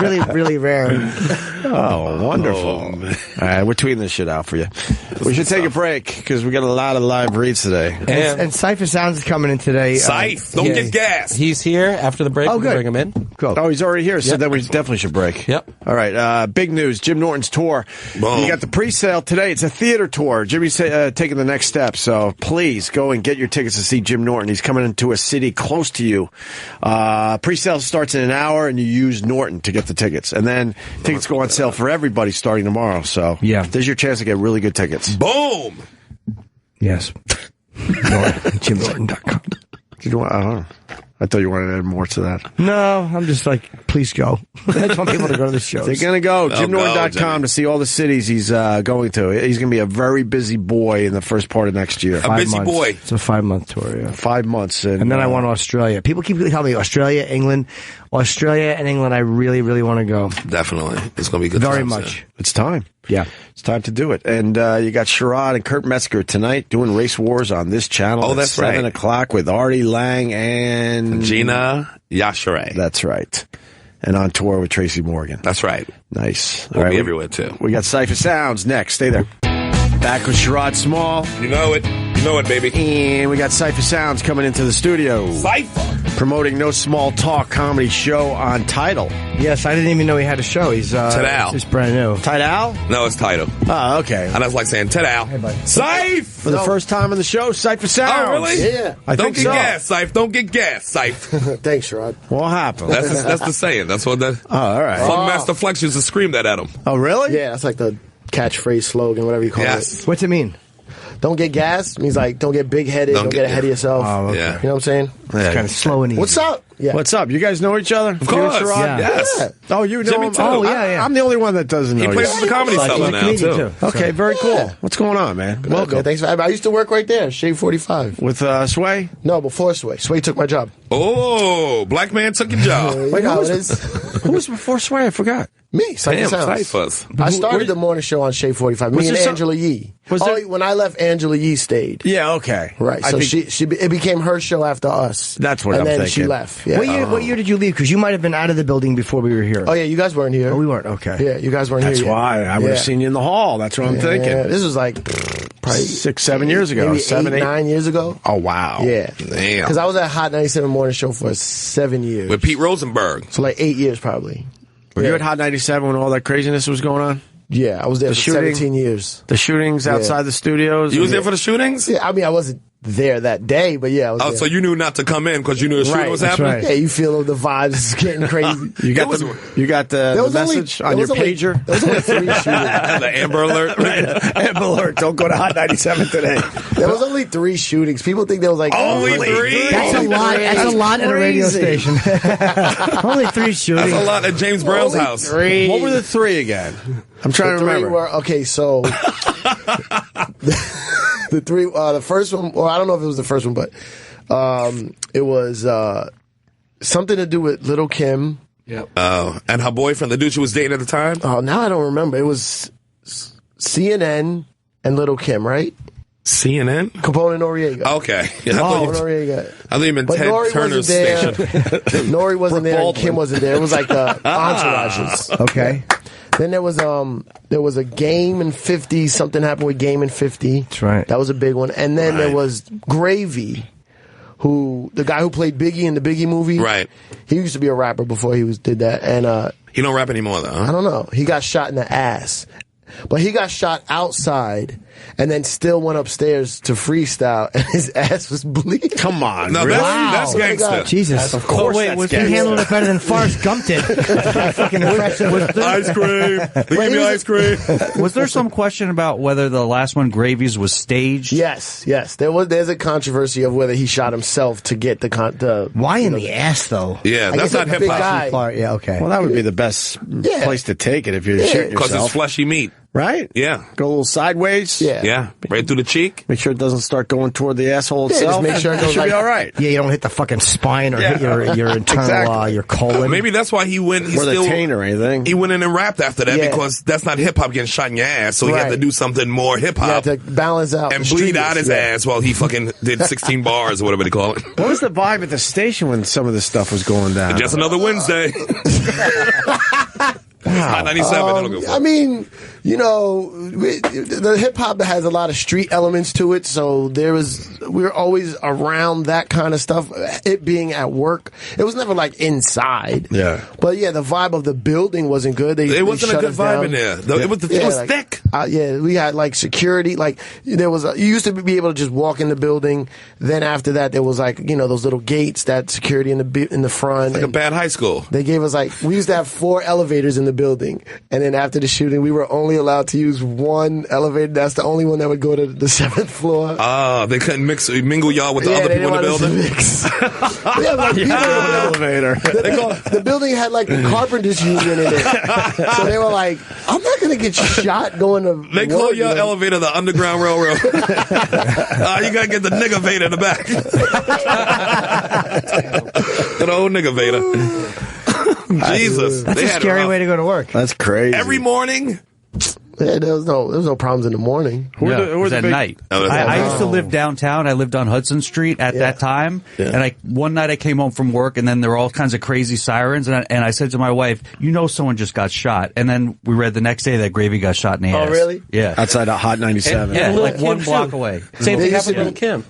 Really, really rare.
Oh, wonderful. All right, we're tweeting this shit out for you. We should take a break because we got a lot of live reads today.
And Cipher Sounds is coming in today.
Scythe, don't get gas.
He's here after the break.
Oh,
we
good.
bring him in.
Cool.
Oh, he's already here, so then we definitely should break.
Yep.
All right, big news. Jim Norton's tour.
Boom.
You got the pre-sale today. It's a theater tour. Jimmy's taking the next step, so please go and get your tickets to see Jim Norton. He's coming into a city close to you. Pre-sale starts in an hour, and you use Norton to get the tickets. And then tickets go on sale for everybody starting tomorrow. So there's your chance to get really good tickets.
Boom!
Yes. JimNorton.com.
I thought you wanted to add more to that.
No, I'm just like, please go. I just want people to go to the shows.
They're going to go. JimNorton.com to see all the cities he's going to. He's going to be a very busy boy in the first part of next year.
A busy boy.
It's a 5-month tour, yeah.
5 months.
And then I want Australia. People keep telling me Australia, England. Australia and England, I really, really want to go.
Definitely. It's going to be good.
Very much.
Yeah. It's time.
Yeah.
It's time to do it. And you got Sherrod and Kurt Metzger tonight doing Race Wars on this channel.
Oh, that's
7 o'clock with Artie Lang and
Gina Yashere.
That's right. And on tour with Tracy Morgan.
That's right.
Nice.
We'll be everywhere, too.
We got Cipha Sounds next. Stay there. Back with Sherrod Small.
You know it. You know it, baby.
And we got Cipha Sounds coming into the studio.
Cipher!
Promoting No Small Talk comedy show on Tidal.
Yes, I didn't even know he had a show. He's
Tidal.
It's brand new.
Tidal?
No, it's Tidal.
Oh, okay.
And I was like saying Tidal.
Hey, buddy.
Scythe!
For the first time on the show, Cipha Sounds.
Oh, really?
Yeah.
Don't get gas, Scythe. Don't get gas, Scythe.
Thanks, Sherrod.
What happened?
That's the saying. That's what the
all right.
Funkmaster Flex used to scream that at him.
Oh, really?
Yeah, that's like the catchphrase, slogan, whatever you call it.
What's it mean?
Don't get gas means like don't get big-headed, don't get ahead of yourself.
Oh, okay.
Yeah.
You know what I'm saying?
Yeah.
It's kind of slow and easy.
What's up? Yeah.
What's up? You guys know each other? Of
course.
Sherrod?
Yes.
Yeah.
Oh, you know
Jimmy
him?
too.
Oh,
yeah.
I'm the only one that doesn't know
He plays
you.
at the Comedy
He's
Cellar
a
now,
comedian,
too.
too.
Okay, very cool. What's going on, man?
Welcome. Thanks for having me. I used to work right there, Shade 45.
With Sway?
No, before Sway. Sway took my job.
Oh, black man took your job.
You know how it is.
Who was before Sway? I forgot.
Me, Cipha
Damn,
Sounds.
Cyphers.
I started the morning show on Shade 45. Me and Angela Yee. When I left, Angela Yee stayed.
Yeah, okay.
Right. So it became her show after us.
That's what I'm
thinking. And then
thinking.
she left. Yeah.
What year did you leave? Because you might have been out of the building before we were here.
Oh, yeah, you guys weren't here.
Oh, we weren't. Okay.
Yeah, you guys weren't
That's
here.
why. I would have seen you in the hall. That's what I'm thinking.
Yeah, this was like probably
6, 7 years ago.
Maybe
7,
8,
8.
9 years ago.
Oh, wow.
Yeah.
Damn.
Because I was at Hot 97 Morning Show for 7 years.
With Pete Rosenberg.
So like 8 years probably.
Were you at Hot 97 when all that craziness was going on?
Yeah, I was there for 17 years.
The shootings outside the studios?
You was there for the shootings?
Yeah, I mean, I wasn't
there that day, but yeah. I was
Oh,
there.
so you knew not to come in because you knew the shooting was happening?
Yeah, you feel the vibes is getting crazy.
You got the message on your pager?
There was only 3 shootings.
The Amber Alert.
Amber Alert. Don't go to Hot 97 today.
There was only 3 shootings. People think there was like
only 3.
That's a lot. That's a lot at a radio station. Only 3 shootings.
That's a lot at James Brown's
Only
house.
3.
What were the 3 again? I'm trying to remember.
Okay, so the 3. The first one, or I don't know if it was the first one, but it was something to do with Little Kim.
Yep. Oh, and her boyfriend, the dude she was dating at the time?
Oh, now I don't remember. It was CNN and Little Kim, right?
CNN?
Capone and Noriega.
Okay. Yeah,
Noriega.
I thought you meant
But
Ted
Nori
Turner's
wasn't there.
station.
Nori wasn't there and Kim wasn't there. It was like the entourages.
Okay.
Then there was a Game in 50. Something happened with Game in 50.
That's right.
That was a big one. And then there was Gravy, the guy who played Biggie in the Biggie movie.
Right.
He used to be a rapper before he did that. And
he don't rap anymore though. Huh?
I don't know. He got shot in the ass. But he got shot outside and then still went upstairs to freestyle, and his ass was bleeding.
Come on.
No,
really?
that's gangster.
Jesus.
Of course
Wait,
that's
he
gangster.
handled it better than Forrest Gump did? Fucking impressive.
Ice cream. They give me ice cream.
Was there some question about whether the last one, Gravy's, was staged?
Yes. There's a controversy of whether he shot himself to get the
Why in the ass, though?
Yeah,
I
that's
guess
not
a
hip
big
hop.
guy.
Yeah, okay.
Well, that would be the best place to take it if you're shooting
Because
yourself.
it's fleshy meat.
Right?
Yeah.
Go a little sideways.
Yeah. Right through the cheek.
Make sure it doesn't start going toward the asshole itself.
just make sure it goes
should be
like-
all right.
Yeah, you don't hit the fucking spine or hit your internal,
Exactly.
your colon.
Maybe that's why he went. He
Or the
still
taint or anything.
He went in and rapped after that
Yeah.
because that's not hip hop getting shot in your ass. So he had to
Right.
do something more hip
Yeah,
hop
to balance out
and
the
bleed out his
streetness.
ass while he fucking did 16 bars or whatever they call it.
What was the vibe at the station when some of this stuff was going down?
Just another Wednesday. Hot 97. I don't give a fuck.
I mean, the hip hop has a lot of street elements to it, so we were always around that kind of stuff. It being at work, it was never like inside.
Yeah.
But yeah, the vibe of the building wasn't good.
It wasn't a
shut
good
us
vibe
down.
in there. It was
like,
thick.
Yeah, we had like security. Like there was, you used to be able to just walk in the building. Then after that, there was like those little gates, that security in the front.
Like a bad high school.
They gave us we used to have 4 elevators in the building, and then after the shooting, we were only allowed to use 1 elevator. That's the only one that would go to the 7th floor.
They couldn't mingle y'all with the other
they
people in the
didn't want
building.
us to mix. Yeah, like, people in the
elevator.
The building had like the carpenters union in it, so they were like, "I'm not gonna get shot going to."
They call
work,
your elevator the Underground Railroad. You gotta get the nigga Vader in the back. The old nigga Vader. Jesus.
That's
They
a
had
scary
rough.
way to go to work.
That's crazy.
Every morning?
Yeah, there was no problems in the morning.
It was at night. I used to live downtown. I lived on Hudson Street at that time.
Yeah.
And one night I came home from work, and then there were all kinds of crazy sirens. And I said to my wife, someone just got shot. And then we read the next day that Gravy got shot in the ass.
Oh, really?
Yeah.
Outside of Hot 97.
Yeah,
Little
like
Kim,
1 block
too.
away.
Same
They
thing
used to
happened with Kim.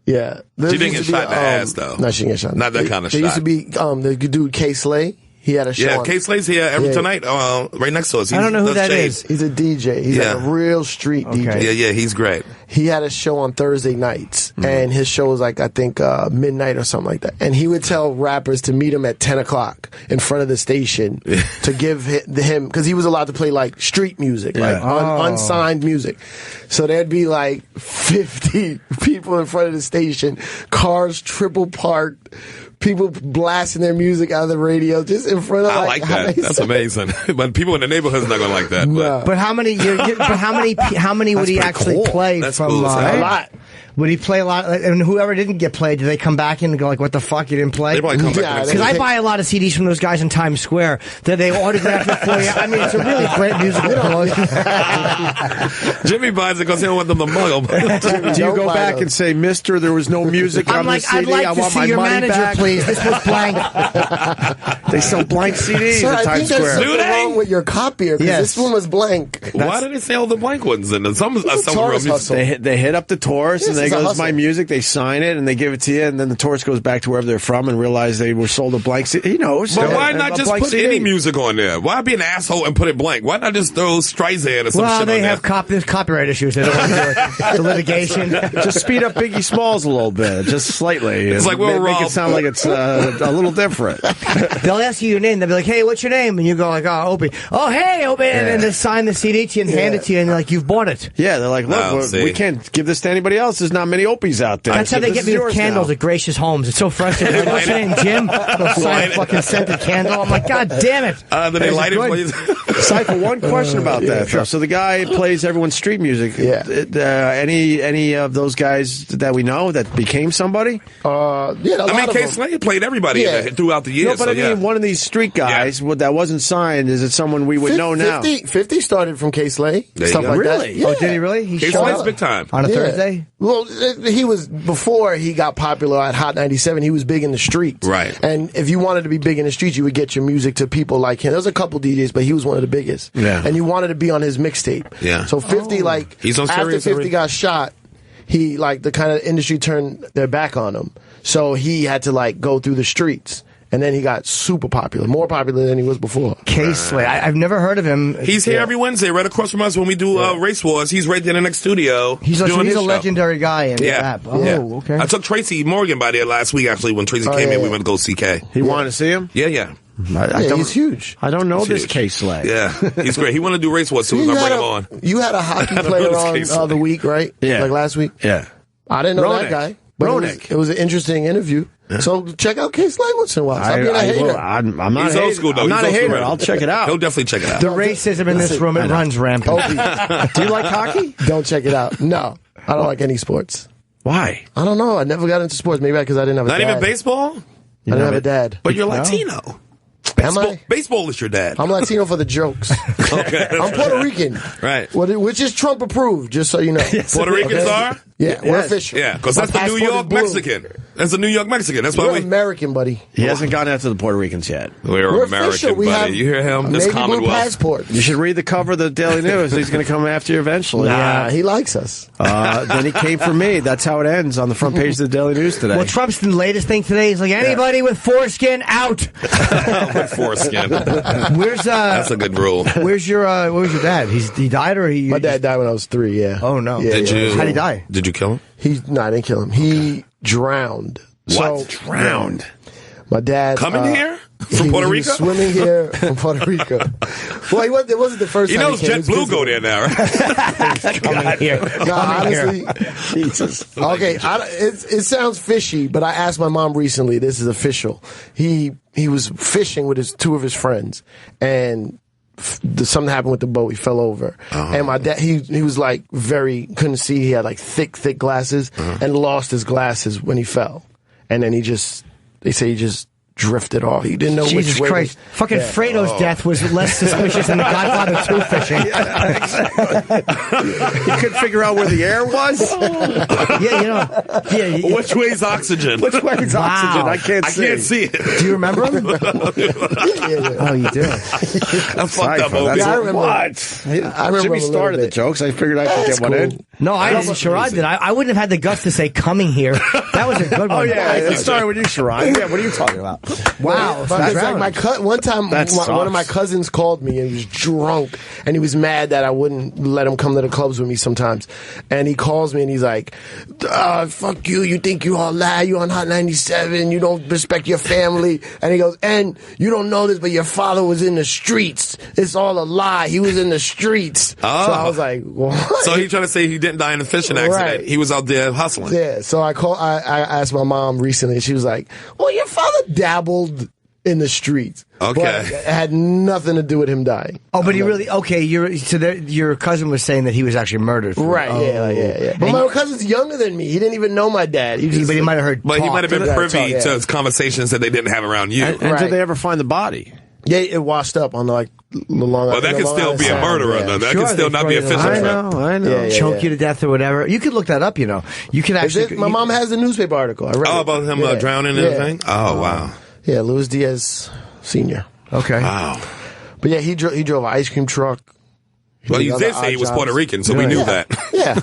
Yeah,
She didn't get shot in the ass, though.
No, she didn't get shot.
Not that kind of
There
shot.
used to be the dude K Slay. He had a show.
Yeah,
on-
K Slade's here tonight, right next to us.
I don't know who that is.
He's a DJ. He's like a real street DJ.
Yeah, he's great.
He had a show on Thursday nights, and his show was like, I think, midnight or something like that. And he would tell rappers to meet him at 10 o'clock in front of the station to give him, because he was allowed to play like street music, like unsigned music. So there'd be like 50 people in front of the station, cars triple parked, people blasting their music out of the radio just in front of.
I like that. That's amazing. But people in the neighborhood's not gonna like that. But.
But how many? How many would he actually play
That's
from?
cool as hell.
A lot. Would he play a lot? And whoever didn't get played, do they come back in and go like, "What the fuck, you didn't play"?
They probably come back
Because I buy a lot of CDs from those guys in Times Square that they autograph it for you. I mean, it's a really great musical promotion.
Jimmy buys it because he don't want them to mug him.
Do you go back and say, "Mister, there was no music
I'm
on
like,
the CD.
I'd like
I
to
want
see
my
your
money
manager,
back."
please. This was blank.
They sell blank CDs
Sir,
at
I
Times
think there's
Square.
something wrong with your copier, because
Yes.
this one was blank.
Why did they say all the blank ones? And some real music.
They hit up the tourists and they They go,
a
"This is my
hustle.
music." They sign it and they give it to you, and then the tourist goes back to wherever they're from and realize they were sold a blank CD. He knows.
But why not
A
just
blank
put
CD.
any music on there? Why be an asshole and put it blank? Why not just throw Streisand or some
Well,
shit
they
on there?
have there's copyright issues. They don't want to do it. The litigation.
Just speed up Biggie Smalls a little bit, just slightly.
It's like we'll
make
roll.
it sound like it's a little different.
They'll ask you your name. They'll be like, "Hey, what's your name?" And you go like, "Oh, Opie." "Oh, hey, Opie," and then they sign the CD to you and hand it to you, and they're like, "You've bought it."
Yeah, they're like, "Look,
Oh, see.
we can't give this to anybody else. There's not many Opies out there."
That's how
So
they
this
get
is
me with
yours
candles
now.
at Gracious Homes. It's so frustrating. Like, what's your name, Jim? They'll sign a fucking scented candle. I'm like, God damn it.
Then they light it for you.
Cipher, one question about that. Though. So the guy plays everyone's street music.
Yeah.
Any of those guys that we know that became somebody?
Yeah,
I mean, K. Slade played everybody throughout the years.
No, but
so,
I mean, one of these street guys that wasn't signed, is it someone we would know now?
50 started from K-Slade.
There you
Stuff
go.
like
Really?
that. Yeah.
Oh, did he really? He
K.
showed
Slade's
up
big time.
on a
Yeah.
Thursday?
Well, he was, before he got popular at Hot 97, he was big in the streets.
Right.
And if you wanted to be big in the streets, you would get your music to people like him. There was a couple DJs, but he was one of the biggest.
Yeah.
And you wanted to be on his mixtape.
Yeah.
So 50,
He's on
after
Sirius
50
already?
got shot, he, the kind of industry turned their back on him. So he had to, go through the streets. And then he got super popular, more popular than he was before.
K-Slade. I've never heard of him.
He's here every Wednesday, right across from us when we do Race Wars. He's right there in the next studio.
He's
doing his
a
show.
legendary guy in rap. Oh, okay.
I took Tracy Morgan by there last week, actually, when Tracy came in. We went to go see K.
He wanted to see him?
Yeah.
He's huge.
I don't know
He's
this
huge.
K-Slade.
Yeah, he's great. He want to do Race Wars, so we're
You
going to bring
had
him
a-
on.
You had a hockey
I don't
player
know this
on
case.
the other week, right?
Yeah.
Last week?
Yeah.
I didn't know
Roenick.
that guy. But it was an interesting interview. So check out K-Slade once in a while. Stop being a hater.
I'm not
He's
a
old
hater.
school, though.
I'm
He's
not a
old school,
hater.
right?
I'll check it out.
He'll definitely check it out.
The racism in this room, it runs rampant.
Do you like hockey?
Don't check it out. No, I don't like any sports.
Why?
I don't know. I never got into sports. Maybe because I didn't have a
Not
dad.
even baseball?
I didn't have a dad.
But you're
No.
Latino.
Am I?
Baseball is your dad.
I'm Latino for the jokes.
Okay.
I'm Puerto Rican.
Right.
Which is Trump approved, just so you know.
Puerto Ricans are?
Yeah, we're official.
Yeah, because
My
that's the New
passport
York
is blue.
Mexican. That's the New York Mexican. That's why
We're
we...
American, buddy.
He hasn't gone after the Puerto Ricans yet.
We're American,
official. We have
buddy. You hear him? This
navy blue
Commonwealth.
passport.
You should read the cover of the Daily News. He's going to come after you eventually.
Nah, he likes us.
Then he came for me. That's how it ends on the front page of the Daily News today.
Well, Trump's the latest thing today. He's like, anybody with foreskin out.
With foreskin.
Where's
That's a good rule.
Where's your dad? He died or he?
My dad died when I was 3. Yeah.
Oh no.
Yeah,
Did you?
How'd he die?
Did you kill him?
I didn't kill him. He drowned.
What?
So,
Drowned?
My dad
Coming here? From
he
Puerto
was
Rico?
swimming here from Puerto Rico. Well, it wasn't the first
He
time
knows
he came.
JetBlue go there now, right?
Coming here.
No, honestly,
Jesus.
okay. It sounds fishy, but I asked my mom recently. This is official. He was fishing with two of his friends, and something happened with the boat. He fell over, and my dad he was couldn't see. He had thick glasses, and lost his glasses when he fell, and then they say he just drifted off. He didn't know
Jesus
which way.
Christ. Fucking Fredo's death was less suspicious than the Godfather 2 fishing.
He couldn't figure out where the air was?
Which way's oxygen?
Which way's oxygen? I can't see
it.
Do you remember him? Oh, you do.
I fucked up, Opie.
I remember.
What?
I remember
Jimmy
him a little
started the
bit.
jokes. I figured I could
That's
get one in.
cool.
No, I didn't. Sherrod did. I wouldn't have had the guts to say coming here. That was a good one.
Oh, yeah. It started with you, Sherrod. Yeah, what are you talking about?
Wow.
Because one time, one of my cousins called me and he was drunk, and he was mad that I wouldn't let him come to the clubs with me sometimes. And he calls me and he's like, "Fuck you! You think you all lie? You on Hot 97? You don't respect your family." And he goes, "And you don't know this, but your father was in the streets. It's all a lie. He was in the streets."
Oh.
So I was like, "What?"
So he trying to say he didn't die in a fishing accident.
Right.
He was out there hustling.
Yeah. So I asked my mom recently, and she was like, "Well, your father dabbled in the streets.
Okay.
But it had nothing to do with him dying."
Oh, but he really okay. Your cousin was saying that he was actually murdered.
Right? Yeah. But my cousin's younger than me. He didn't even know my dad.
But he might have heard.
But he might have been privy
talk,
to his conversations that they didn't have around you.
And
Right.
did they ever find the body?
Yeah, it washed up on the Long.
Well, that could still be a murderer, though. That could still not be a fishing trip.
I know.
Yeah,
Choke you to death or whatever. You could look that up. You could actually.
My mom has a newspaper article. I read it.
About him drowning and everything? Oh, wow.
Yeah, Luis Diaz Sr.
Okay.
Wow.
But yeah, he drove an ice cream truck.
Well, you
Other
did say he
odd
was Puerto
jobs.
Rican, so we knew that.
Yeah.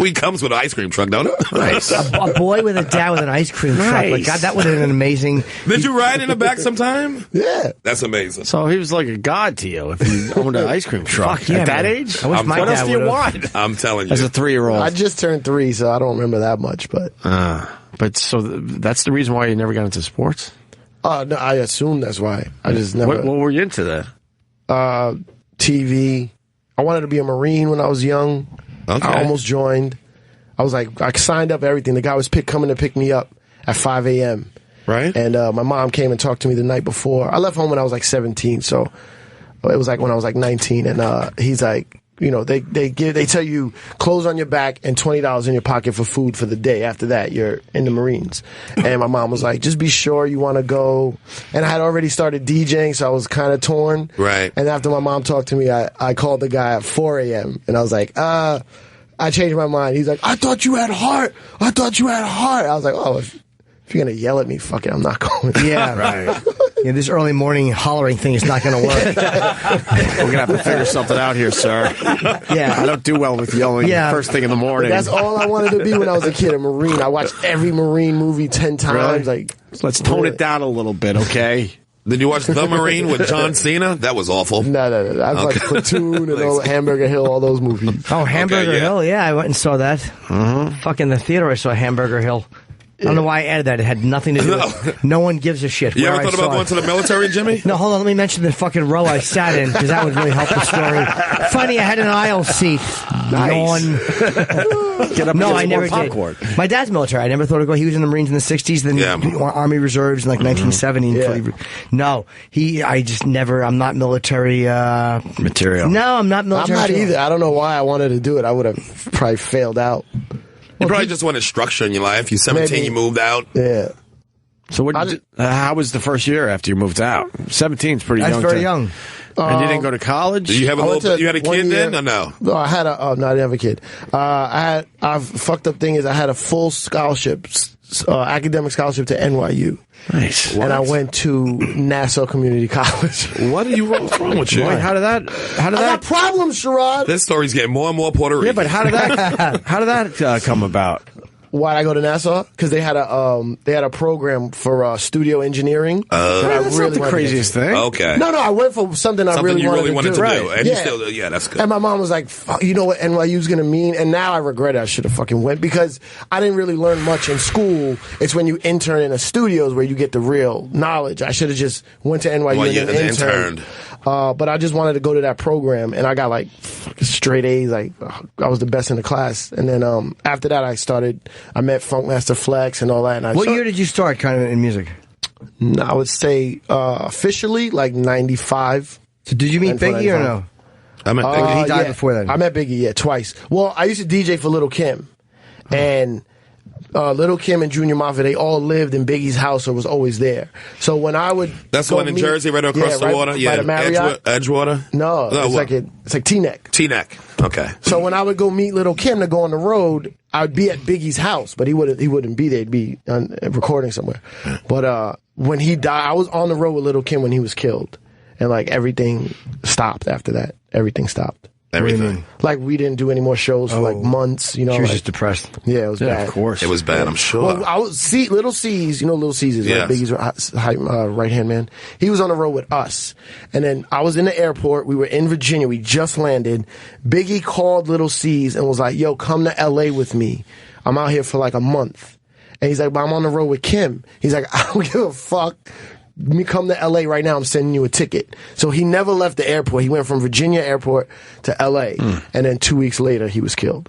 He comes with an ice cream truck, don't it?
Nice.
A boy with a dad with an ice cream truck. Like,
Nice.
God, that would have been amazing.
Did you ride in the back sometime?
Yeah.
That's amazing.
So he was like a god to you if you owned an ice cream truck.
Fuck yeah,
At that
man.
age?
I wish my
what else
dad
do you
would've.
want?
I'm telling you.
As a 3-year-old.
I just turned 3, so I don't remember that much. But
that's the reason why you never got into sports?
no, I assume that's why. I just never.
What were you into then?
TV. I wanted to be a Marine when I was young.
Okay.
I almost joined. I was like, I signed up everything. The guy was coming to pick me up at 5 a.m.
Right.
And my mom came and talked to me the night before. I left home when I was like 17, so it was like when I was like 19. And he's like, you know, they tell you clothes on your back and $20 in your pocket for food for the day. After that, you're in the Marines. And my mom was like, just be sure you want to go. And I had already started DJing, so I was kind of torn.
Right.
And after my mom talked to me, I called the guy at 4 a.m. and I was like, I changed my mind. He's like, I thought you had heart. I was like, oh, if you're going to yell at me, fuck it, I'm not going.
Yeah, right. Yeah, this early morning hollering thing is not going to work.
We're going to have to figure something out here, sir.
Yeah.
I don't do well with yelling first thing in the morning.
But that's all I wanted to be when I was a kid, a Marine. I watched every Marine movie 10 times.
Really?
Like,
let's tone it down a little bit, okay?
Did you watch The Marine with John Cena? That was awful.
No. I was like Platoon and all Hamburger Hill, all those movies.
Oh, Hamburger Hill? Yeah, I went and saw that. Fucking the theater, I saw Hamburger Hill. I don't know why I added that. It had nothing to do with No one gives a shit.
You
where
ever
I
thought
saw
about going
it.
to the military, Jimmy?
No, hold on. Let me mention the fucking row I sat in, because that would really help the story. Funny, I had an aisle seat.
Nice. Get up and
No,
get
I
some
never
more popcorn.
did. My dad's military. I never thought of going. He was in the Marines in the 60s, then Army Reserves in like 1970. No, I just never, I'm not military.
Material.
No, I'm not military.
I'm not either. I don't know why I wanted to do it. I would have probably failed out.
You probably just wanted structure in your life. You're 17,
Maybe.
you moved out.
Yeah.
So how was the first year after you moved out? 17 is pretty young.
That's very young.
And you didn't go to college?
Did you have you had a kid then or no?
No, I had I didn't have a kid. I fucked up thing is I had a full scholarship, academic scholarship to NYU.
Nice.
And I went to Nassau Community College.
What's wrong with you?
Wait, how did that?
I got problems, Sherrod.
This story's getting more and more Puerto Rican.
Yeah, but how did that come about?
Why'd I go to Nassau? Because they had a program for studio engineering.
That's not the craziest thing.
Okay.
No, I went for something I really wanted to do.
And you still, that's good.
And my mom was like, you know what NYU's going to mean? And now I regret it. I should have fucking went because I didn't really learn much in school. It's when you intern in the studios where you get the real knowledge. I should have just went to NYU and then interned. But I just wanted to go to that program, and I got like straight A's. Like I was the best in the class. And then after that, I met Funkmaster Flex and all that. And
What year did you start kind of in music?
I would say officially like 95.
So did you meet Biggie or no?
I met Biggie.
He died before then.
I met Biggie, twice. Well, I used to DJ for Lil' Kim. And Lil' Kim and Junior Mafia, they all lived in Biggie's house or was always there. So when I would
That's the one in Jersey, right across the water?
By the Marriott.
Edgewater?
No, it's like T-Neck.
T-Neck. Okay.
So when I would go meet Lil' Kim to go on the road, I would be at Biggie's house, but he wouldn't be there. He'd be recording somewhere. But when he died, I was on the road with Lil' Kim when he was killed. And like everything stopped after that. Everything stopped.
Everything.
Like we didn't do any more shows for like months, you know.
She was
like,
just depressed.
Yeah, it was bad.
Of course.
It was bad, I'm sure.
Well, I was Little C's, Little C's is like Biggie's right hand man. He was on the road with us, and then I was in the airport. We were in Virginia. We just landed. Biggie called Little C's and was like, "Yo, come to L.A. with me. I'm out here for like a month." And he's like, "But I'm on the road with Kim." He's like, "I don't give a fuck. Me come to L.A. right now. I'm sending you a ticket." So he never left the airport. He went from Virginia airport to L.A. And then 2 weeks later, he was killed.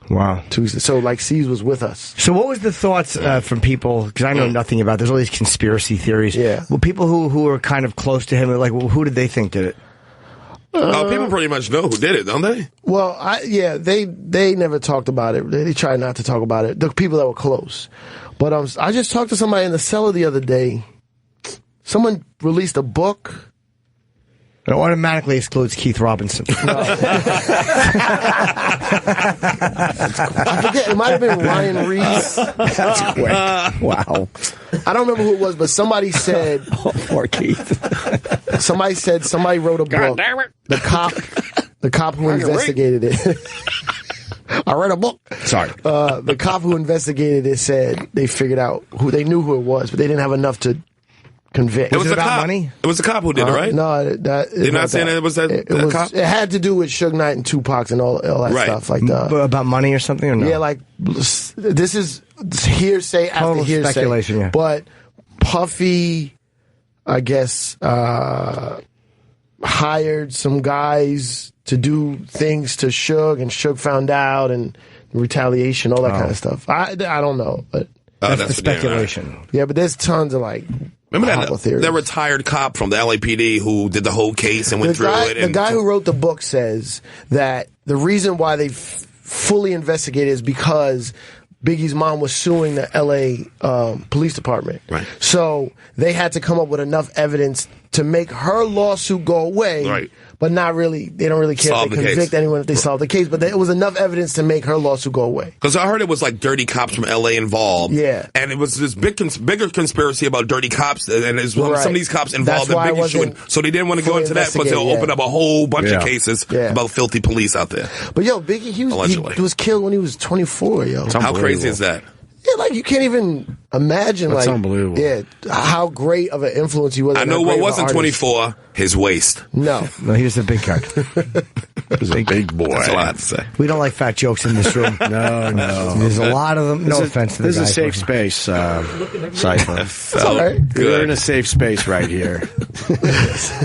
Wow.
So like C's was with us.
So what was the thoughts from people, because I know nothing about, there's all these conspiracy theories.
Yeah.
Well, people who are kind of close to him, like, well, who did they think did it?
People pretty much know who did it, don't they?
Well, they never talked about it. They tried not to talk about it. The people that were close. But I just talked to somebody in the cellar the other day. Someone released a book.
It automatically excludes Keith Robinson.
No. I forget. It might have been Ryan Reese.
That's quick. Wow.
I don't remember who it was, but somebody said.
Oh, poor Keith.
Somebody wrote a book.
God damn it.
The cop who investigated it. I read a book.
Sorry.
The cop who investigated it said they figured out they knew who it was, but they didn't have enough to convict.
It was the cop. It was the cop who did it, right?
No,
you're not saying it was that cop.
It had to do with Suge Knight and Tupac and all that stuff like that.
About money or something, or no?
Yeah, like this is hearsay after
Total
hearsay.
speculation, yeah.
But Puffy, I guess, hired some guys to do things to Suge, and Suge found out, and retaliation, all that kind of stuff. I don't know, but
that's the speculation.
Right. Yeah, but there's tons of like.
Remember that retired cop from the LAPD who did the whole case and went through it?
The guy who wrote the book says that the reason why they fully investigated is because Biggie's mom was suing the LA police department.
Right.
So they had to come up with enough evidence to make her lawsuit go away.
Right.
But not really, they don't really care if they convict anyone if they solve the case. But it was enough evidence to make her lawsuit go away.
Because I heard it was like dirty cops from LA involved.
Yeah.
And it was this bigger conspiracy about dirty cops. And it's some of these cops involved in Biggie shooting. So they didn't want to go into that because they'll open up a whole bunch of cases about filthy police out there.
But yo, Biggie, he was killed when he was 24, yo.
How crazy is that?
Yeah, like you can't even imagine.
That's
like,
unbelievable.
Yeah, how great of an influence he was.
I know what wasn't 24. His waist.
No,
he was a big guy.
He was a big boy.
That's all I have to say.
We don't like fat jokes in this room.
No.
There's a lot of them. No offense to the guy.
This is a safe space, Cipher.
Right.
We're in a safe space right here.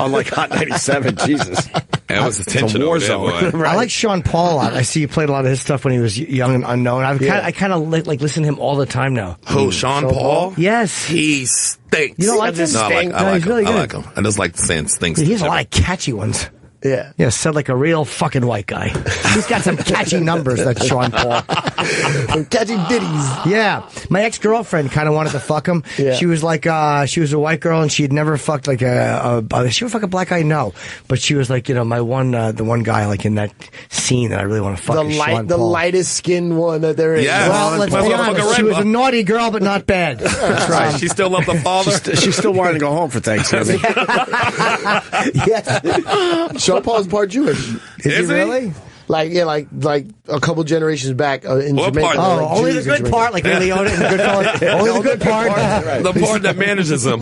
Unlike Hot 97, Jesus.
That was the tension.
It's a war
over
zone.
there,
I like Sean Paul a lot. I see you played a lot of his stuff when he was young and unknown. I kind of like listen to him all the time now.
Who, Sean Paul?
Yes.
He stinks.
You don't like him?
No, I like
he's really
him.
good.
I like him. I just like saying stinks.
He has a lot of catchy ones.
Yeah.
Yeah, said like a real fucking white guy. He's got some catchy numbers, that Sean Paul.
Some catchy ditties.
Yeah. My ex-girlfriend kind of wanted to fuck him.
Yeah.
She was like, she was a white girl and she'd never fucked like she would fuck a black guy? No. But she was like, the one guy like in that scene that I really want to fuck is Sean
the
Paul.
lightest skinned one that there is.
Yeah.
Well, let's be honest. She was a naughty girl, but not bad.
That's right. She still loved the father.
She still wanted to go home for Thanksgiving.
Yeah. Sean Paul's part Jewish.
Is he really?
Like a couple generations back in
What
Jamaica.
part?
Like
only
Jews
the
in
good
Jamaica.
part, like Ray Liotta in the good part. Only the good part.
The part that manages him.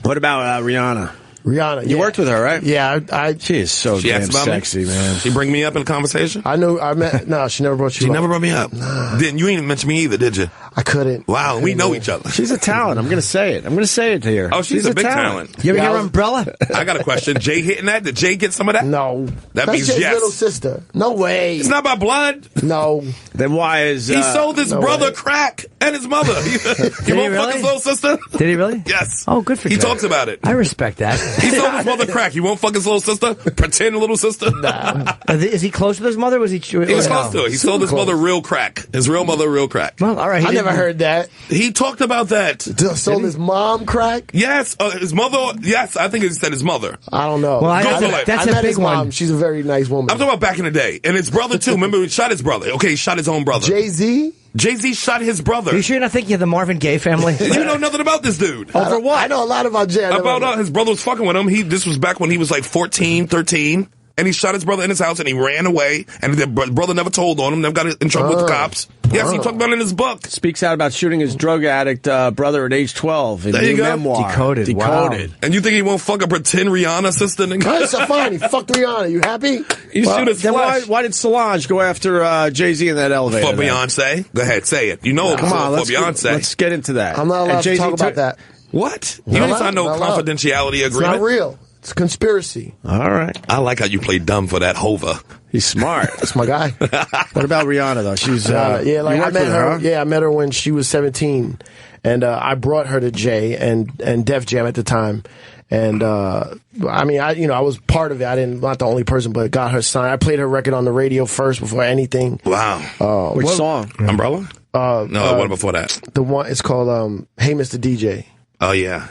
What about Rihanna?
Rihanna.
You worked with her, right?
Yeah,
she is so
She
damn
asked about
sexy,
me?
man.
She bring me up in a conversation?
No, she never brought you
She
up.
never brought me up. Didn't you even mention me either, did you?
I couldn't.
Wow, we know each other.
She's a talent. I'm going to say it. I'm going to say it to her.
Oh, she's a big talent.
You ever hear Umbrella?
I got a question. Jay hitting that? Did Jay get some of that?
No.
That
That's
means
Jay's
yes.
little sister. No way.
It's not about blood.
No.
Then why is...
He sold his
no
brother
way.
crack and his mother. You
he
won't
really?
fuck his little sister?
Did he really?
Yes.
Oh, good for
He
Jay.
talks about it.
I respect that.
He sold his mother crack. You won't fuck his little sister? Pretend little sister?
Nah.
Is he close with his mother? Was he?
He was close to it. He sold his mother real crack. His real mother real crack.
Well, all right.
I never heard that.
He talked about that.
Sold his mom crack?
Yes. His mother. Yes, I think he said his mother.
I don't know.
Well,
Go for it.
that's
I
a
met
big
his mom.
one.
She's a very nice woman.
I'm talking about back in the day. And his brother, too. Remember, he shot his brother. Okay, he shot his own brother.
Jay-Z?
Jay-Z shot his brother.
Are you sure you're not thinking of the Marvin Gaye family?
You know nothing about this dude.
Over what? I know a lot about Jay.
About his brother was fucking with him. This was back when he was like 14, 13. And he shot his brother in his house and he ran away. And the brother never told on him. Never got in trouble with the cops. Yes, he talked about it in his book.
Speaks out about shooting his drug addict brother at age 12 in
There you
new
go.
memoir.
Decoded. Wow.
And you think he won't fuck a pretend Rihanna sister?
That's so fine. He fucked Rihanna. You happy?
You shoot his
Then
flesh.
why did Solange go after Jay-Z in that elevator?
For Beyonce? Go ahead, say it. You know it was
Come on,
for Beyonce.
let's get into that.
I'm not allowed to talk about that.
What?
Not
You didn't
allowed.
sign no
Not allowed.
confidentiality
It's
agreement?
not real. It's a conspiracy.
All right.
I like how you play dumb for that Hova.
He's smart.
That's my guy.
What about Rihanna, though? She's...
Yeah, like
you
I
worked
met
with
her.
huh?
Yeah, I met her when she was 17, and I brought her to Jay and Def Jam at the time. And I was part of it. Not the only person, but got her signed. I played her record on the radio first before anything.
Wow.
Which song?
Umbrella? No, what before that?
The one it's called Hey Mr. DJ.
Oh, yeah.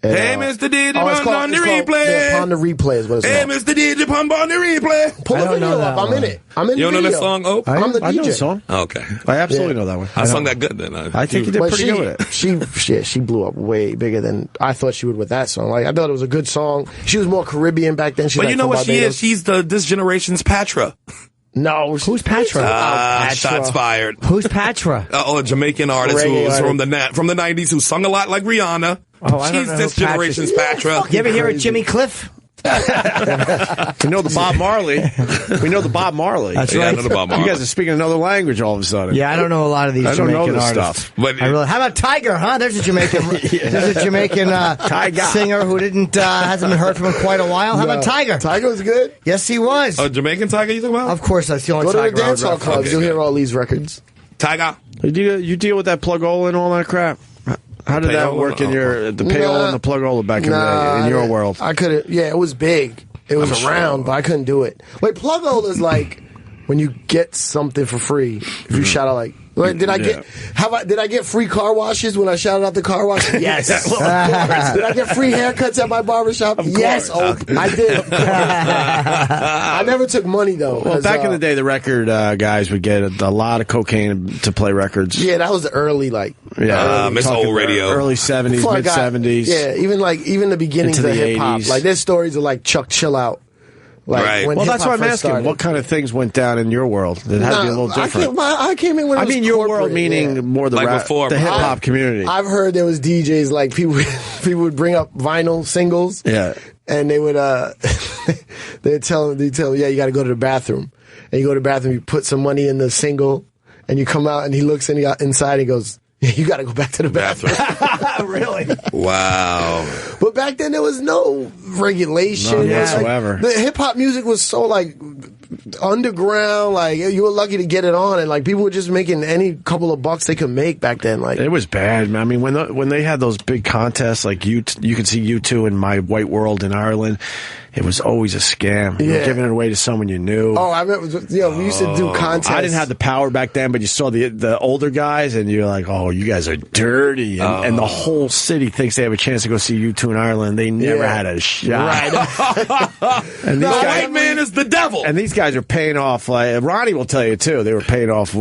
And,
Hey, Mr. DJ,
it's
pun on the replay.
Yeah, Pon the Replay is what it's
Hey,
called.
Mr. DJ, pun on the replay.
Pull the video up. I'm in it. I'm in
You
the
don't know
video.
that song, Ope?
I'm the DJ.
I know the song.
Okay.
I absolutely know that one.
I sung that good then.
I think you did
But
pretty good with it.
she blew up way bigger than I thought she would with that song. Like I thought it was a good song. She was more Caribbean back then. She's
But
like
you know
from
what she
Barbados.
is? She's this generation's Patra.
No.
Who's Patra?
Shots fired.
Who's Patra?
A Jamaican artist who's from the 90s who sung a lot like Rihanna.
Oh, I don't
She's
know
this
who Patra
generation's
is.
Patra.
You ever hear of Jimmy Cliff?
We know the Bob Marley. We know the Bob Marley.
That's
Yeah, I
right.
know the Bob Marley.
You guys are speaking another language all of a sudden.
Yeah, I don't know a lot of these
I don't know
Jamaican
this
artists.
stuff.
But
How about Tiger, huh? There's a Jamaican there's a Jamaican singer who hasn't been heard from in quite a while. How about Tiger?
Tiger was good.
Yes, he was.
a Jamaican Tiger you talking about?
Of course, that's the only
Go to the
Tiger I would
dance hall
reference.
clubs. You'll hear all these records.
Tiger.
You deal with that plug-ola and all that crap? How did that
Payola?
work in the payola and the plug-ola back in your world?
I couldn't. Yeah, it was big. It was around, but I couldn't do it. Like plug-hole is like when you get something for free. If you shout out like did I get free car washes when I shouted out the car wash? Yes. Did I get free haircuts at my barbershop? Yes. Oh, I did. Of course. I never took money though.
Well, back in the day, the record guys would get a lot of cocaine to play records.
Yeah, that was the early
Miss Old Radio.
Early 70s, mid-70s.
Yeah, even the beginnings
Into
of
the
hip hop.
80s.
Like there's stories of like Chuck Chill Out. Like,
Right.
when
Well, that's
hip-hop
why I'm
first
asking.
started.
What kind of things went down in your world? It had to be a little different.
I came in when it was
your world
corporate,
meaning
yeah.
more the
Like
rap,
before,
the hip hop community.
I've heard there was DJs like people would bring up vinyl singles.
Yeah.
And they would they'd tell you got to go to the bathroom. And you go to the bathroom, you put some money in the single, and you come out and he looks inside and he goes, you got to go back to the bathroom.
Really?
Wow.
But back then there was no regulation.
None
It was
whatsoever.
the hip hop music was so like underground. Like you were lucky to get it on, and like people were just making any couple of bucks they could make back then. Like
it was bad. I mean, when they had those big contests, like you could see U2 in My White World in Ireland. It was always a scam. You were giving it away to someone you knew.
Oh, I remember. We used to do contests.
I didn't have the power back then, but you saw the older guys, and you're like, "Oh, you guys are dirty," and the whole city thinks they have a chance to go see U2 in Ireland. They never had a shot.
Right.
And
The
these guys,
white man is the devil.
and these guys are paying off. Like Ronnie will tell you too. They were paying off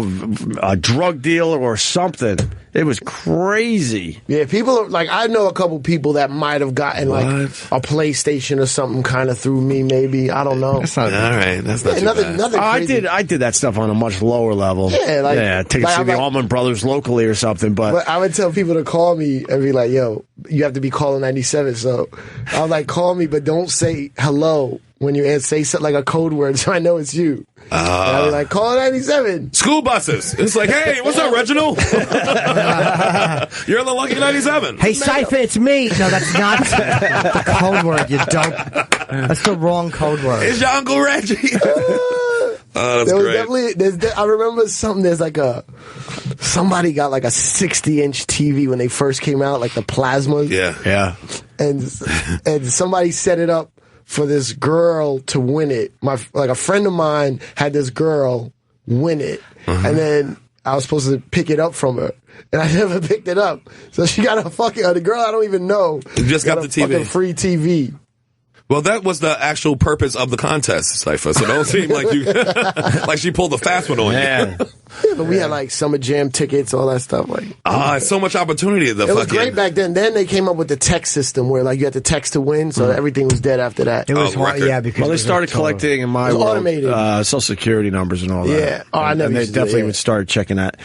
a drug dealer or something. It was crazy.
Yeah, people are like, I know a couple people that might have gotten like a PlayStation or something kind of through me. Maybe I don't know.
That's not
All right, that's not too bad.
Nothing crazy.
I did that stuff on a much lower level.
Yeah,
take
like,
see
I'm
the
like-
Allman Brothers locally or something.
But I would tell people to call me and be like, "Yo, you have to be calling 97." So I was like, "Call me, but don't say hello when you say something like a code word, so I know it's you." And I'd be like, "Call 97."
School buses. It's like, hey, what's up, Reginald? You're on the Lucky 97.
Hey, Cipha, it's me. No, that's not the code word, you dope. That's the wrong code word.
It's your Uncle Reggie. That's
There was
great.
definitely. I remember something. There's like somebody got like a 60-inch TV when they first came out, like the plasmas.
Yeah.
And somebody set it up for this girl to win it. A friend of mine had this girl win it, and then I was supposed to pick it up from her, and I never picked it up. So she got the girl I don't even know.
Just got the
a
TV.
fucking free TV.
Well, that was the actual purpose of the contest, Cipher. So don't seem like you, like she pulled the fast one on you.
Yeah, but we had like Summer Jam tickets, all that stuff. Like,
So much opportunity.
it was great back then. Then they came up with the text system where like you had to text to win, so everything was dead after that.
It was hard, because
they started collecting in my
It was
world
automated.
Social security numbers and all that.
Yeah. Oh, I never
And they
used to do
definitely
that.
would start checking it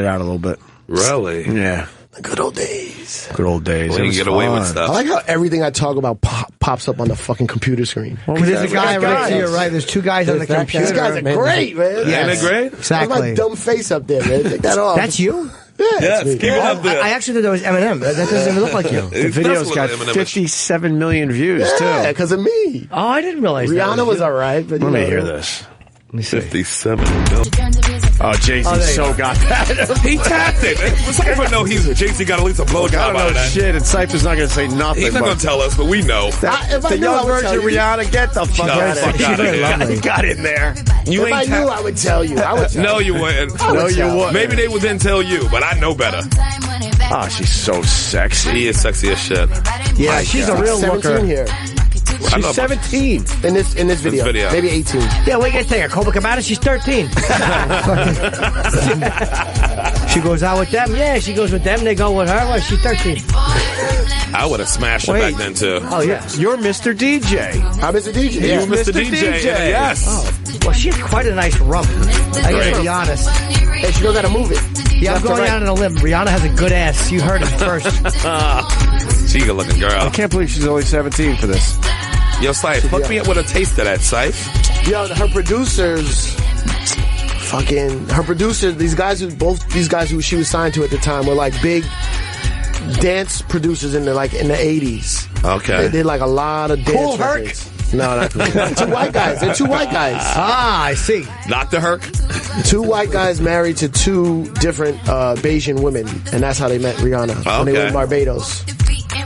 out a little bit.
Really?
Yeah.
The good old days.
Good old days.
Well,
It
you
was
can get away with
fun.
stuff.
I like how everything I talk about pops up on the fucking computer screen.
Because there's a guy right here, right? There's two guys on the computer.
These guys are great, man.
Yeah, ain't it great?
That's
Exactly.
my dumb face up there, man. Take that off.
That's you?
Yeah,
Yes,
me.
keep it up there.
I actually thought that was Eminem. That doesn't even look like you.
The video's got
Eminem.
57 million views,
Yeah,
too.
because of me.
Oh, I didn't realize that.
Rihanna was all right, but
Let
you
me
know.
hear this.
57 mil.
Oh, Jay-Z so got that.
He tapped it. Cipher know Jay-Z got at least a
I
blowjob
don't
out
know
of that.
shit, and Cypher's not going to say nothing.
He's not
but
going to tell us, but we know.
If I
the
knew, I
young
would tell
virgin
you.
Rihanna, get the fuck
No,
out
fuck
of
outta
here.
here.
You got in there.
You
If I
ain't
knew, I would tell you. I would tell
No,
you.
you wouldn't.
No, you wouldn't.
Maybe they would then tell you, but I know better.
Oh, she's so sexy.
He is sexy as shit.
Yeah, she's a real
17
looker.
here.
I know
She's
about-
17.
In this video.
video.
Maybe 18.
Yeah, what you guys think? Copacabana, she's 13. She goes out with them. Yeah, she goes with them. They go with her. Well, she's 13.
I would have smashed it back then, too.
Oh, yeah.
You're Mr. DJ.
I'm Mr. DJ.
You
Yeah.
were Mr. DJ. Yes.
Oh. Well, she has quite a nice rump. I gotta be honest.
Hey, she knows how to move it.
Yeah, I'm
Left to
going
right.
out on a limb. Rihanna has a good ass. You heard it first.
She a good looking girl.
I can't believe she's only 17 for this.
Yo, Scythe, hook me up with a taste of that, Scythe.
Yo, her producers, these guys who she was signed to at the time were like big dance producers in the 80s.
Okay.
They did like a lot of dance
Cool Herc?
records. No, not cool. Two white guys. They're two white guys.
Ah, I see.
Dr. Herc?
Two white guys married to two different Bayesian women, and that's how they met Rihanna when they were in Barbados.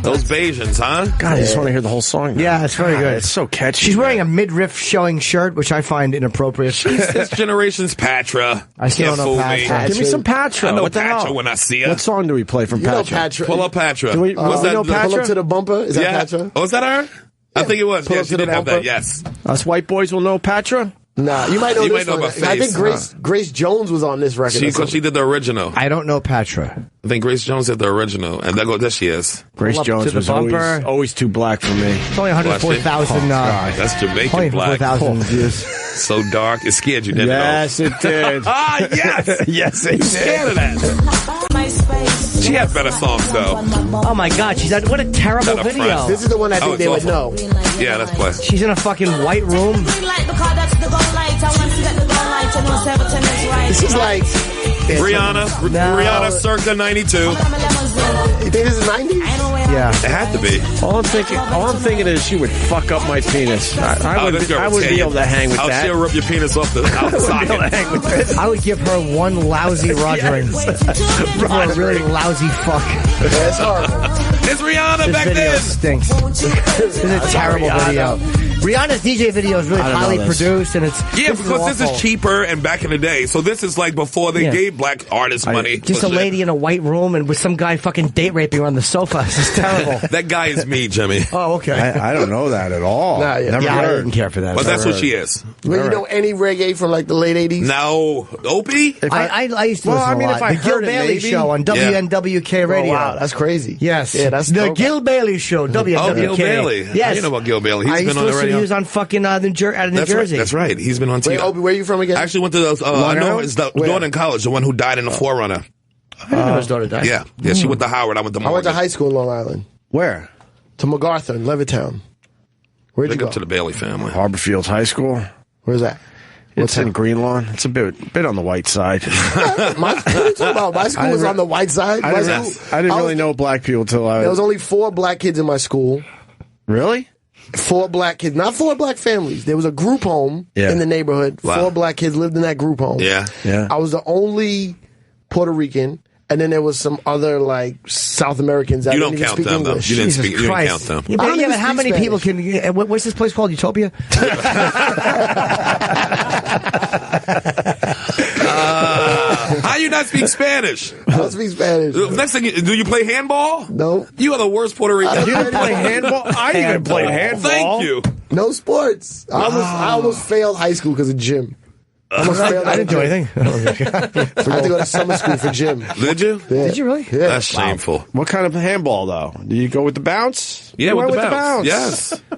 Those Bajans, huh?
God, I just want to hear the whole song.
Yeah, it's very good.
It's so catchy.
She's wearing a midriff showing shirt, which I find inappropriate.
This generation's Patra.
I still
Can't
don't know
fool
Patra.
me.
Give me some Patra.
I know
What the
Patra
hell?
when I see her.
What song do we play from
You know
Patra?
Patra.
Pull up Patra.
Do we-
What's
we
that?
know Patra?
Pull up to the bumper. Is that
Yeah.
Patra?
Oh, is that her? I think it was.
Pull
Yeah,
up
she
to the
did have
bumper.
that. Yes.
Us white boys will know Patra?
Nah, you might know
You
this
might know
one.
by
I think
face,
Grace Jones was on this record.
She did the original.
I don't know Patra.
I think Grace Jones did the original, and there she is.
Grace
Pull up
Jones
to the
was
bumper.
always too black for me.
It's only 104,000.
That's Jamaican black.
104,000 views.
So dark, it scared you, didn't
Yes, it did.
Ah, yes!
Yes, it
You scared of that. She had better songs, though.
Oh my God, what a terrible
Not a
video.
front.
This is the one I think
Oh,
they would
it's
know.
Yeah, let's play.
She's in a fucking white room.
This is like
Rihanna. Rihanna circa 92.
You think this is 90s?
Yeah.
It had to be.
All I'm thinking is she would fuck up my penis. I would be able to hang with that.
She'll rip your penis off the socket.
I would give her one lousy rogering. Give her a really lousy fuck.
That's horrible.
It's Rihanna
This
back
video
then.
stinks. This is a terrible video. Rihanna's DJ video is really
I don't know
highly
this.
produced, and it's
Yeah, because this
awful.
is cheaper and back in the day. So this is like before they gave black artists money.
Just a lady in a white room and with some guy fucking date raping her on the sofa. This is terrible.
That guy is me, Jimmy.
Oh, okay.
I don't know that at all.
Nah, yeah.
Never
I
heard.
didn't care for that.
But that's
Never
what she
heard.
is.
Well, you know any reggae from like the late 80s?
No. Opie?
I used to
Well,
listen
I mean,
a lot.
if I
The Gil
heard it,
Bailey
maybe.
Show on WNWK Radio.
Oh, wow, that's crazy.
Yes.
Yeah, that's
the
dope.
Gil Bailey Show, WNWK.
Oh, Gil Bailey.
Yes.
I didn't know about Gil Bailey.
I
He's
used
been
to
on the
listen to
radio.
He was on fucking out of New Jersey.
Right. That's right. He's been on TV.
Wait, Opie, where are you from again?
I actually went to I know
Island?
it's the
Where?
Norton College, the one who died in the Forerunner.
I didn't know his daughter died.
Yeah. She went to Howard. I went to
I went to
Morgan.
high school in Long Island.
Where?
To MacArthur in Levittown. Where'd you
Big
go?
up to the Bailey family.
Harborfield High School.
Where's that?
It's in Greenlawn. It's a bit on the white side.
What are you talking about? My school was on the white side.
I didn't really know black people till I was...
There was only 4 black kids in my school.
Really?
4 black kids, not 4 black families. There was a group home in the neighborhood.
Wow.
4 black kids lived in that group home.
Yeah.
I was the only Puerto Rican, and then there was some other like South Americans that
You
didn't
don't
even
count
speak
them, though.
English.
You didn't
Jesus
speak. You didn't
Christ.
count them.
Yeah,
I
but,
don't even
how
speak
many people
Spanish.
can... What's this place called? Utopia?
How you not speak Spanish?
I don't speak Spanish.
Next thing, do you play handball?
No.
You are the worst Puerto Rican.
You didn't play handball? I didn't even play handball.
Thank you.
No sports. I almost failed high school because of gym. I
didn't do anything.
I had to go to summer school for gym.
Did you?
Yeah.
Did you really?
Yeah.
That's shameful.
What kind of handball, though? Do you go with the bounce?
Yeah,
You
with
went
the bounce.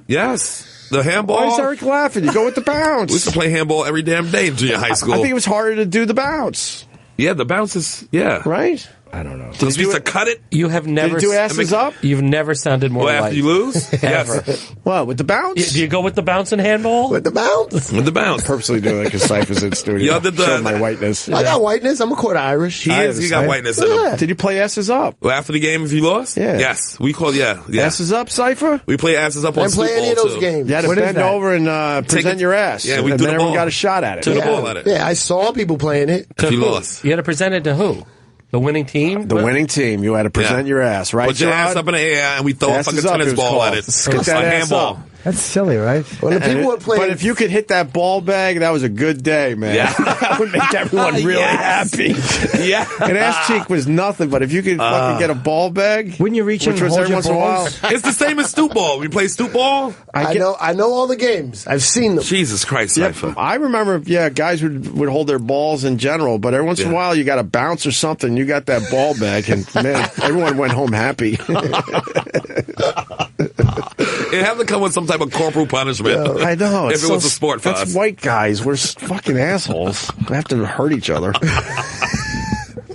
Yes. The handball.
Why is Eric laughing? You go with the bounce.
We used to play handball every damn day in junior high school.
I think it was harder to do the bounce.
Yeah, the bounce is, yeah.
Right?
I don't know.
Did you used to cut it?
You have never
Did you do asses up?
You've never sounded more
Well, after
white.
you lose? Yes.
What, with the bounce?
Do you go with the bounce and handball?
With the bounce.
With the bounce.
Purposely doing it because Cipher's in studio.
Yo, did the-
Showing my whiteness.
I got whiteness. I'm a quarter Irish.
He got whiteness in him.
Did you play asses up?
Well, after the game, if you lost?
Yeah.
Yes. We call, yeah.
Asses up, Cipher?
We play asses up on
Didn't play
Super
any of
Bowl,
those
too.
games.
You had to
What is
bend
that?
over and present your ass.
Yeah, we
and
threw
then
the
everyone
ball.
got a shot at it.
Threw the ball at it.
Yeah, I saw people playing it.
If you lost.
You had to present it to who? The winning team?
The winning team, you had to present your ass, right?
Put your ass
Gerard?
up in the air and we throw a
Asses
fucking
up,
tennis
it was
ball
called.
at it.
Get that
A
ass
handball.
up.
That's silly, right?
When the people were playing,
But if you could hit that ball bag, that was a good day, man.
Yeah.
That would make everyone really happy.
Yeah.
An ass cheek was nothing, but if you could fucking get a ball bag,
wouldn't you reach in
which
and
was
hold
every
your
once in a while.
balls?
It's the same as stoop ball. We play stoop ball.
I know all the games. I've seen them.
Jesus Christ,
Yeah,
Cipher.
I remember, guys would hold their balls in general, but every once in a while you got a bounce or something. You got that ball back, and man, everyone went home happy.
It had to come with some type of corporal punishment.
I know.
If it was a sport for
that's
us.
white guys. We're fucking assholes. We have to hurt each other.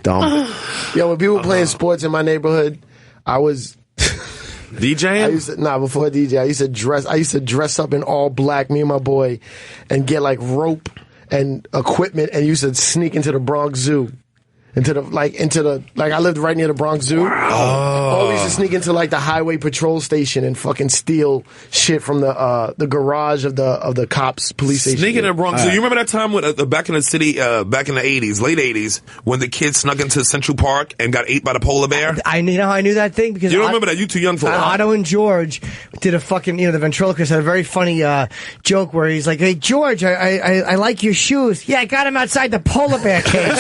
Dumb.
Yo, when people were playing sports in my neighborhood, I was
DJing?
Before DJ, I used to dress up in all black, me and my boy, and get like rope and equipment, and used to sneak into the Bronx Zoo. I lived right near the Bronx Zoo. We used to sneak into like the highway patrol station and fucking steal shit from the garage of the cops police station.
Sneaking in the Bronx. So you remember that time when back in the city, back in the 80s, late 80s, when the kids snuck into Central Park and got ate by the polar bear?
I knew that thing because
you don't remember that? You too young for it.
Otto and George did a fucking, the ventriloquist had a very funny joke where he's like, "Hey George, I like your shoes. Yeah, I got them outside the polar bear cage."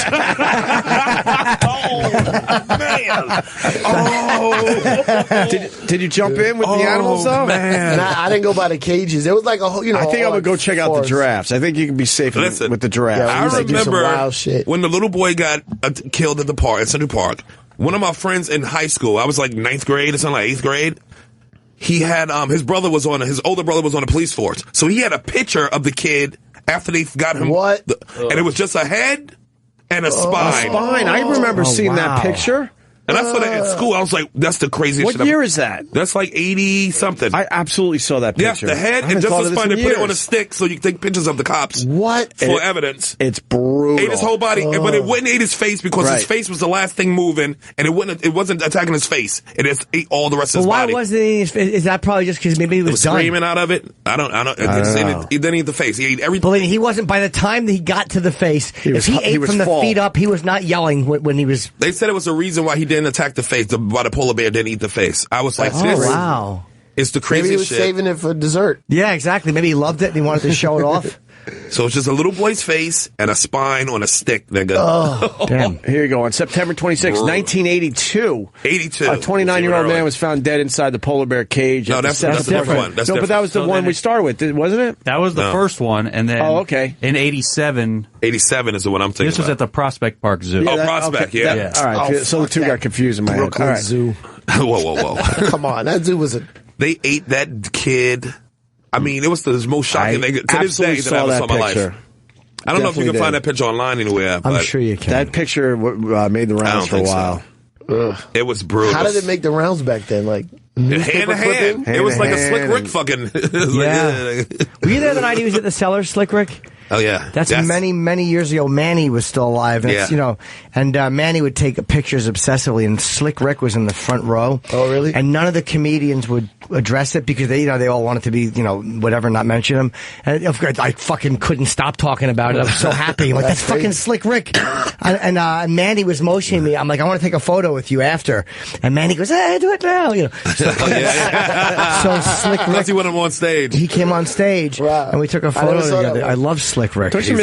Did you jump in with the animals though?
Man.
I didn't go by the cages. It was like a whole,
I think I'm gonna go check out the giraffes. I think you can be safe with the giraffes.
Yeah,
I remember
wild shit.
when the little boy got killed at the park, at Central Park. One of my friends in high school, I was like 9th grade or something, like 8th grade. He had his older brother was on the police force, so he had a picture of the kid after they got him.
What?
And it was just a head and a spine.
I remember seeing that picture.
And I saw that at school. I was like, that's the craziest
What
shit
year is that?
That's like 80-something.
I absolutely saw that
Yes,
picture.
the head
I
and
haven't
just
thought
the
of this
spine.
in
They put it on a
years.
stick so you can take pictures of the cops.
What?
For evidence.
It's brutal.
Ate his whole body, but it wouldn't eat his face because his face was the last thing moving, and it wasn't attacking his face. It just ate all the rest of his
Why
body.
wasn't he? Is that probably just because maybe he was done?
Screaming out of it. I don't know. He didn't eat the face. He ate everything.
Believe me, he wasn't. By the time that he got to the face, if he ate from the feet up, he was not yelling when he was.
They said it was the reason why he didn't attack the face. Why the polar bear didn't eat the face. I was like,
wow.
It's the
Maybe
craziest
he was
shit.
saving it for dessert.
Yeah, exactly. Maybe he loved it and he wanted to show it off.
So it's just a little boy's face and a spine on a stick, nigga.
Oh, damn. Here you go. On September 26, 1982,
82.
a 29-year-old man was found dead inside the polar bear cage.
No, that's different one. That's
but that was the one we started with, wasn't it?
That was the first one, and then in 87.
87 is the one I'm thinking
This was
about.
at the Prospect Park Zoo.
Prospect, yeah.
All right, so the two got confused in my head.
Brooklyn
All right.
Zoo.
Whoa.
Come on, that zoo was a.
They ate that kid. I mean, it was the most shocking thing to this day that I ever saw in my life. I don't know if you can find that picture online anywhere.
I'm sure you can.
That picture made the rounds for a while.
It was brutal.
How did it make the rounds back then? Like newspaper
hand.
clipping?
It was like a Slick Rick fucking.
Yeah. Were you there the night he was at the cellar, Slick Rick?
Oh yeah,
that's many, many years ago. Manny was still alive, and it's, and Manny would take pictures obsessively, and Slick Rick was in the front row.
Oh, really?
And none of the comedians would address it because they all wanted to be, whatever, not mention him. And of course, I fucking couldn't stop talking about it. I was so happy. I'm like, that's fucking Slick Rick. And Manny was motioning me. I'm like, I want to take a photo with you after. And Manny goes, hey, do it now. So Slick Rick.
He went on stage.
He came on stage, and we took a photo together. I love Slick Rick.
Don't you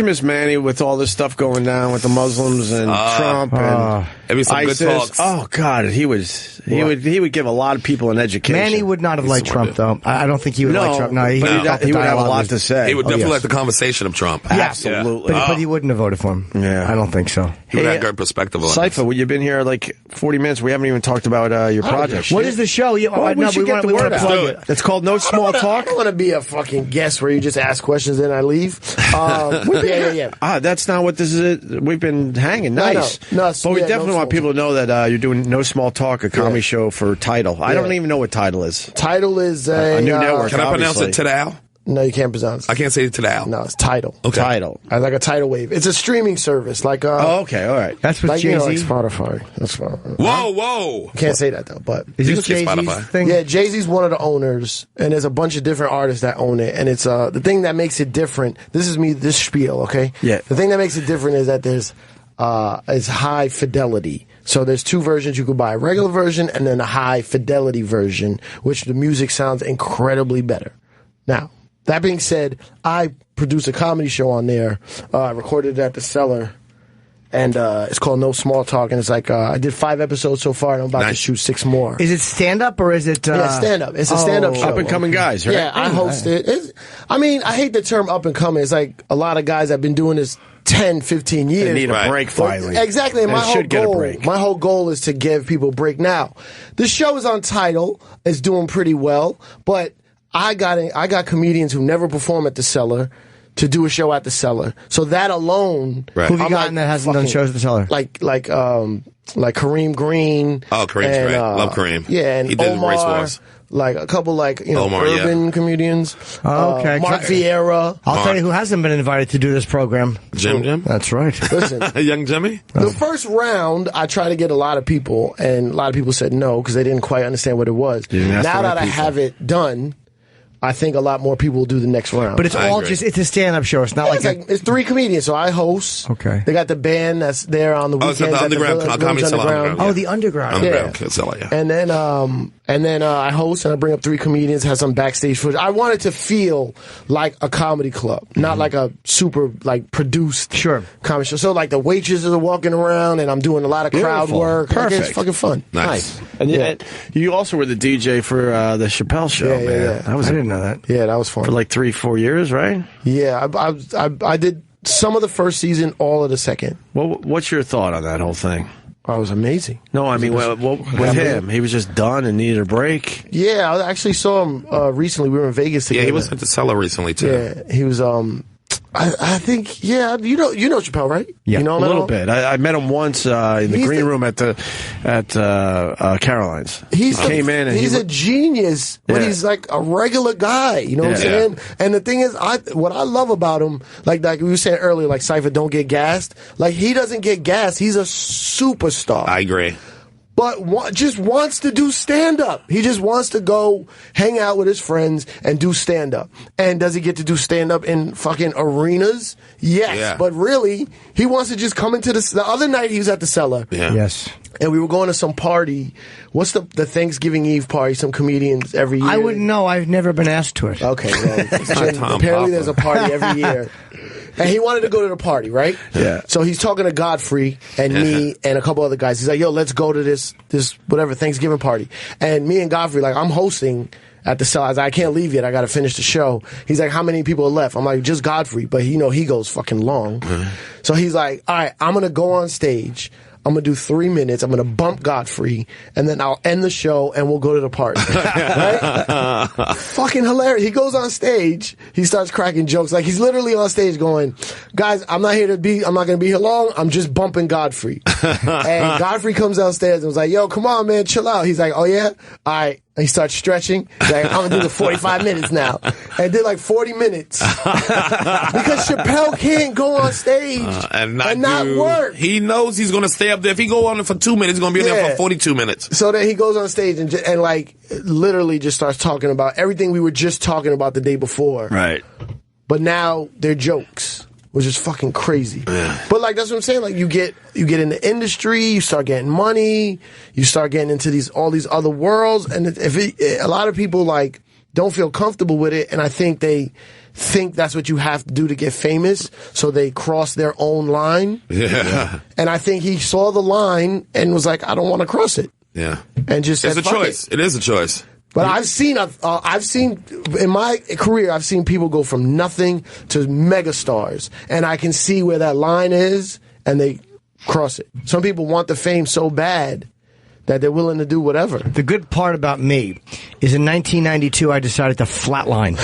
miss Manny with all this stuff going down with the Muslims and Trump and ISIS?
Good talks.
Oh God, he would give a lot of people an education.
Manny would not have liked Trump, though. I don't think he would like Trump. No, he would
have a lot to say.
He would definitely like the conversation of Trump.
Yeah,
absolutely.
But he wouldn't have voted for him.
Yeah,
I don't think so.
He would have great perspective on it.
Cipha, you've been here like 40 minutes. We haven't even taled about your project.
What is the show?
We should get the word out. It's called No Small Talk.
I don't want to be a fucking guest where you just ask questions and I leave. Yeah.
That's not what this is. We've been hanging nice.
No,
but we definitely want people to know that you're doing No Small Talk, a comedy show for Tidal. I don't even know what Tidal is.
Tidal is a
new network.
Can I pronounce it Tidal?
No, you can't pronounce it.
I can't say it Tidal.
No, it's Tidal.
Okay.
Tidal.
Like a tidal wave. It's a streaming service. Like
okay, all right.
That's what
like,
Jay-Z.
like Spotify. That's fine.
Whoa.
You can't say that though, but
is
you
this
can say
Jay-Z's
Spotify
thing?
Yeah, Jay-Z's one of the owners, and there's a bunch of different artists that own it. And it's the thing that makes it different. This is me. This spiel, okay?
Yeah.
The thing that makes it different is that there's is high fidelity. So there's two versions. You could buy a regular version and then a high fidelity version, which the music sounds incredibly better. Now, that being said, I produced a comedy show on there. I recorded it at the Cellar. And it's called No Small Talk, and it's like I did 5 episodes so far, and I'm about to shoot 6 more.
Is it stand-up, or is it...
Yeah, stand-up. It's a stand-up show.
Up-and-coming guys, right?
Yeah, I host it. I hate the term up-and-coming. It's like a lot of guys have been doing this 10, 15 years.
They need a break finally.
Exactly. And
my
whole goal is to give people a break. Now, the show is on Tidal. It's doing pretty well, but I got comedians who never perform at the Cellar to do a show at the Cellar. So that alone...
Right. Who have you gotten that hasn't done shows at the Cellar?
Like Kareem Green.
Oh, Kareem's great. Love Kareem.
Yeah, and
he did
Omar,
Race Wars.
Like a couple
Omar,
urban comedians.
Oh, okay.
Mark Vieira.
I'll tell you who hasn't been invited to do this program.
Jim?
That's right.
Listen.
Young Jimmy?
The first round, I tried to get a lot of people, and a lot of people said no because they didn't quite understand what it was. Now that I have it done, I think a lot more people will do the next round.
But it's it's a stand-up show. It's not
it's 3 comedians, so I host.
Okay.
They got the band that's there on the weekends.
It's the Underground Comedy Cellar.
Oh, the Underground.
Yeah.
And then I host and I bring up 3 comedians, have some backstage footage. I want it to feel like a comedy club, not like a super produced comedy show. So like the waitresses are walking around and I'm doing a lot of crowd work.
Perfect.
Like, it's fucking fun.
Nice. And you also were the DJ for the Chappelle show, man.
Yeah.
I didn't know that.
Yeah, that was fun.
For like 3-4 years, right?
Yeah, I did some of the first season, all of the second.
What's your thought on that whole thing?
Oh, it was amazing.
No, I mean, with him, he was just done and needed a break.
Yeah, I actually saw him recently. We were in Vegas together.
Yeah, he was at the Cellar recently, too.
Yeah, he was, I think, yeah, you know Chappelle, right?
Yeah,
you know him
a little bit. I met him once in the green room at Caroline's. He came in and
he's a genius, but he's like a regular guy. You know what I'm saying? And the thing is, what I love about him, like we were saying earlier, like Cipher don't get gassed. Like he doesn't get gassed. He's a superstar.
I agree.
But just wants to do stand-up. He just wants to go hang out with his friends and do stand-up. And does he get to do stand-up in fucking arenas? Yes. Yeah. But really, he wants to just come into the other night he was at the Cellar.
Yeah.
Yes.
And we were going to some party. What's the Thanksgiving Eve party? Some comedians every year.
I wouldn't know. I've never been asked to it.
Okay. Well, apparently there's a party every year. And he wanted to go to the party, right?
Yeah.
So he's talking to Godfrey and me and a couple other guys. He's like, yo, let's go to this whatever Thanksgiving party. And me and Godfrey, like, I'm hosting at the Cellar. I was like, I can't leave yet. I got to finish the show. He's like, how many people are left? I'm like, just Godfrey. But he goes fucking long. So he's like, all right, I'm going to go on stage. I'm going to do 3 minutes. I'm going to bump Godfrey, and then I'll end the show, and we'll go to the party. Right? Fucking hilarious. He goes on stage. He starts cracking jokes. Like, he's literally on stage going, guys, I'm not going to be here long. I'm just bumping Godfrey. And Godfrey comes downstairs and was like, yo, come on, man, chill out. He's like, oh, yeah? All right. And he starts stretching. He's like, I'm going to do the 45 minutes now. And did like 40 minutes. Because Chappelle can't go on stage and not work.
He knows he's going to stay up there. If he go on for 2 minutes, he's going to be there for 42 minutes.
So then he goes on stage and like literally just starts talking about everything we were just talking about the day before.
Right.
But now they're jokes, which is fucking crazy. Yeah. But like that's what I'm saying. Like you get in the industry, you start getting money, you start getting into all these other worlds, and a lot of people like don't feel comfortable with it, and I think they think that's what you have to do to get famous, so they cross their own line.
Yeah.
And I think he saw the line and was like, I don't want to cross it.
Yeah.
And just said,
it's a choice. It is a choice.
But I've seen in my career, I've seen people go from nothing to megastars, and I can see where that line is, and they cross it. Some people want the fame so bad that they're willing to do whatever.
The good part about me is in 1992, I decided to flatline.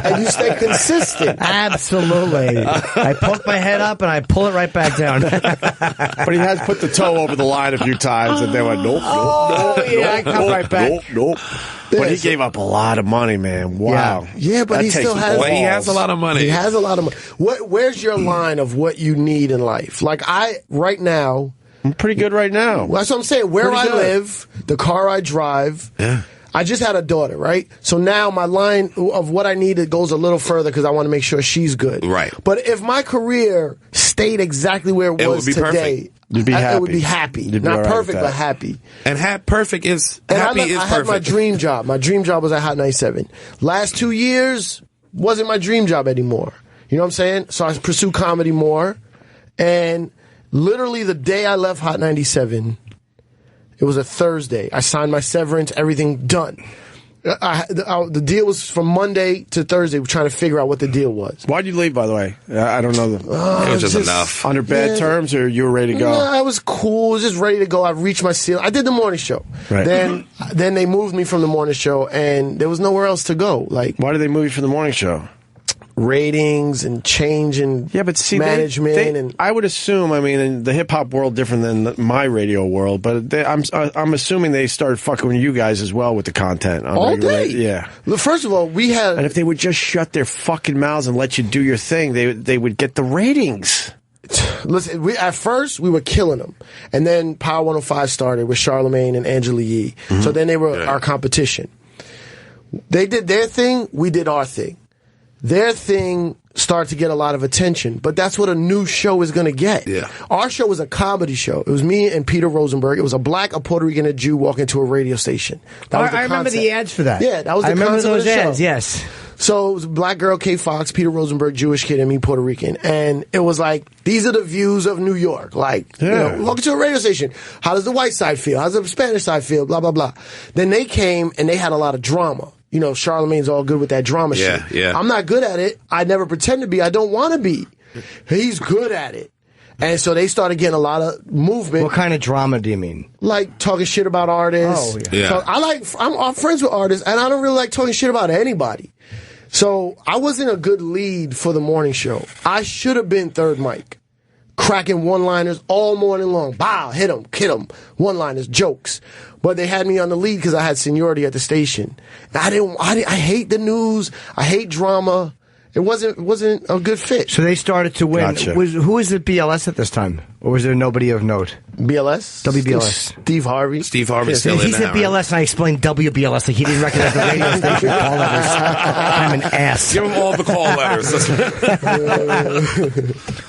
And you stay consistent.
Absolutely. I poke my head up and I pull it right back down.
But he has put the toe over the line a few times, and they went, nope,
I come right back.
Nope. But he gave up a lot of money, man. Wow.
Yeah, but he still has.
He has a lot of money.
He has a lot of money. Where's your line of what you need in life? Like right now.
I'm pretty good right now.
Well, that's what I'm saying. Where I live, the car I drive.
Yeah.
I just had a daughter, right? So now my line of what I needed goes a little further because I want to make sure she's good.
Right.
But if my career stayed exactly where it was
would be
today,
perfect.
You'd be happy.
It would be happy.
You'd be
Not
all right
perfect,
with
but
that.
happy.
And perfect is
And
happy is
I had my
perfect.
dream job. My dream job was at Hot 97. Last 2 years wasn't my dream job anymore. You know what I'm saying? So I pursued comedy more. And literally the day I left Hot 97, it was a Thursday. I signed my severance, everything done. The deal was from Monday to Thursday. We're trying to figure out what the deal was.
Why'd you leave, by the way? I don't know.
It was just enough.
Under bad terms, or you were ready to go?
No, I was cool. I was just ready to go. I reached my ceiling. I did the morning show.
Right.
Then they moved me from the morning show, and there was nowhere else to go. Like,
why did they move you from the morning show?
Ratings and change and management and
I would assume. I mean, in the hip hop world different than my radio world, but I'm assuming they started fucking with you guys as well with the content on
all
regular-
day.
Yeah.
Well, first of all, we had,
and if they would just shut their fucking mouths and let you do your thing, they would get the ratings.
Listen, at first we were killing them, and then Power 105 started with Charlemagne and Angela Yee. So then they were our competition. They did their thing, we did our thing. Their thing started to get a lot of attention, but that's what a new show is going to get.
Yeah.
Our show was a comedy show. It was me and Peter Rosenberg. It was a black, a Puerto Rican, and a Jew walking to a radio station. That was the
I remember
concept.
the ads for that.
Yeah, that was the
I remember
concept
those
of the show.
ads, yes.
So it was a black girl, Kay Fox, Peter Rosenberg, Jewish kid, and me, Puerto Rican. And it was like, these are the views of New York. Like, you know, walking to a radio station. How does the white side feel? How does the Spanish side feel? Blah, blah, blah. Then they came and they had a lot of drama. You know, Charlemagne's all good with that drama shit.
Yeah.
I'm not good at it. I never pretend to be. I don't want to be. He's good at it. And so they started getting a lot of movement.
What kind of drama do you mean?
Like talking shit about artists.
Oh, yeah.
So I'm friends with artists, and I don't really like talking shit about anybody. So I wasn't a good lead for the morning show. I should have been third mic. Cracking one-liners all morning long. Bow, hit them, one-liners, jokes. But they had me on the lead because I had seniority at the station. I hate the news. I hate drama. It wasn't a good fit.
So they started to win.
Gotcha.
Who was at BLS at this time? Or was there nobody of note?
BLS?
WBLS.
Steve Harvey.
Steve Harvey's still in
He said
there.
BLS and I explained WBLS like he didn't recognize the radio station call letters. I'm an ass.
Give him all the call letters.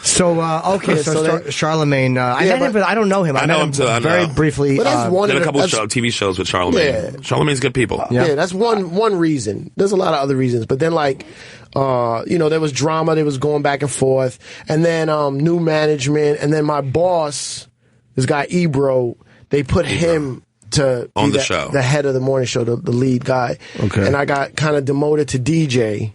So, okay, so Charlemagne, I don't know him.
I know him too. I
very
know.
briefly.
But that's one
Did a
of
couple
the-
TV shows with Charlemagne.
Yeah.
Charlemagne's good people.
Yeah, that's one reason. There's a lot of other reasons, but then there was drama. There was going back and forth, and then new management, and then my boss, this guy Ebro, they put him to
On
be
the show.
the head of the morning show, the lead guy.
Okay,
and I got kind of demoted to DJ.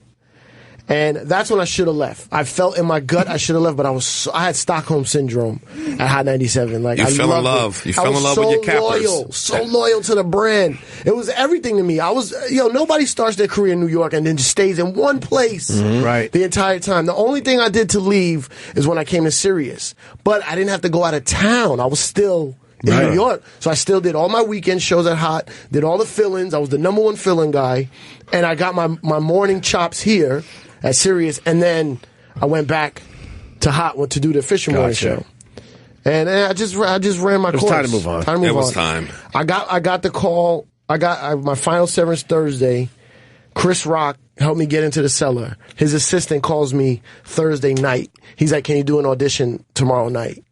And that's when I should have left. I felt in my gut I should have left, but I had Stockholm syndrome at Hot 97. Like,
You
I
fell in
loved
love.
it.
You fell in love with your cappers.
So loyal to the brand. It was everything to me. Nobody starts their career in New York and then just stays in one place
Right.
the entire time. The only thing I did to leave is when I came to Sirius. But I didn't have to go out of town. I was still in New York. So I still did all my weekend shows at Hot, did all the fill-ins. I was the #1 fill-in guy. And I got my morning chops here at Sirius, and then I went back to Hot to do the official morning show. And I just ran my
It was
course.
time to move on.
It was time.
I got the call. I got my final severance Thursday. Chris Rock helped me get into the cellar. His assistant calls me Thursday night. He's like, "Can you do an audition tomorrow night?"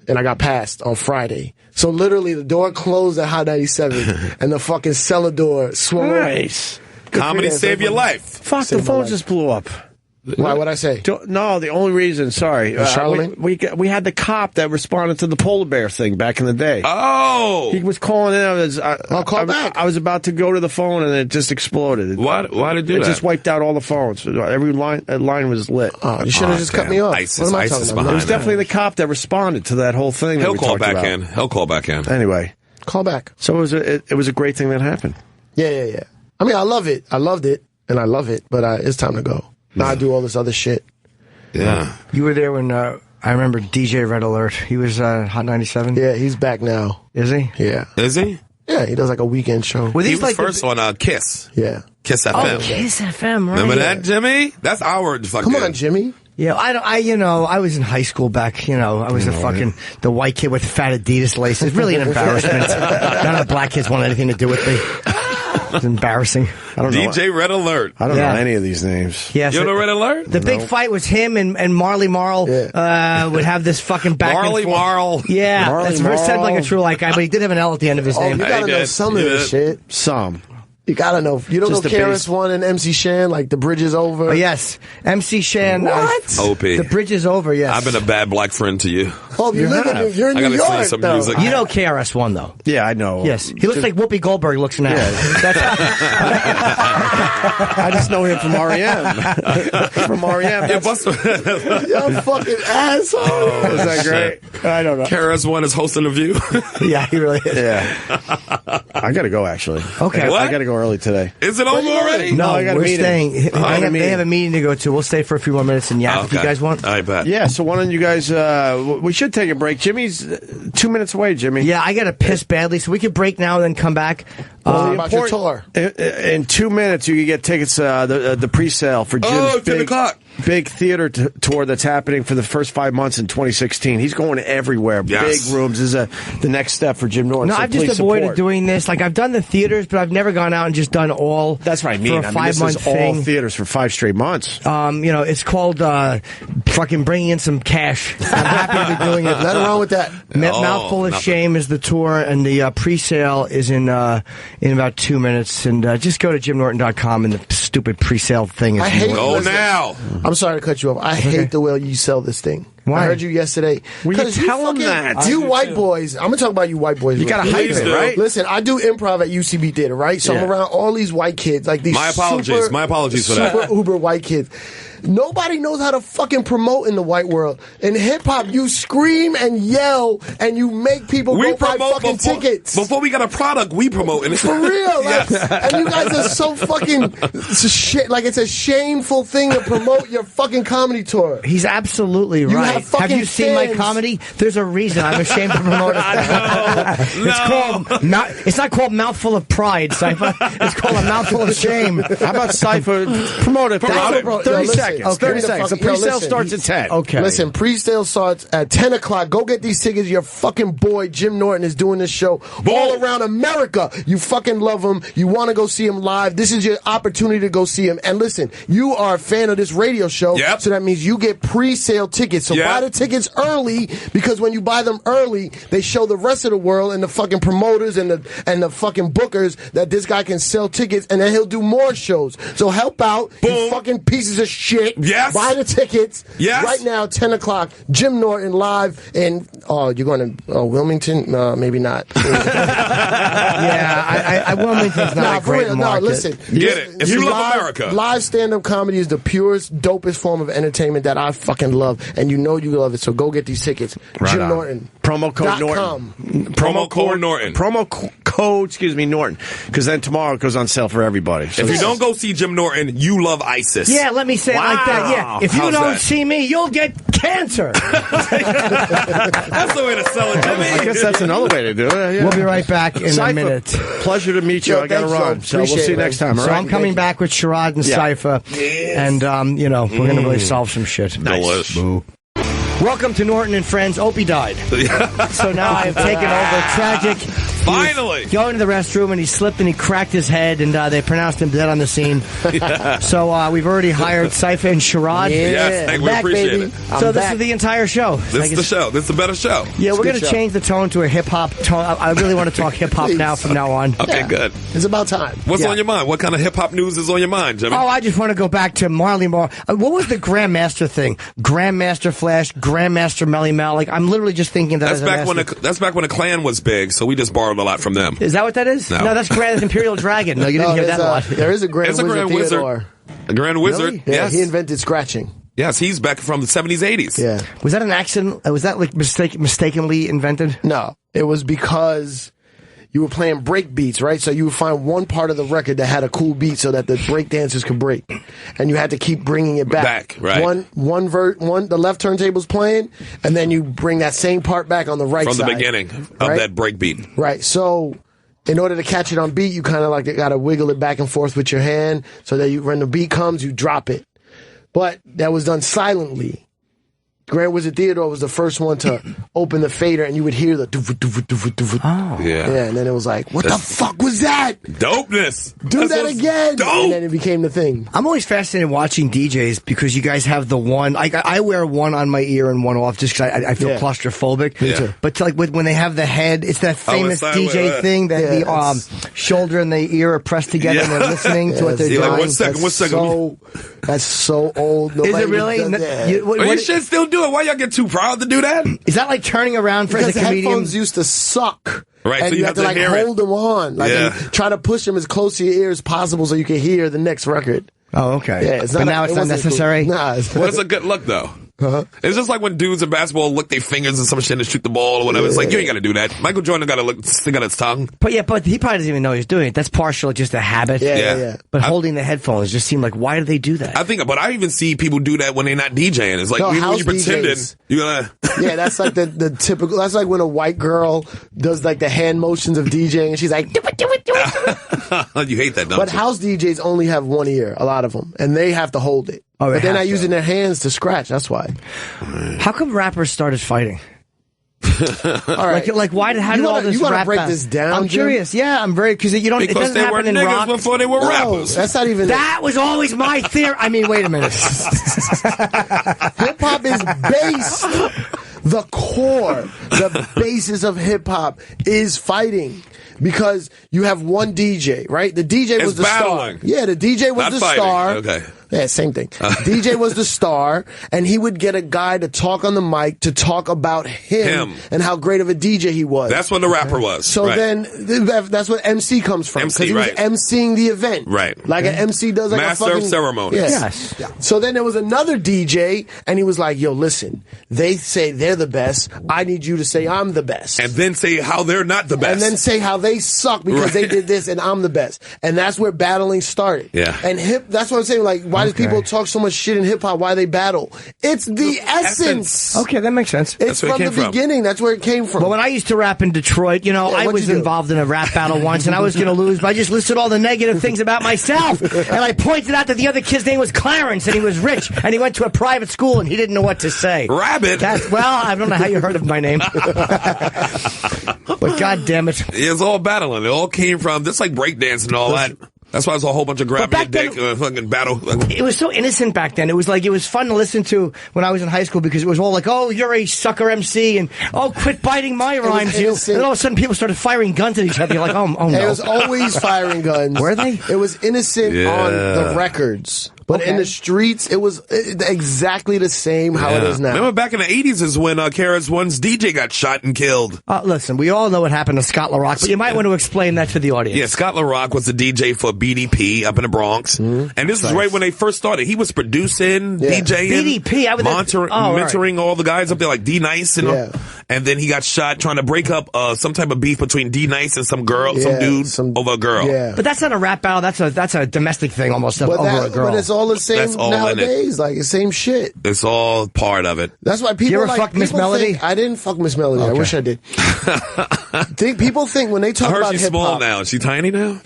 And I got passed on Friday. So literally the door closed at Hot 97 and the fucking cellar door swung
Nice.
Comedy saved your life.
Fuck, the phone just blew up.
Why would I say?
No, the only reason, sorry.
Charlemagne?
We had the cop that responded to the polar bear thing back in the day.
Oh!
He was calling in.
Call back.
I was about to go to the phone and it just exploded.
Why did it do
It
that?
just wiped out all the phones. Every line was lit.
Oh, you should have just cut me off.
ISIS,
What am I
ISIS
talking
behind
about?
It was definitely the cop that responded to that whole thing.
He'll
that we
call
talked
back
about.
in. He'll call back in.
Anyway,
Call back.
so it was a great thing that happened.
Yeah. I mean, I love it. I loved it, and I love it, but it's time to go. Now I do all this other shit.
Yeah.
You were there when I remember DJ Red Alert. He was Hot 97.
Yeah, he's back now.
Is he?
Yeah.
Is he?
Yeah, he does like a weekend show.
Were
He
these
was
like
first on Kiss.
Yeah.
Kiss FM.
Oh, Kiss FM, right?
Remember that, Jimmy? That's our fucking...
Come on, Jimmy.
Yeah, I was in high school back, I was the white kid with fat Adidas laces. Really an embarrassment. None of the black kids want anything to do with me. It's embarrassing.
I don't know.
DJ Red Alert.
I don't know any of these names.
Yes,
You know Red Alert?
The big fight was him and Marley Marl would have this fucking back
Marley
and forth.
Marl.
Yeah,
Marley
that's said like a
Marl.
true like guy, but he did have an L at the end of his name.
You gotta know some of this shit.
Some.
You gotta know. You don't
Just
know
the base.
KRS-One and MC Shan, like The Bridge is Over?
Oh, yes. MC Shan.
What?
Opie.
The Bridge is over, yes.
I've been a bad black friend to you.
Oh, you're
I
in New
gotta sing
York,
some
though.
music.
You know KRS-One, though.
Yeah, I know.
Yes. He looks like Whoopi Goldberg looks now.
I just know him from R.E.M. From R.E.M.
Yeah, Buster.
You fucking asshole.
Is that great? I don't know.
KRS-One is hosting The View.
Yeah, he really is.
Yeah. I gotta go, actually.
Okay.
I gotta go early today.
Is it over already?
No, I got a
we're
meeting.
staying. They
I got a
have a meeting to go to. We'll stay for a few more minutes and yap if you guys want.
I bet.
Yeah, so why don't you guys, we should take a break. Jimmy's 2 minutes away, Jimmy.
Yeah, I got to piss badly, so we could break now and then come back.
About your tour?
In 2 minutes, you can get tickets, the pre-sale for Jim's
10 o'clock.
big theater tour that's happening for the first 5 months in 2016. He's going everywhere.
Yes.
Big rooms. This is the next step for Jim Norton.
No,
so
I've just
please
avoided
support.
doing this. Like, I've done the theaters, but I've never gone out and just done all.
That's what I mean.
For a
This
5-month
is all
thing.
theaters for 5 straight months.
It's called fucking bringing in some cash. I'm happy to be doing it.
Nothing wrong with that.
Mouthful of
nothing.
Shame is the tour, and the pre-sale is in about 2 minutes. And just go to jimnorton.com, and the stupid pre-sale thing is.
I hate
Go
listen,
now.
I'm sorry to cut you off. I hate the way you sell this thing.
Why?
I heard you yesterday.
Will you
'Cause
tell 'em
fucking-
that?
You white boys. I'm going to talk about you white boys.
You gotta
real quick.
hype it, right?
Listen, I do improv at UCB Theater, right? So I'm
Yeah.
around all these white kids. Like these
My apologies.
super-
My apologies for that.
Super uber white kids. Nobody knows how to fucking promote in the white world. In hip-hop, you scream and yell and you make people go buy fucking tickets.
Before we got a product, we promote it.
For real, like,
Yes.
and you guys are so fucking like it's a shameful thing to promote your fucking comedy tour.
He's absolutely right.
have fucking
you seen my
fans.
comedy? There's a reason I'm ashamed to promote it. It's not called Mouthful of Pride, Cipha. It's called A Mouthful of Shame.
How about Cipher? Promote it.
Promote it.
30
Yo, listen.
seconds.
Okay.
30 seconds. The pre-sale starts at 10.
Okay.
Listen, pre-sale starts at 10 o'clock. Go get these tickets. Your fucking boy, Jim Norton, is doing this show all around America. You fucking love him. You want to go see him live. This is your opportunity to go see him. And listen, you are a fan of this radio show.
Yep.
So that means you get pre-sale tickets. So
Yep.
buy the tickets early, because when you buy them early, they show the rest of the world and the fucking promoters and the fucking bookers that this guy can sell tickets, and then he'll do more shows. So help out, you fucking pieces of shit.
Yes.
Buy the tickets.
Yes.
Right now, 10 o'clock, Jim Norton live in, you're going to Wilmington? Maybe not.
Yeah, Wilmington's not a
for
great
real.
market.
No, listen.
Get it. If you love
live,
America.
Live stand-up comedy is the purest, dopest form of entertainment that I fucking love, and you know you love it, so go get these tickets.
Right
Jim
on.
Norton.
Promo code Norton.
.com.
Promo code Norton.
Promo code, Norton. Because then tomorrow it goes on sale for everybody. So
If you don't go see Jim Norton, you love ISIS.
Yeah, let me say it like that. Yeah, if you
How's
don't
that?
see me, you'll get cancer.
That's the way to sell it, Jimmy.
I guess that's another way to do it. Yeah.
We'll be right back in a
Cipher,
minute.
pleasure to meet you.
Yo,
I got to
thanks,
run.
Joe.
So we'll
Appreciate
see you
it,
next
man.
time. All
So
right?
I'm coming back with Sherrod and
Yeah.
Cipha, and we're going to really solve some shit.
Delish.
Boo.
Welcome to Norton and Friends. Opie died. So now I've taken over. Tragic.
Finally.
He was going to the restroom and he slipped and he cracked his head, and they pronounced him dead on the scene. So we've already hired Cipha and Sherrod.
Yes, thank you. We
back,
appreciate
baby.
it.
So this is the entire show.
This is the show. This is the better show.
Yeah, we're
good
going to
show.
change the tone to a hip-hop tone. I really want to talk hip-hop
Please.
now from now on.
Okay, good.
It's about time.
What's
Yeah.
on your mind? What kind of hip-hop news is on your mind, Jimmy?
Oh, I just want to go back to Marley Marl. What was the Grandmaster thing? Grandmaster Flash, Grandmaster Melly Mel. Like, I'm literally just thinking that
That's
as a
back when
master.
that's back when the Klan was big, so we just borrowed a lot from them.
Is that what that is?
No.
That's Grand Imperial Dragon. No, you didn't hear
there's
that a lot.
There is a Grand
It's a
Wizard
Grand Wizard.
Theodore.
A Grand Wizard.
Really? Yeah,
Yes.
he invented scratching.
Yes, he's back from the 70s, 80s.
Yeah.
Was that an accident? Was that like mistakenly invented?
No, it was because you were playing break beats, right? So you would find one part of the record that had a cool beat so that the break dancers could break, and you had to keep bringing it back.
Right.
The left turntable's playing, and then you bring that same part back on the right
From
side.
the beginning of
Right?
that break beat.
Right. So in order to catch it on beat, you kind of like got to wiggle it back and forth with your hand so that when the beat comes, you drop it. But that was done silently. Grand Wizard Theodore was the first one to open the fader, and you would hear the
Yeah,
and then it was like, what the fuck was that?
Dopeness.
Do that again.
Dope.
And then it became the thing.
I'm always fascinated watching DJs because you guys have the one. I wear one on my ear and one off just because I feel claustrophobic.
Me too.
But like when they have the head, it's that famous DJ thing that the shoulder and the ear are pressed together and they're listening to what they're doing.
Like, one second.
That's so old.
Is it really?
You should still do it. Why y'all get too proud to do that?
Is that like turning around for
because
as a comedian?
headphones used to suck.
Right,
and
so you have to
like
hear
hold them on, like
Yeah.
and try to push them as close to your ear as possible so you can hear the next record.
Oh, okay.
Yeah,
But now it's not necessary?
Cool. Nah, it's
Well, it's a good look though. It's just like when dudes in basketball lick their fingers and some shit and shoot the ball or whatever. It's like, you ain't got to do that. Michael Jordan got to stick out his tongue.
But he probably doesn't even know he's doing it. That's partial, just a habit.
Yeah.
But holding the headphones just seemed like, why do they do that?
But I even see people do that when they're not DJing. It's like,
No,
even when
house
you're pretending,
DJs.
you're gonna.
Yeah, that's like the typical. That's like when a white girl does like the hand motions of DJing, and she's like, do it.
You hate that, don't
But
you?
house DJs only have one ear, a lot of them, and they have to hold it.
Oh,
but they're not using their hands to scratch. That's why.
How come rappers started fighting?
All right.
Like why? How did all this
you wanna
rap
break
battle-
this down?
I'm
Jim?
curious. Yeah, I'm very because you don't. It
Because
doesn't
they were
happen in
niggas
rock
before they were rappers.
That's not even.
That was always my theory. I mean, wait a minute.
Hip hop is based. The core, the basis of hip hop is fighting. Because you have one DJ, right? The DJ was the
battling.
star. Yeah, the DJ was
Not
the
fighting.
star.
Okay.
Yeah, same thing. DJ was the star, and he would get a guy to talk on the mic to talk about him. And how great of a DJ he was.
That's what the rapper was.
So
right.
then, that's what MC comes from.
MC,
he was
right.
MCing the event.
Right.
Like an MC does like
Master
a fucking...
of ceremonies.
Yes. So then there was another DJ, and he was like, yo, listen, they say they're the best. I need you to say I'm the best.
And then say how they're not the best.
And then say how they suck because they did this and I'm the best. And that's where battling started.
Yeah.
And that's what I'm saying. Like, why do people talk so much shit in hip hop? Why they battle? It's the essence.
Okay, that makes sense.
It's from the beginning. That's where it came from.
Well, when I used to rap in Detroit, I was involved in a rap battle once, and I was going to lose, but I just listed all the negative things about myself. And I pointed out that the other kid's name was Clarence, and he was rich, and he went to a private school, and he didn't know what to say.
Rabbit.
I don't know how you heard of my name. But God damn it.
It's all battling. It all came from, just like breakdancing and all that. That's why there's a whole bunch of grabbing your dick, fucking battle.
It was so innocent back then. It was fun to listen to when I was in high school because it was all like, oh, you're a sucker MC, and oh, quit biting my rhymes, you. And all of a sudden people started firing guns at each other. You're like, oh no.
It was always firing guns.
Were they?
It was innocent on the records. But in the streets, it was exactly the same how it is now.
Remember back in the 80s is when KRS-One's DJ got shot and killed.
Listen, we all know what happened to Scott LaRock, but you might want to explain that to the audience.
Yeah, Scott LaRock was the DJ for BDP up in the Bronx. And this is right when they first started. He was producing, DJing,
BDP,
mentoring all the guys up there like D-Nice. And then he got shot trying to break up some type of beef between D-Nice and some girl, some dude over a girl.
But that's not a rap battle. That's a domestic thing almost over a girl.
But it's all the same
That's all
nowadays. Like, the same shit.
It's all part of it.
That's why people
You ever
like,
fuck Miss Melody?
I didn't fuck Miss Melody. I wish I did. People think when they talk
I heard
about
she's
hip
small
hop.
now. Is she tiny now?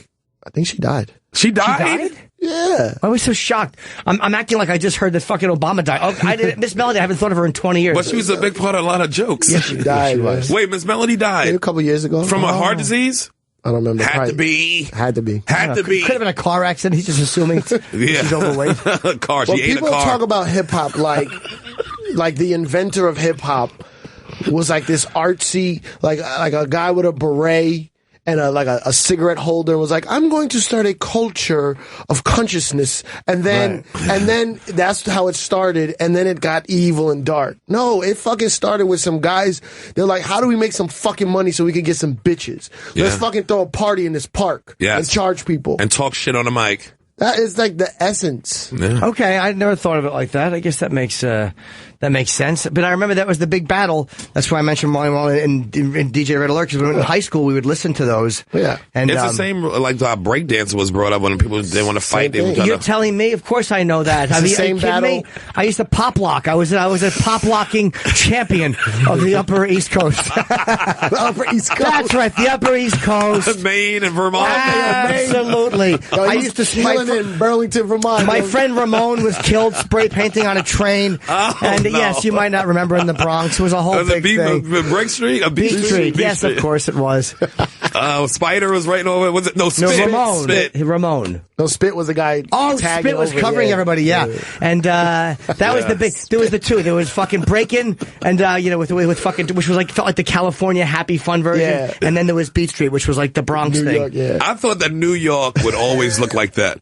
I think she died.
She died?
Yeah.
I was so shocked. I'm acting like I just heard that fucking Obama died. Oh, Miss Melody, I haven't thought of her in 20 years.
But she was a big part of a lot of jokes.
Yeah, she died.
Wait, Miss Melody died?
A couple years ago.
From a heart disease?
I don't remember.
Had to be.
Had to be.
Had to be.
Could have been a car accident. He's just assuming she's overweight.
Car. She
Well,
ate a
people
car.
talk about hip hop like the inventor of hip hop was like this artsy, like a guy with a beret and a cigarette holder was like, I'm going to start a culture of consciousness. And then that's how it started. And then it got evil and dark. No, it fucking started with some guys. They're like, how do we make some fucking money so we can get some bitches? Let's fucking throw a party in this park and charge people.
And talk shit on the mic.
That is like the essence.
Yeah.
Okay, I never thought of it like that. I guess that makes sense. But I remember that was the big battle. That's why I mentioned Molly Molly and DJ Red Alert, because when we were in high school, we would listen to those.
Yeah.
And
It's the same, like the breakdance was brought up when people, they want to fight. They
You're telling me? Of course I know that.
It's the same
are you kidding me? I used to pop lock. I was a pop locking champion of the Upper East Coast.
The Upper East Coast.
That's right, the Upper East Coast.
Maine and Vermont.
Absolutely. I used to. My
in Burlington, Vermont.
My friend Ramon was killed spray painting on a train. And yes, you might not remember in the Bronx. It was a whole big thing.
Break Street?
Beat Street. Yes, of course it was.
Spider was right over. Was it? No, Spit.
No, Ramon.
Spit.
Ramon.
No, Spit was the guy.
Oh, Spit was covering everybody. Yeah. And that was the big. There was the two. There was fucking Breakin' and with fucking, which was like felt like the California Happy Fun version. Yeah. And then there was Beat Street, which was like the Bronx
New
thing.
York, yeah.
I thought that New York would always look like that.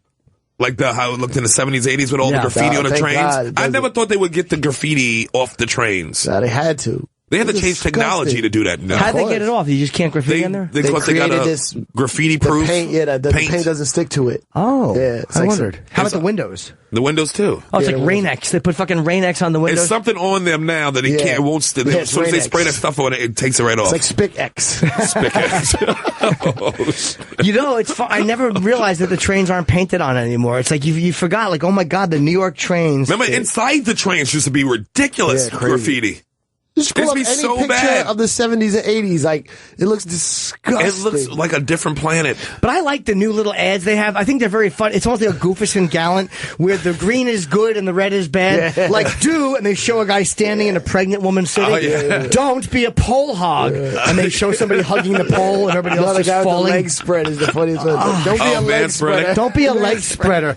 Like how it looked in the 70s, 80s with all the graffiti on the trains. I never thought they would get the graffiti off the trains.
Nah, they had to.
They had to change technology to do that now.
How'd they get it off? You just can't graffiti on there?
They got
this
graffiti-proof
paint. Yeah, the paint doesn't stick to it.
Oh,
yeah.
I wondered. How about the windows?
The windows, too.
Oh, it's like Rain-X. They put fucking Rain-X on the windows.
There's something on them now that it can't, it won't stick. As soon as they spray that stuff on it, it takes it right off.
It's like Spic-X.
Spic-X.
You know, it's fun. I never realized that the trains aren't painted on anymore. It's like you forgot, like, oh my God, the New York trains.
Remember, inside the trains used to be ridiculous graffiti.
Just pull up any picture of the 70s and 80s. Like, it looks disgusting.
It looks like a different planet.
But I like the new little ads they have. I think they're very fun. It's almost like a Goofus and Gallant, where the green is good and the red is bad.
Yeah.
Like, and they show a guy standing and a pregnant woman sitting.
Oh, yeah.
Don't be a pole hog. Yeah. And they show somebody hugging the pole and everybody else is falling.
The leg spread is the funniest one. Don't be a leg spreader.
Don't be a leg spreader.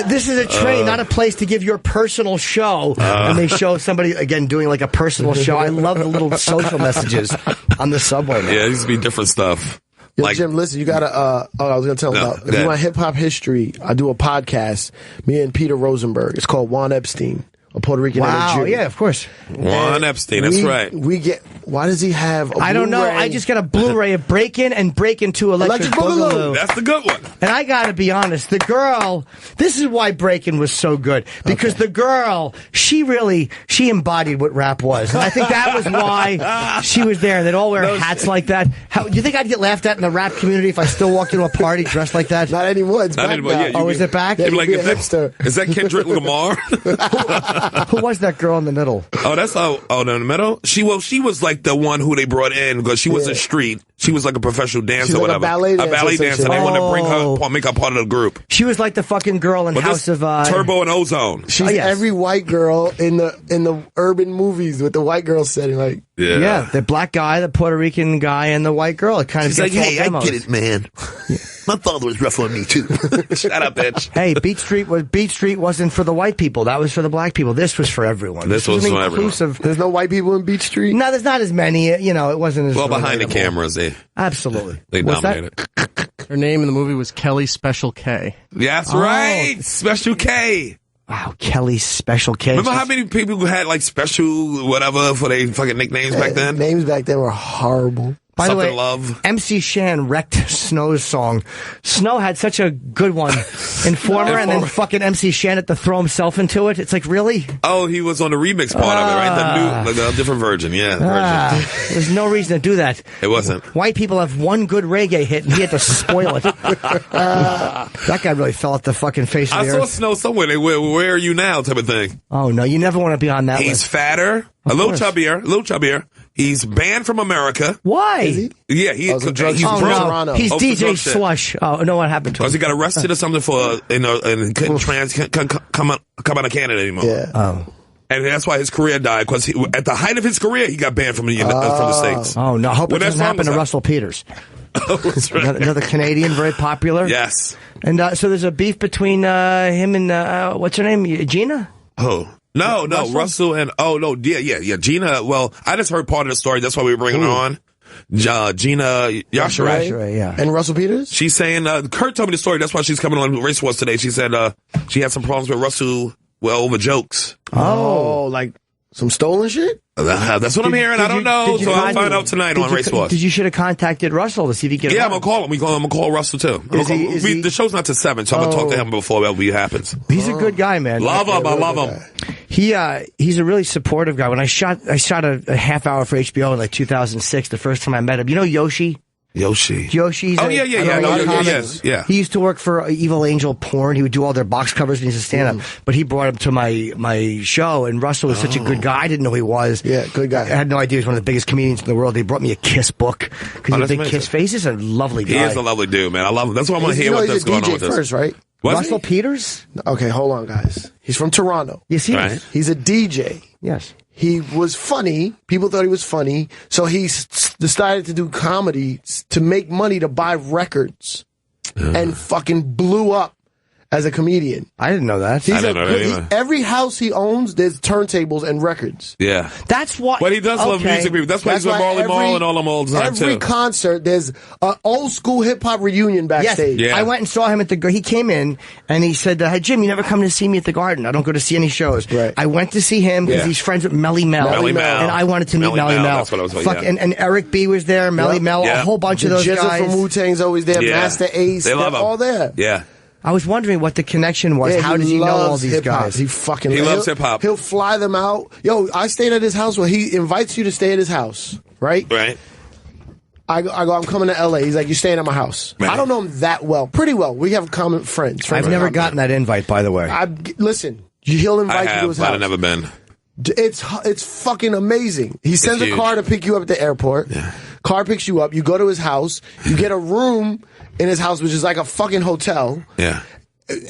This is a train, not a place to give your personal show. And they show somebody, again, doing like a personal show. I love the little social messages on the subway now.
Yeah, it used to be different stuff.
Yo, Jim, listen, you gotta, I was gonna tell him about, if you want hip-hop history, I do a podcast, me and Peter Rosenberg. It's called Juan Epstein, a Puerto Rican and a Jew.
Yeah, of course.
Juan Epstein, that's right.
Why does he have a
I don't know. I just got a Blu-ray of Break-In and Break-In 2 Electric Boogaloo.
That's the good one.
And I gotta be honest, the girl, this is why Break-In was so good. Because the girl, she embodied what rap was. And I think that was why she was there. They'd all wear hats like that. Do you think I'd get laughed at in the rap community if I still walked into a party dressed like that?
Not anymore. It's back now.
Yeah, is it back?
Yeah, like,
is that Kendrick Lamar?
Who was that girl in the middle?
Oh, that's in the middle? She was like the one who they brought in because she was a street. She was like a professional dancer or whatever.
A ballet dancer.
They wanted to bring her, make her part of the group.
She was like the fucking girl in House of
Turbo and Ozone.
She's every white girl in the urban movies with the white girl setting. Like,
yeah, the black guy, the Puerto Rican guy, and the white girl. It kind of
She's like, hey, I get it, man. My father was rough on me too. Shut up, bitch.
Hey, Beat Street wasn't for the white people. That was for the black people. This was for everyone.
This was for everyone.
There's no white people in Beat Street?
No, there's not as many. It wasn't as
well behind the cameras.
Absolutely.
They dominated.
Her name in the movie was Kelly Special K.
Yeah, that's right. Special K.
Wow, Kelly Special K.
Remember how many people who had like special whatever for their fucking nicknames back then?
Names back then were horrible.
By the way,
Love.
MC Shan wrecked Snow's song. Snow had such a good one, Informer, and then fucking MC Shan had to throw himself into it. It's like, really?
Oh, he was on the remix part of it, right? The different version,
There's no reason to do that.
It wasn't.
White people have one good reggae hit, and he had to spoil it. That guy really fell off the fucking face of the earth.
I saw Snow somewhere. Where are you now? Type of thing.
Oh no, you never want to be on that list.
He's fatter, a little chubbier. He's banned from America.
Why?
Is he?
Yeah, he's
broke. No. He's DJ Slush. Oh no, what happened to him?
Because he got arrested or something and couldn't come out of Canada anymore.
Yeah.
Oh.
And that's why his career died. Because at the height of his career, he got banned from the States.
Oh no! I hope it doesn't happen to Russell Peters.
Oh, that's right.
Another Canadian, very popular.
Yes.
And so there's a beef between him and what's her name, Gina?
Oh. No, Russell and yeah, Gina. Well, I just heard part of the story. That's why we were bringing her on. Gina Yashere.
Yeah.
And Russell Peters?
She's saying, Kurt told me the story. That's why she's coming on Race Wars today. She said she had some problems with Russell, over jokes.
Oh, like some stolen shit?
That's what I'm hearing. I don't know, so I'll find out tonight on Race Wars.
You should have contacted Russell to see if he can.
Yeah, I'm gonna call him. I'm gonna call Russell too. The show's not till 7, so I'm gonna talk to him before that happens.
He's a good guy, man.
Love him. I love him.
He's a really supportive guy. When I shot a half hour for HBO in like 2006, the first time I met him. You know Yoshi? Yoshi's.
Oh, yeah.
He used to work for Evil Angel Porn. He would do all their box covers and he used to stand up. But he brought him to my show, and Russell was such a good guy. I didn't know who he was.
Yeah, good guy.
I had no idea he was one of the biggest comedians in the world. They brought me a Kiss book because he had big Kiss face. He's a lovely guy.
He is a lovely dude, man. I love him. That's why I want to hear what's going on with this.
First, right?
Russell Peters?
Okay, hold on, guys. He's from Toronto.
Yes, he is.
He's a DJ.
Yes.
He was funny. People thought he was funny. So he decided to do comedy to make money to buy records and fucking blew up as a comedian.
I didn't know that.
I didn't know that either.
Every house he owns, there's turntables and records.
Yeah.
That's why.
But he does love music people. That's why he's with Marley Marl and all them old time, too.
Every concert, there's an old school hip hop reunion backstage.
Yes. I went and saw him at he came in and he said, hey, Jim, you never come to see me at the Garden. I don't go to see any shows.
Right.
I went to see him because he's friends with Melly Mel.
Melly Mel.
And I wanted to meet Melly Mel.
That's what I was talking
and Eric B was there, Melly Mel, a whole bunch of those
Jizzle
guys.
from Wu-Tang's always there.
Yeah.
Master Ace.
They love
they're
him.
all there.
Yeah.
I was wondering what the connection was.
Yeah,
How did he know all these
hip-hop.
guys?
He fucking
He loves hip-hop.
He'll fly them out. Yo, I stayed at his house. Well, he invites you to stay at his house, right?
Right.
I go, I'm coming to L.A. He's like, you're staying at my house.
Right.
I don't know him that well. Pretty well. We have common friends.
I've never gotten that invite, by the way.
Listen, he'll invite you to his
but
house.
I've never been.
It's fucking amazing. He sends a
huge.
car to pick you up at the airport.
Yeah.
Car picks you up. You go to his house. You get a room in his house, which is like a fucking hotel.
Yeah.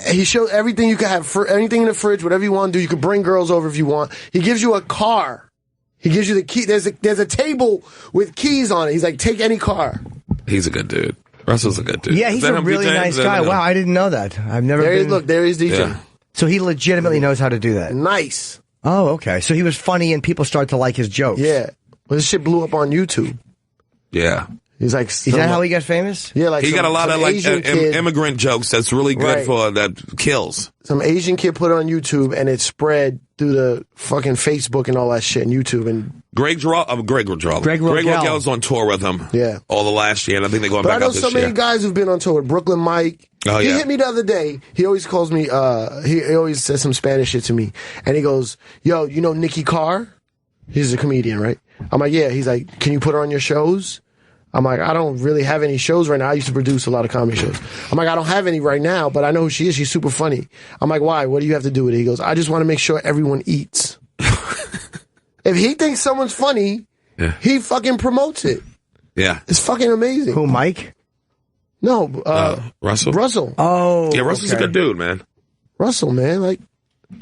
He shows everything you can have, anything in the fridge, whatever you want to do. You can bring girls over if you want. He gives you a car. He gives you the key. There's a table with keys on it. He's like, take any car.
He's a good dude. Russell's a good dude.
Yeah, he's a really nice guy. Wow, I didn't know that. I've never been...
Look, there is DJ.
Yeah.
So he legitimately knows how to do that.
Nice.
Oh, okay. So he was funny and people started to like his jokes.
Yeah. Well, this shit blew up on YouTube.
Yeah.
He's like,
is that how he got famous?
Yeah, like
he got a lot of like
Asian kid,
immigrant jokes that's really good
Right.
for that kills.
some Asian kid put it on YouTube and it spread through the fucking Facebook and all that shit and YouTube and
Greg Rogell's on tour with him.
Yeah.
All the last year, and I think they're going
But I
back
know
out this
so
year.
many guys who've been on tour with Brooklyn Mike.
Oh,
He
yeah.
hit me the other day. He always calls me, he always says some Spanish shit to me. And he goes, yo, you know Nicky Carr? He's a comedian, right? I'm like, yeah. He's like, can you put her on your shows? I'm like, I don't really have any shows right now. I used to produce a lot of comedy shows. I'm like, I don't have any right now, but I know who she is. She's super funny. I'm like, why? What do you have to do with it? He goes, I just want to make sure everyone eats. If he thinks someone's funny, he fucking promotes it.
Yeah.
It's fucking amazing.
Who, Mike?
No,
Russell.
Russell.
Oh,
Yeah, Russell's a good dude, man.
Russell, man, like.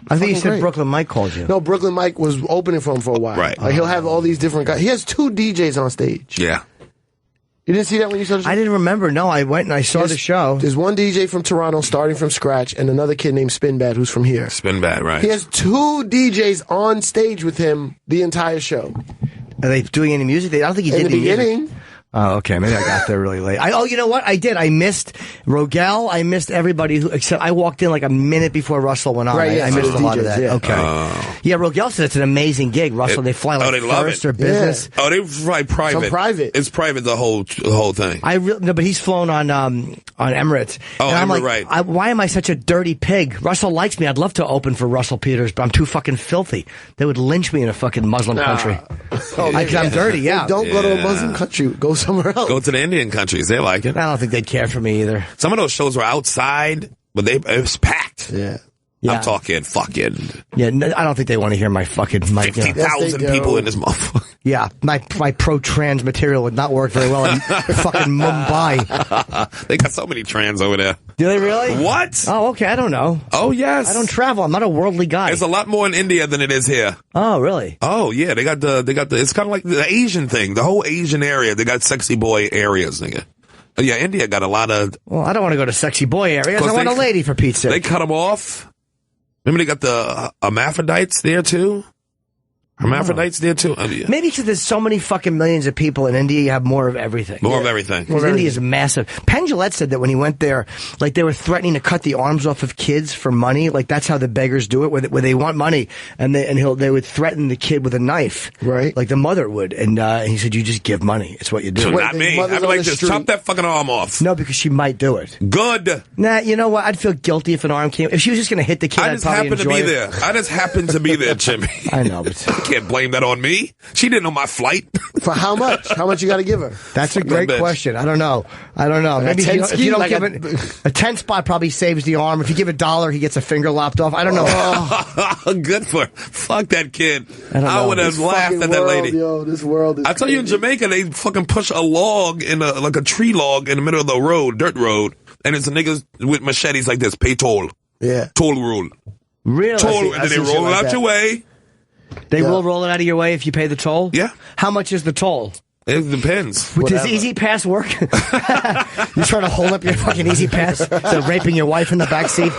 I think you
fucking
said
great.
Brooklyn Mike called you.
No, Brooklyn Mike was opening for him for a while.
Right.
Like he'll have all these different guys. He has 2 DJs on stage.
Yeah.
You didn't see that when you saw the show?
I didn't remember. No, I went and I saw the show.
There's one DJ from Toronto starting from scratch and another kid named Spinbad who's from here.
Spinbad, right.
He has 2 DJs on stage with him the entire show.
Are they doing any music? I don't think he did
In the
any music.
beginning.
Oh, okay. Maybe I got there really late. You know what? I did. I missed Rogel. I missed everybody except I walked in like a minute before Russell went on.
Right, yeah,
I missed
so
a lot of
DJs,
that.
yeah.
Okay. Yeah, Rogel said it's an amazing gig. Russell, they fly like
they love
first
it.
or business.
Oh, they fly private.
Some private.
It's private, the whole thing.
No, but he's flown on Emirates.
Oh,
and I'm
Emirates,
like,
right.
why am I such a dirty pig? Russell likes me. I'd love to open for Russell Peters, but I'm too fucking filthy. They would lynch me in a fucking Muslim country. Because I'm dirty, yeah.
Don't go to a Muslim country. Go somewhere else.
Go to the Indian countries. They like it.
I don't think they'd care for me either.
Some of those shows were outside, but it was packed.
Yeah.
Yeah.
I'm talking fucking
Yeah, no, I don't think they want to hear my fucking...
50,000
Yes, they do.
people in this motherfucker.
Yeah, my pro-trans material would not work very well in fucking Mumbai.
They got so many trans over there.
Do they really?
What?
Oh, okay, I don't know.
Oh, yes.
I don't travel. I'm not a worldly guy.
It's a lot more in India than it is here.
Oh, really?
Oh, yeah. They got the, it's kind of like the Asian thing. The whole Asian area. They got sexy boy areas, nigga. Yeah, India got a lot of...
Well, I don't want to go to sexy boy areas. I want a lady, for Pete's sake.
They cut them off. Remember they got the hermaphrodites there, too? Hermaphrodites there, too?
Maybe because there's so many fucking millions of people in India, you have more of everything.
More of everything.
Because India is massive. Penn Jillette said that when he went there, like they were threatening to cut the arms off of kids for money. Like that's how the beggars do it, where they want money, and they would threaten the kid with a knife,
right?
Like the mother would. And he said, "You just give money. It's what you do."
So not me. I'd be like, just chop that fucking arm off.
No, because she might do it.
Good.
Nah, you know what? I'd feel guilty if an arm came. If she was just going to hit the kid,
I just
I'd probably
happened to
enjoy
be
it.
there. I just happened to be there, Jimmy.
I know, but
you can't blame that on me. She didn't know my flight.
For how much? How much you got to give her?
That's a great question. I don't know. Maybe if you don't give it a 10 spot, probably saves the arm. If you give $1, he gets a finger lopped off. I don't know.
Good for fuck that kid.
I
would have laughed at that lady.
Yo, this world is
I tell you, in Jamaica, they fucking push a log in like a tree log in the middle of the road, dirt road. and it's niggas with machetes like this. Pay toll.
Yeah.
Toll rule.
Really?
Toll, and then they roll it out your way.
They will roll it out of your way if you pay the toll?
Yeah.
How much is the toll?
It depends.
Does Easy Pass work? You trying to hold up your fucking Easy Pass to raping your wife in the backseat?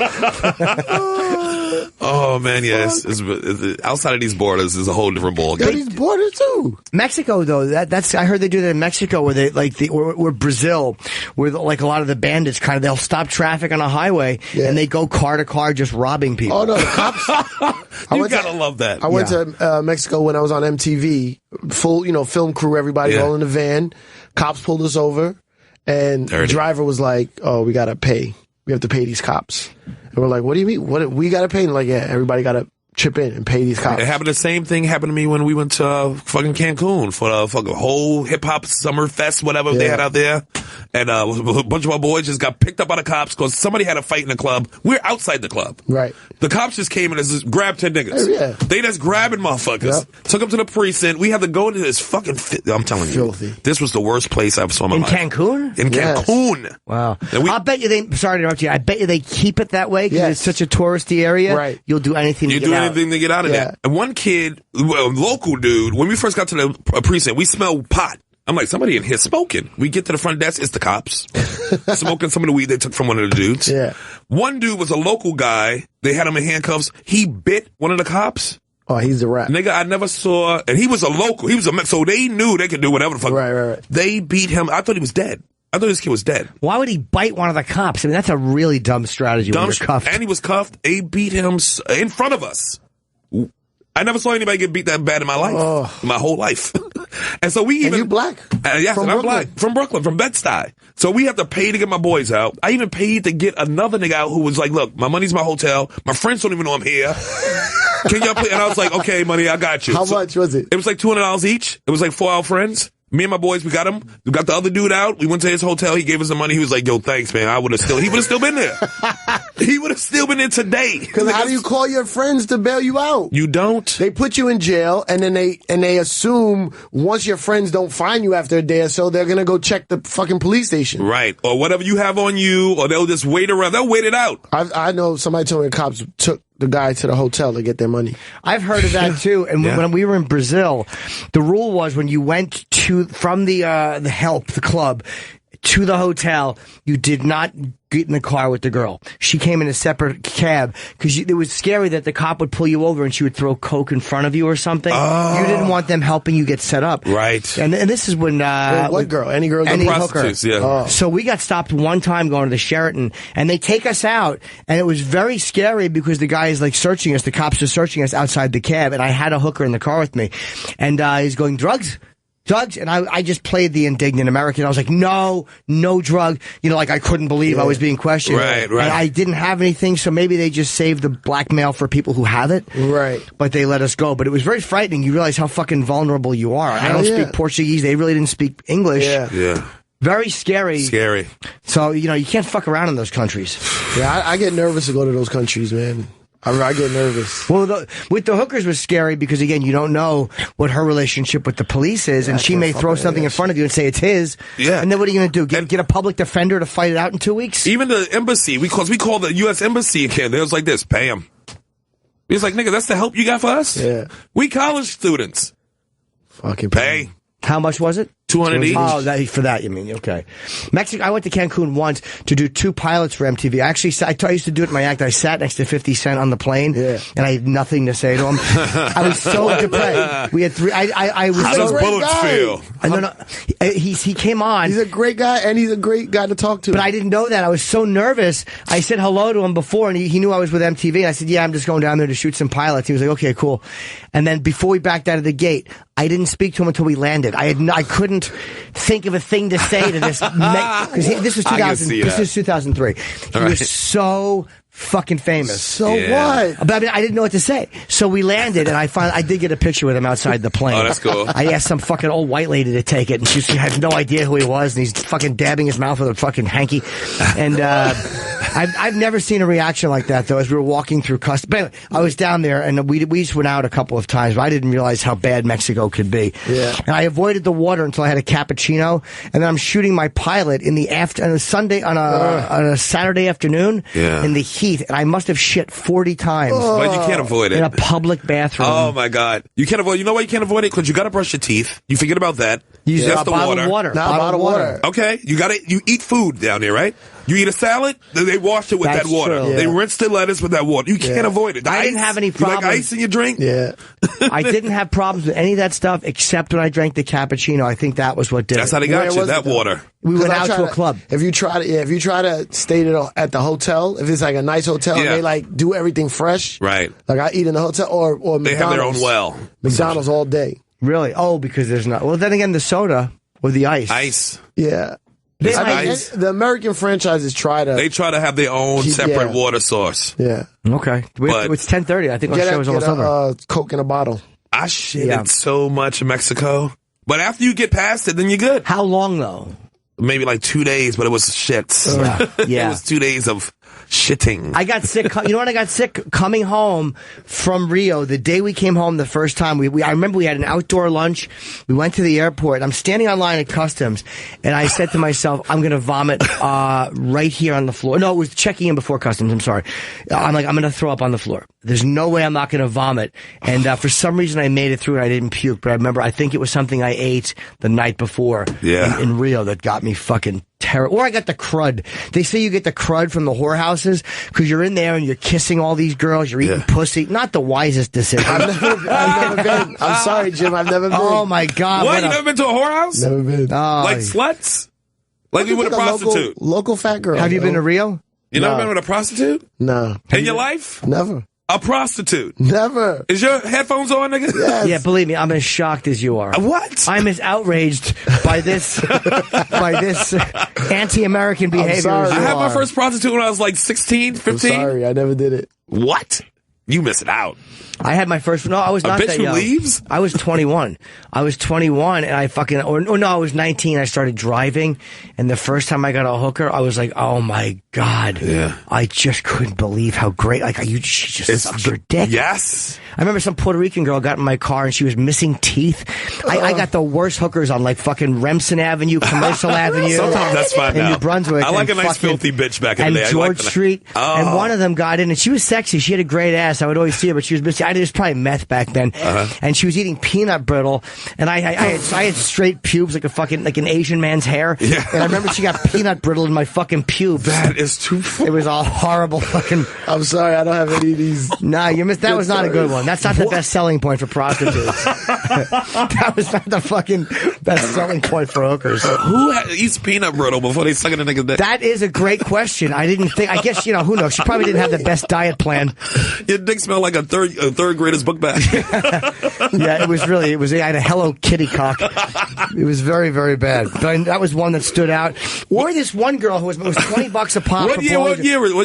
Oh man, yes. It's outside of these borders is a whole different ball game.
These borders too.
Mexico though, that's I heard they do that in Mexico where they or Brazil, where like a lot of the bandits they'll stop traffic on a highway and they go car to car just robbing people.
Oh no, the cops!
You gotta love that.
I went to Mexico when I was on MTV. Full, film crew, everybody all in the van. Cops pulled us over, and the driver was like, "Oh, we gotta pay. We have to pay these cops." And we're like, "What do you mean? What we gotta pay?" And like, yeah, everybody gotta chip in and pay these cops.
It happened. The same thing happened to me when we went to fucking Cancun for the fucking whole hip hop summer fest, whatever they had out there. And a bunch of our boys just got picked up by the cops because somebody had a fight in the club. We're outside the club.
Right.
The cops just came and just grabbed 10 niggas.
Yeah.
They just grabbing motherfuckers. Took them to the precinct. We had to go into this fucking I'm telling you.
Filthy.
This was the worst place I've saw in my life.
Cancun?
In Cancun.
Wow. I bet you sorry to interrupt you. I bet you they keep it that way because it's such a touristy area.
Right.
You'll do anything to get out.
anything to get out of there. And one kid, a local dude, when we first got to the precinct, we smelled pot. I'm like, somebody in here smoking. We get to the front desk, it's the cops. Smoking some of the weed they took from one of the dudes.
Yeah.
One dude was a local guy. They had him in handcuffs. He bit one of the cops.
Oh, he's the rat.
Nigga, I never saw, and he was a local. He was so they knew they could do whatever the fuck.
Right.
They beat him. I thought he was dead. I thought this kid was dead.
Why would he bite one of the cops? I mean, that's a really dumb strategy when you're cuffed.
And he was cuffed. They beat him in front of us. I never saw anybody get beat that bad in my life, my whole life. And so we even...
And you black?
Yes, and I'm black. From Brooklyn, from Bed-Stuy. So we have to pay to get my boys out. I even paid to get another nigga out who was like, look, my money's my hotel. My friends don't even know I'm here. Can y'all play? And I was like, okay, money, I got you.
How much was it?
It was like $200 each. It was like 4 our friends. Me and my boys, we got him. We got the other dude out. We went to his hotel. He gave us the money. He was like, yo, thanks, man. He would have still been there. He would have still been there today.
Because how do you call your friends to bail you out?
You don't.
They put you in jail, and then they assume once your friends don't find you after a day or so, they're going to go check the fucking police station.
Right. Or whatever you have on you, or they'll just wait around. They'll wait it out.
I know somebody told me the cops took the guy to the hotel to get their money.
I've heard of that too. And when we were in Brazil, the rule was when you went from the help, the club, to the hotel, you did not get in the car with the girl. She came in a separate cab because it was scary that the cop would pull you over and she would throw coke in front of you or something. Oh. You didn't want them helping you get set up.
Right.
And this is when...
what girl? Any girl?
Any hooker.
Yeah.
Oh.
So we got stopped one time going to the Sheraton, and they take us out, and it was very scary because the guy is like searching us. The cops are searching us outside the cab, and I had a hooker in the car with me, and he's going, drugs? And I just played the indignant American. I was like, no drug. Like I couldn't believe I was being questioned.
Right.
And I didn't have anything, so maybe they just saved the blackmail for people who have it.
Right.
But they let us go. But it was very frightening. You realize how fucking vulnerable you are. I don't speak Portuguese. They really didn't speak English.
Yeah.
Very scary.
Scary.
So, you can't fuck around in those countries.
Yeah, I get nervous to go to those countries, man. I get nervous.
Well, with the hookers was scary because, again, you don't know what her relationship with the police is, and she may throw something in front of you and say it's his.
Yeah.
And then what are you going to do? Get a public defender to fight it out in 2 weeks?
Even the embassy, we called the U.S. Embassy again. It was like this, pay him. He's like, nigga, that's the help you got for us?
Yeah.
We college students.
Fucking
pay.
How much was it?
200 each.
Oh, for that you mean? Okay. Mexico. I went to Cancun once to do 2 pilots for MTV. Actually, I used to do it in my act. I sat next to 50 Cent on the plane, and I had nothing to say to him. I was so depressed. We had 3. I was.
How does bullets feel?
No. He came on.
He's a great guy, and he's a great guy to talk to.
But I didn't know that. I was so nervous. I said hello to him before, and he knew I was with MTV. And I said, "Yeah, I'm just going down there to shoot some pilots." He was like, "Okay, cool." And then before we backed out of the gate, I didn't speak to him until we landed. I couldn't think of a thing to say to this because this was 2000. This is 2003. He was so fucking famous.
So what?
But I didn't know what to say. So we landed, and I did get a picture with him outside the plane.
Oh, that's cool.
I asked some fucking old white lady to take it, and she had no idea who he was, and he's fucking dabbing his mouth with a fucking hanky. And I've never seen a reaction like that though. As we were walking through customs, but anyway, I was down there and we just went out a couple of times. But I didn't realize how bad Mexico could be.
Yeah.
And I avoided the water until I had a cappuccino, and then I'm shooting my pilot in the on a Sunday on a Saturday afternoon in the heat, and I must have shit 40 times.
But you can't avoid it
in a public bathroom.
Oh my God, you can't avoid. You know why you can't avoid it? Because you got to brush your teeth. You forget about that.
You use
That's
a bottle of water.
Bottled water.
Okay, you eat food down there, right? You eat a salad, they wash it with
That's
that water.
true.
They rinse the lettuce with that water. You can't avoid it.
I didn't have any problems.
You like ice in your drink?
Yeah.
I didn't have problems with any of that stuff except when I drank the cappuccino. I think that was what did
That's
it.
how they got you, that water.
We went out to a club.
If you try to stay at the hotel, if it's like a nice hotel, and they like do everything fresh.
Right.
Like I eat in the hotel or McDonald's.
They have their own well.
McDonald's all day.
Really? Oh, because there's not. Well, then again, the soda with the ice.
Ice.
Yeah. The American franchises try to
have their own separate water source.
Yeah.
Okay. It's 10:30. I think our show is almost over.
Coke in a bottle.
I shitted so much in Mexico. But after you get past it, then you're good.
How long, though?
Maybe like 2 days, but it was shits.
Yeah.
It was 2 days of shitting.
I got sick. You know what? I got sick coming home from Rio. The day we came home the first time, I remember we had an outdoor lunch. We went to the airport. I'm standing on line at customs, and I said to myself, I'm going to vomit right here on the floor. No, it was checking in before customs. I'm sorry. I'm like, I'm going to throw up on the floor. There's no way I'm not going to vomit. And for some reason, I made it through and I didn't puke. But I remember, I think it was something I ate the night before in Rio that got me fucking terrible. Or I got the crud. They say you get the crud from the whorehouses because you're in there and you're kissing all these girls. You're eating pussy. Not the wisest decision.
I've never been. I'm sorry, Jim. I've never been.
Oh, my God.
What? You never been to a whorehouse?
Never been.
Like sluts? Like you with a prostitute?
Local fat girl.
Have you been to Rio?
You never been with a prostitute?
No.
In your life?
Never.
A prostitute?
Never.
Is your headphones on, nigga?
Yes.
Yeah, believe me, I'm as shocked as you are.
What?
I'm as outraged by this anti-American behavior.
sorry.
As you
I had my
are.
first prostitute when I was like 16, 15.
I'm sorry, I never did it.
What? You missing out.
I had my first. No, I was not
bitch
that
who
young.
leaves?
I was 21. I was 21, and I fucking. Or no, I was 19. I started driving, and the first time I got a hooker, I was like, "Oh my God!"
Yeah.
I just couldn't believe how great. Like, she just sucks your dick.
Yes.
I remember some Puerto Rican girl got in my car and she was missing teeth. I got the worst hookers on like fucking Remsen Avenue, Commercial Avenue.
Sometimes that's fine
in
now.
New Brunswick.
I like
and
a nice
fucking-
filthy bitch back in
and
the day. I
George
like that.
Street.
Oh.
And one of them got in and she was sexy. She had a great ass. I would always see her, but she was missing. I just probably meth back then. And she was eating peanut brittle. And I had straight pubes like an Asian man's hair.
Yeah.
And I remember she got peanut brittle in my fucking pubes.
That is too funny.
It was a horrible fucking.
I'm sorry, I don't have any of these.
Nah, you missed. That was not a good one. That's not the best selling point for prostitutes. That was not the fucking best selling point for hookers.
Who eats peanut brittle before they suck in a nigga's dick?
That is a great question. I didn't think. I guess who knows? She probably didn't have the best diet plan.
Your dick smelled like a third grader's book bag.
Yeah, it was. I had a Hello Kitty cock. It was very, very bad. But that was one that stood out. Or this one girl who was $20 a pop.
What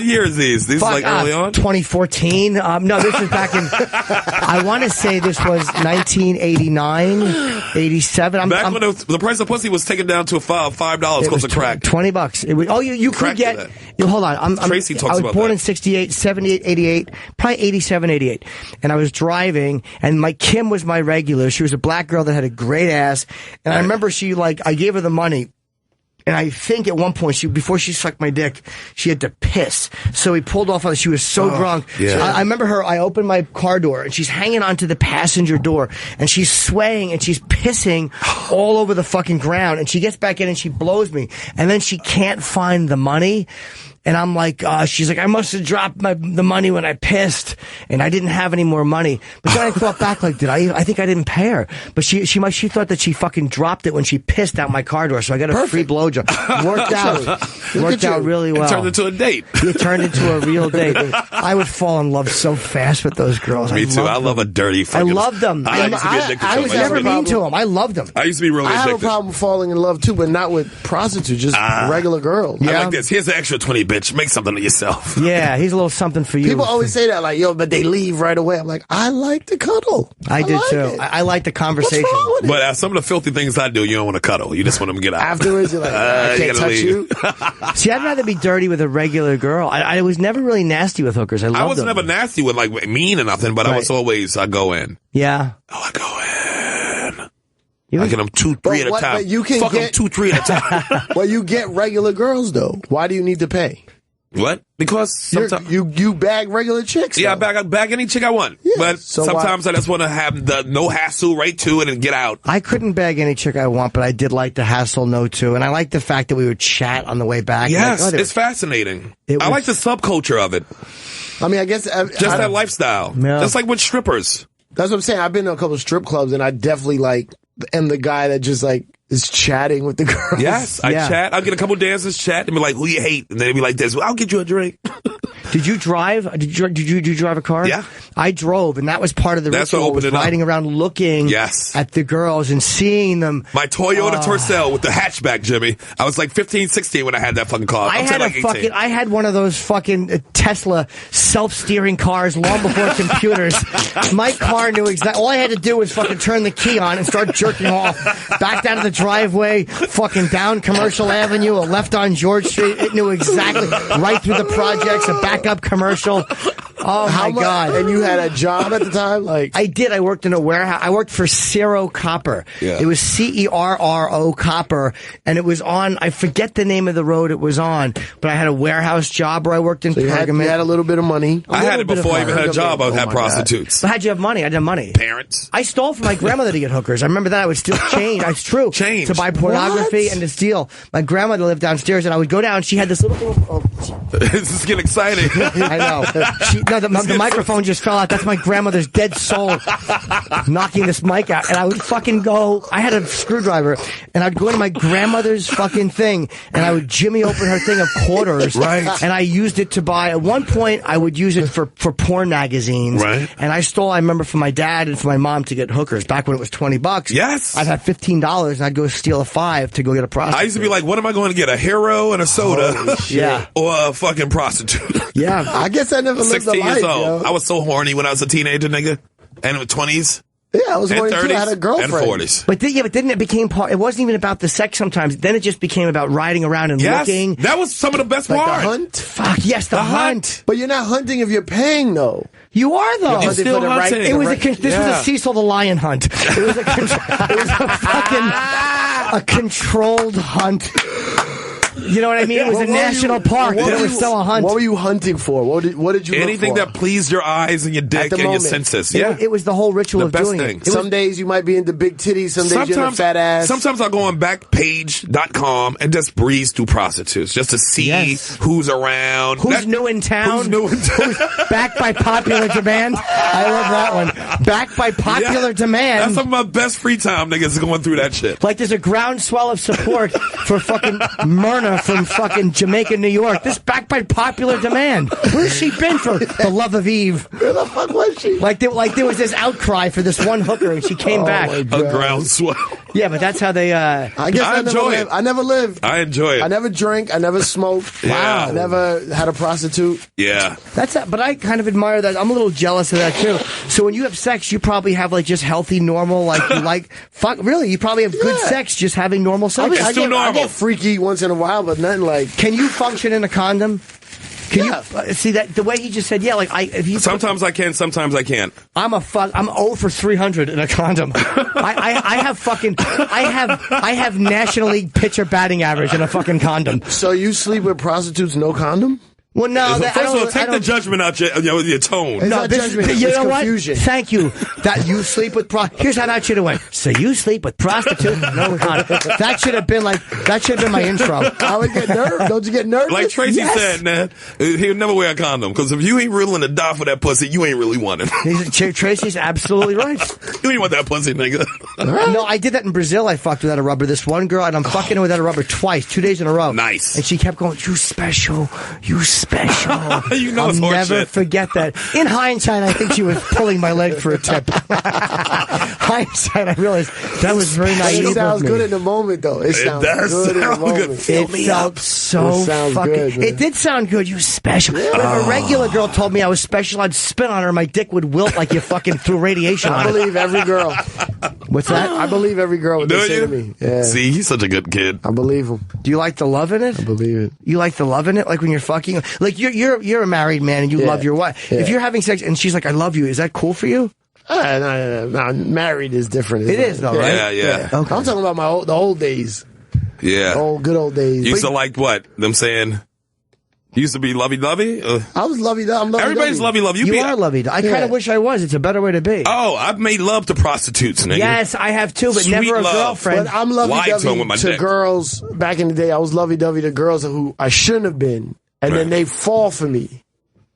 year is these? These like early on?
2014. No, this is back in. I want to say this was 1989, 87.
Back when the price of pussy was taken down to $5 close to crack.
$20. It was, you could get. Hold on.
Tracy talks
I was
about
born
that.
in 68, 78, 88, probably 87, 88. And I was driving, and Kim was my regular. She was a black girl that had a great ass. And I remember I gave her the money. And I think at one point, before she sucked my dick, she had to piss. So we pulled off on her. She was so drunk.
Yeah.
I remember her, I opened my car door, and she's hanging onto the passenger door, and she's swaying, and she's pissing all over the fucking ground. And she gets back in, and she blows me. And then she can't find the money. And I'm like, she's like, I must have dropped the money when I pissed, and I didn't have any more money. But then I thought back, like, I think I didn't pay her. But she thought that she fucking dropped it when she pissed out my car door, so I got a free blowjob. Worked out really well.
It turned into a date.
It turned into a real date. I would fall in love so fast with those girls.
Me too. I love a dirty fucking.
I loved them.
I used to be addicted to them.
I was never mean to them. I loved them.
I used to be really addicted.
I have a problem falling in love too, but not with prostitutes, just regular girls.
I like this. Here's an extra $20. bitch. Make something of yourself.
Yeah, he's a little something for you.
People always say that, like, yo, but they leave right away. I'm like, I like to cuddle.
I did
like
too.
it.
I like the conversation.
What's wrong with it?
But some of the filthy things I do, you don't want to cuddle. You just want them to get out.
Afterwards, you're like, I can't touch you.
See, I'd rather be dirty with a regular girl. I was never really nasty with hookers. I
was
them.
never nasty with, like, mean or nothing, but I was always, I go in.
Yeah.
Oh, I go in.
You
I get them 2, 3 at a time.
But you can
Fuck them 2, 3 at a time.
Well, you get regular girls, though. Why do you need to pay?
What? Because sometimes
you bag regular chicks.
Yeah,
though.
I bag any chick I want.
Yeah,
but
so
sometimes I just want to have the no hassle right to it and get out.
I couldn't bag any chick I want, but I did like the hassle no to, and I like the fact that we would chat on the way back.
Yes,
like,
it's fascinating. I like the subculture of it.
I mean, I guess
just that lifestyle.
Yeah.
Just like with strippers.
That's what I'm saying. I've been to a couple of strip clubs, and I definitely am the guy that just is chatting with the girls.
Yes, I chat. I'll get a couple dancers chat and be like, "Who you hate?" And they'd be like this. Well, I'll get you a drink.
Did you drive? Did you drive a car?
Yeah,
I drove, and that was part of the
That's
ritual.
what opened it up.
Riding around looking at the girls and seeing them.
My Toyota Tercel with the hatchback, Jimmy. I was like 15, 16 when I had that fucking car.
I had one of those fucking Tesla self-steering cars long before computers. My car knew exactly. All I had to do was fucking turn the key on and start jerking off. Back down to the driveway, fucking down Commercial Avenue, a left on George Street. It knew exactly. Right through the projects, a backup commercial. Oh my God!
And you had a job at the time?
I did. I worked in a warehouse. I worked for Cerro Copper.
Yeah.
It was Cerro Copper, and it was on. I forget the name of the road it was on, but I had a warehouse job where I worked in
So you had a little bit of money.
I had it before I even had a job. I had prostitutes.
But how'd you have money? I didn't have money.
Parents.
I stole from my grandmother to get hookers. I remember that. I would steal change. It's true.
Change.
To buy pornography and to steal. My grandmother lived downstairs, and I would go down. She had this little.
This is getting exciting.
I know. The microphone just fell out. That's my grandmother's dead soul knocking this mic out. And I would fucking go. I had a screwdriver, and I'd go into my grandmother's fucking thing, and I would jimmy open her thing of quarters.
Right.
And I used it to buy. At one point, I would use it for porn magazines.
Right.
And I remember, from my dad and from my mom to get hookers back when it was $20.
Yes.
I'd have $15, and I'd go steal a $5 to go get a prostitute.
I used to be like, what am I going to get? A hero and a soda?
Yeah.
Or a fucking prostitute?
Yeah.
I guess I never lived a
16
life,
years old.
yo.
I was so horny when I was a teenager, nigga. And in the 20s.
Yeah, I was
and
horny too.
30s
I had a girlfriend.
And 40s.
But then it became part. It wasn't even about the sex sometimes. Then it just became about riding around and
Yes.
looking.
That was some of the best
Like
part.
the hunt?
Fuck yes, the hunt.
But you're not hunting if you're paying, though.
You are though.
You're still hunting.
It was this was a Cecil the Lion hunt. It was a fucking a controlled hunt. You know what I mean? It was a national park.
What
It was still a hunt.
What were you hunting for? What did you
Anything
look for?
that pleased your eyes and your dick and your senses. Yeah.
It was the whole ritual
The
of
best
doing
thing.
it.
Some days you might be into big titties. Some days you're into fat ass.
Sometimes I'll go on Backpage.com and just breeze through prostitutes just to see who's around.
Who's new in town?
Who's new in town?
Backed by popular demand. I love that one. Backed by popular demand.
That's some of my best free time niggas going through that shit.
Like there's a groundswell of support for fucking Myrna from fucking Jamaica, New York. This backed by popular demand. Where's she been for the love of Eve?
Where the fuck was she?
Like there was this outcry for this one hooker, and she came back.
A groundswell.
Yeah, but that's how they.
I guess I
enjoy it.
I never lived.
I enjoy it.
I never drank. I never smoked.
Yeah.
I never had a prostitute.
Yeah.
But I kind of admire that. I'm a little jealous of that too. So when you have sex, you probably have like just healthy, normal, like you like fuck. Really, you probably have good sex just having normal sex.
I get freaky once in a while, but nothing like.
Can you function in a condom? Can you see that the way he just said? Yeah, like if you.
Sometimes I can, sometimes I can't.
I'm 0 for 300 in a condom. I have National League pitcher batting average in a fucking condom.
So you sleep with prostitutes, no condom?
Well, no.
First of all, take the judgment out your tone.
No,
judgment.
You
It's
know
confusion.
what? Thank you. That you sleep with here's how that should have went. So you sleep with prostitute? No condom. That should have been my intro.
I would get nervous. Don't you get nervous?
Like Tracy said, man, he'll never wear a condom because if you ain't willing to die for that pussy, you ain't really want it.
Tracy's absolutely right.
You ain't want that pussy, nigga.
No, I did that in Brazil. I fucked without a rubber. This one girl, and I'm fucking her without a rubber twice, 2 days in a row.
Nice.
And she kept going, you special. special.
You know
I'll
it's horse
never
shit.
forget that. In hindsight, I think she was pulling my leg for a tip. Hindsight, I realized that was very naive.
It sounds
of me.
good in the moment, though. It sounds
does
good in the
sound good.
moment.
Fill
It
me
felt
up.
so
It sounds
fucking.
good, man.
It did sound good. You special. If a regular girl told me I was special, I'd spit on her. My dick would wilt like you fucking threw radiation
I
on it.
believe every girl.
What's that?
I believe every girl what
Do
they say
you?
to me. Yeah.
See, he's such a good kid.
I believe them.
Do you like the love in it?
I believe it.
You like the love in it, like when you're fucking. Like you're a married man and you love your wife.
Yeah.
If you're having sex and she's like, "I love you," is that cool for you?
No, married is different.
It is, though, right?
Yeah.
Okay. I'm talking about the old days.
Yeah.
Good old days.
You used to like what? Them saying, you used to be lovey-dovey?
I was lovey-dovey. I'm lovey-dovey.
Everybody's lovey-dovey.
You are lovey-dovey. I kind of wish I was. It's a better way to be.
Oh, I've made love to prostitutes, nigga.
Yes, I have too, but
Sweet
never a
love.
girlfriend.
But I'm
Lied to him
lovey-dovey
with my
to
dick.
girls. Back in the day, I was lovey-dovey to girls who I shouldn't have been. And then they fall for me.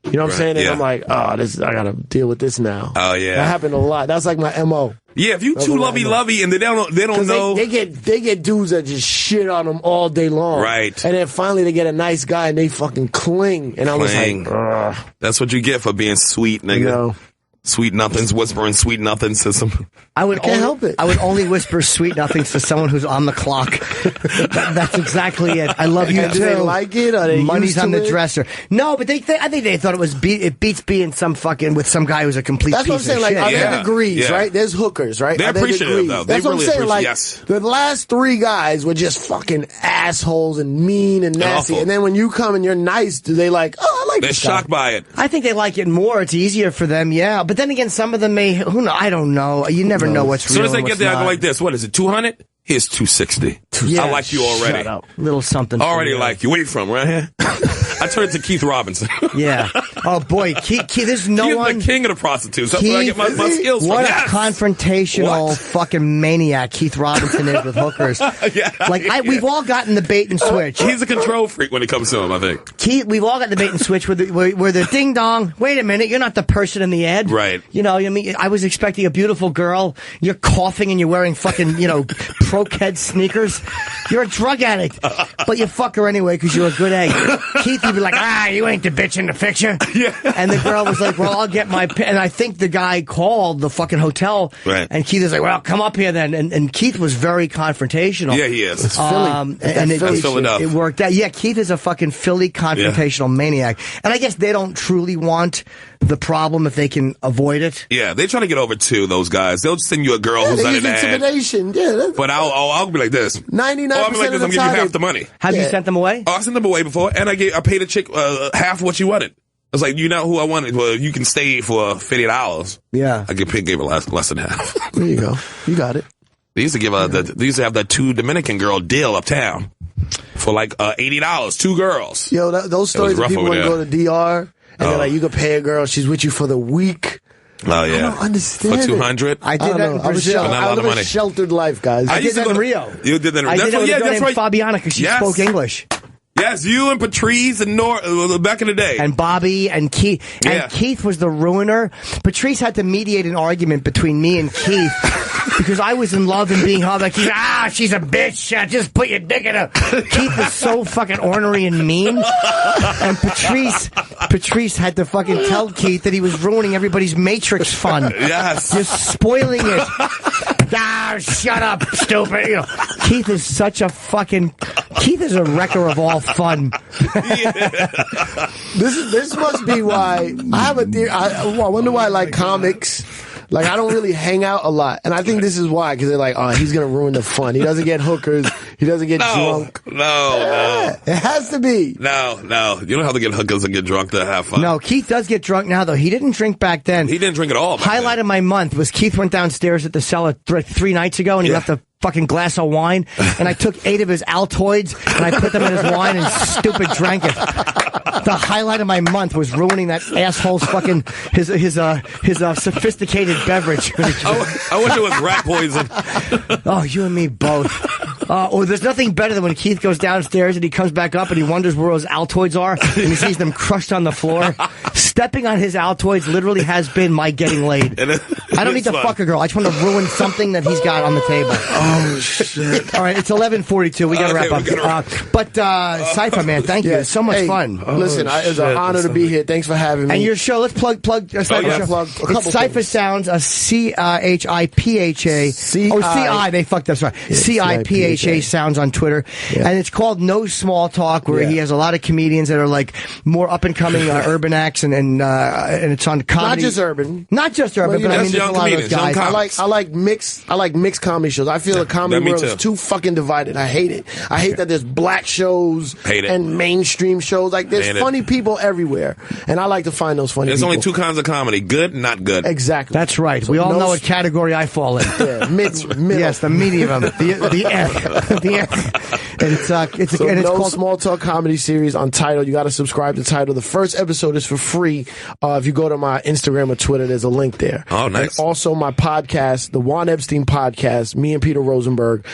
You know what I'm saying? And
yeah.
I'm like, I gotta deal with this now.
Oh, yeah.
That happened a lot. That's like my MO.
Yeah, if you too lovey-lovey and they don't know.
They get dudes that just shit on them all day long.
Right.
And then finally they get a nice guy and they fucking cling. And I was like, ugh.
That's what you get for being sweet, nigga.
You know.
Sweet nothings, whispering sweet nothings to some.
I can't
help it.
I would only whisper sweet nothings to someone who's on the clock. That's exactly it. I love you
And
too.
do they like it? Are they
Money's
used
on
to
the
it?
dresser. No, but I think they thought it beats being some fucking with some guy who's a complete
That's
piece
what I'm saying.
of
Like,
shit.
are there degrees,
yeah.
right? There's hookers, right?
They're
Are there
appreciative,
degrees?
though. They
That's what
really
I'm saying. Like,
yes.
the last 3 guys were just fucking assholes and mean and nasty.
awful.
And then when you come and you're nice, do they like, I like
They're
this guy.
shocked by it.
I think they like it more. It's easier for them, yeah. But then again, some of them may. Who know? I don't know. You never know what's
As soon
real.
as they
and
get
what's
there, I
not.
go like this. What is it, 200? Here's 260.
Yeah,
I like you already.
Shut up. Little something. for
Already
you.
like you. Where you from, right here? I turned to Keith Robinson.
Yeah. Oh boy, Keith. There's no
He's
one.
the king of the prostitutes. That's where I get my skills
What
from.
a
Yes.
confrontational
What?
fucking maniac Keith Robinson is with hookers. We've all gotten the bait and switch.
He's a control freak when it comes to him, I think.
Keith, we've all got the bait and switch where the ding dong. Wait a minute, you're not the person in the ad,
Right.
You know, I mean, I was expecting a beautiful girl. You're coughing and you're wearing fucking, Pro-Ked sneakers. You're a drug addict, but you fuck her anyway because you're a good egg. Keith, you'd be like, you ain't the bitch in the picture.
Yeah.
And the girl was like, well, I'll get my. And I think the guy called the fucking hotel.
Right.
And Keith was like, well, come up here then. And Keith was very confrontational.
Yeah, he is. It's
And
That's Philadelphia.
it worked out. Yeah, Keith is a fucking Philly confrontational maniac. And I guess they don't truly want the problem if they can avoid it.
Yeah, they try to get over too, those guys. They'll send you a girl who's
They
on
use
an ad.
intimidation. Yeah.
But I'll be like this.
99%
I'll be like
of
this.
the
I'm giving you
time.
half the money.
Have you sent them away?
Oh, I sent them away before, and I paid a chick half what she wanted. I was like, you know who I wanted? Well, you can stay for $50.
Yeah.
I gave her less than half.
There you go. You got it.
They used to give they used to have that 2 Dominican girl deal uptown for like $80, 2 girls.
Yo, those stories of people want to go to DR and they're like, you could pay a girl, she's with you for the week.
Oh yeah,
I don't understand.
for 200.
I did that in Brazil.
Not a lot of money.
A sheltered life, guys.
I did that in Rio.
You did that.
I did that with a girl named
right.
Fabiana because she spoke English.
Yes, you and Patrice and back in the day.
And Bobby and Keith. And Keith was the ruiner. Patrice had to mediate an argument between me and Keith because I was in love and being held like, she's a bitch. Just put your dick in her. Keith was so fucking ornery and mean. And Patrice had to fucking tell Keith that he was ruining everybody's Matrix fun.
Yes.
Just spoiling it. Shut up, stupid. Keith is such a fucking... Keith is a wrecker of all fun.
This must be why I have a theory. I wonder why I like comics. Like, I don't really hang out a lot. And I think this is why, because they're like, he's going to ruin the fun. He doesn't get hookers. He doesn't get drunk.
No.
It has to be.
No. You don't have to get hookers and get drunk to have fun.
No, Keith does get drunk now, though. He didn't drink back then.
He didn't drink at all.
Highlight of my month was Keith went downstairs at the cellar 3 nights ago, and he left a fucking glass of wine, and I took 8 of his Altoids, and I put them in his wine and stupid drank it. The highlight of my month was ruining that asshole's fucking his sophisticated beverage.
I wish it was rat poison.
Oh, you and me both. There's nothing better than when Keith goes downstairs and he comes back up and he wonders where his Altoids are and he sees them crushed on the floor. Stepping on his Altoids literally has been my getting laid. I don't need to fuck a girl. I just want to ruin something that he's got on the table.
Oh, shit.
All right, it's 11:42. We got to wrap up. But Cipha, man, thank you. It's so much fun.
Listen, it's an honor to be here. Thanks for having me.
And your show, let's plug Cipha show. It's Cipha Sounds, CIPHA. CI, they fucked up. Sorry. CIPHA Sounds on Twitter. Yeah. And it's called No Small Talk, where he has a lot of comedians that are like more up and coming urban acts, and it's on comedy. Not just urban, but I mean, there's a lot of those guys.
I like mixed comedy shows. I feel the comedy world is too fucking divided. I hate it. I hate that there's black shows and mainstream shows. Like, there's funny people everywhere, and I like to find those funny people.
There's only two kinds of comedy: good, not good.
Exactly.
That's right. So we all know what category I fall in.
Yeah, middle.
Yes, the medium. The And it's
called Small Talk Comedy Series on Tidal. You got to subscribe to Tidal. The first episode is for free. If you go to my Instagram or Twitter, there's a link there.
Oh, nice.
And also my podcast, the Juan Epstein podcast, me and Peter Rosenberg.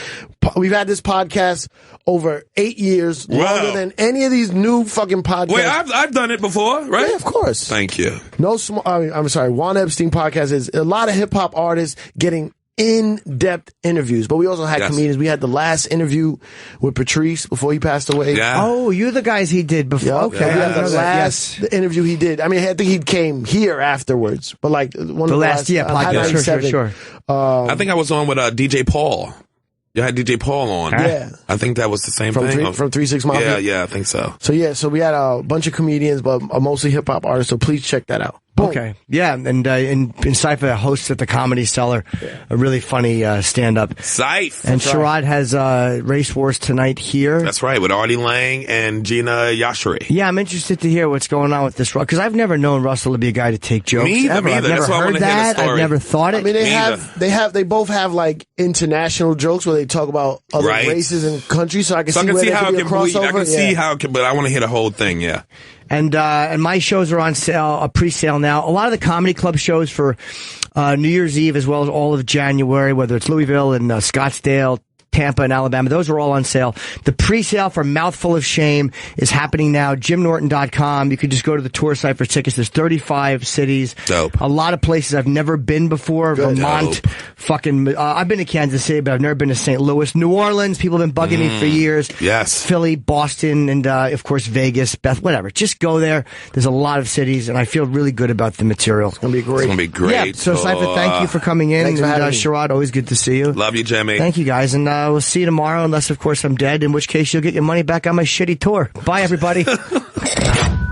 We've had this podcast over 8 years, longer than any of these new fucking podcasts.
Wait, I've done it before, right?
Yeah, of course.
Thank you.
I'm sorry. Juan Epstein podcast is a lot of hip hop artists getting in-depth interviews, but we also had comedians. We had the last interview with Patrice before he passed away.
Yeah.
Oh, you're the guys he did before.
Yeah,
okay.
We had the last interview he did. I mean, I think he came here afterwards, but like one of the last
podcast. Sure.
I think I was on with DJ Paul. You had DJ Paul on.
Yeah.
I think that was the same thing.
From 3 6 Mafia?
Yeah, I think so.
So we had a bunch of comedians, but mostly hip-hop artists, so please check that out. Boom.
Okay. Yeah, and Cipha hosts at the Comedy Cellar, a really funny stand-up.
Scythe.
And Sherrod has Race Wars tonight here.
That's right, with Artie Lang and Gina Yashari.
Yeah, I'm interested to hear what's going on with this, because I've never known Russell to be a guy to take jokes.
Me
ever.
either.
I've never heard that. I've never thought it.
I mean, they both have like international jokes where they talk about other races and countries, so I can see how it can be a crossover.
I can see how it can, but I want to hear the whole thing, yeah.
And my shows are on sale, pre-sale now. A lot of the comedy club shows for New Year's Eve, as well as all of January, whether it's Louisville and Scottsdale, Tampa and Alabama, those are all on sale. The pre-sale for Mouthful of Shame is happening now. JimNorton.com. You can just go to the tour site for tickets. There's 35 cities.
Dope.
A lot of places I've never been before.
Good.
Vermont.
Dope.
Fucking, I've been to Kansas City, but I've never been to St. Louis. New Orleans. People have been bugging me for years.
Yes.
Philly, Boston, and of course Vegas, whatever. Just go there. There's a lot of cities, and I feel really good about the material. It's
going to be great.
It's going to be great.
Yeah, so Cipha, thank you for coming in.
Thanks for having me.
Sherrod, always good to see you.
Love you, Jimmy.
Thank you, guys, and we'll see you tomorrow, unless, of course, I'm dead, in which case you'll get your money back on my shitty tour. Bye, everybody.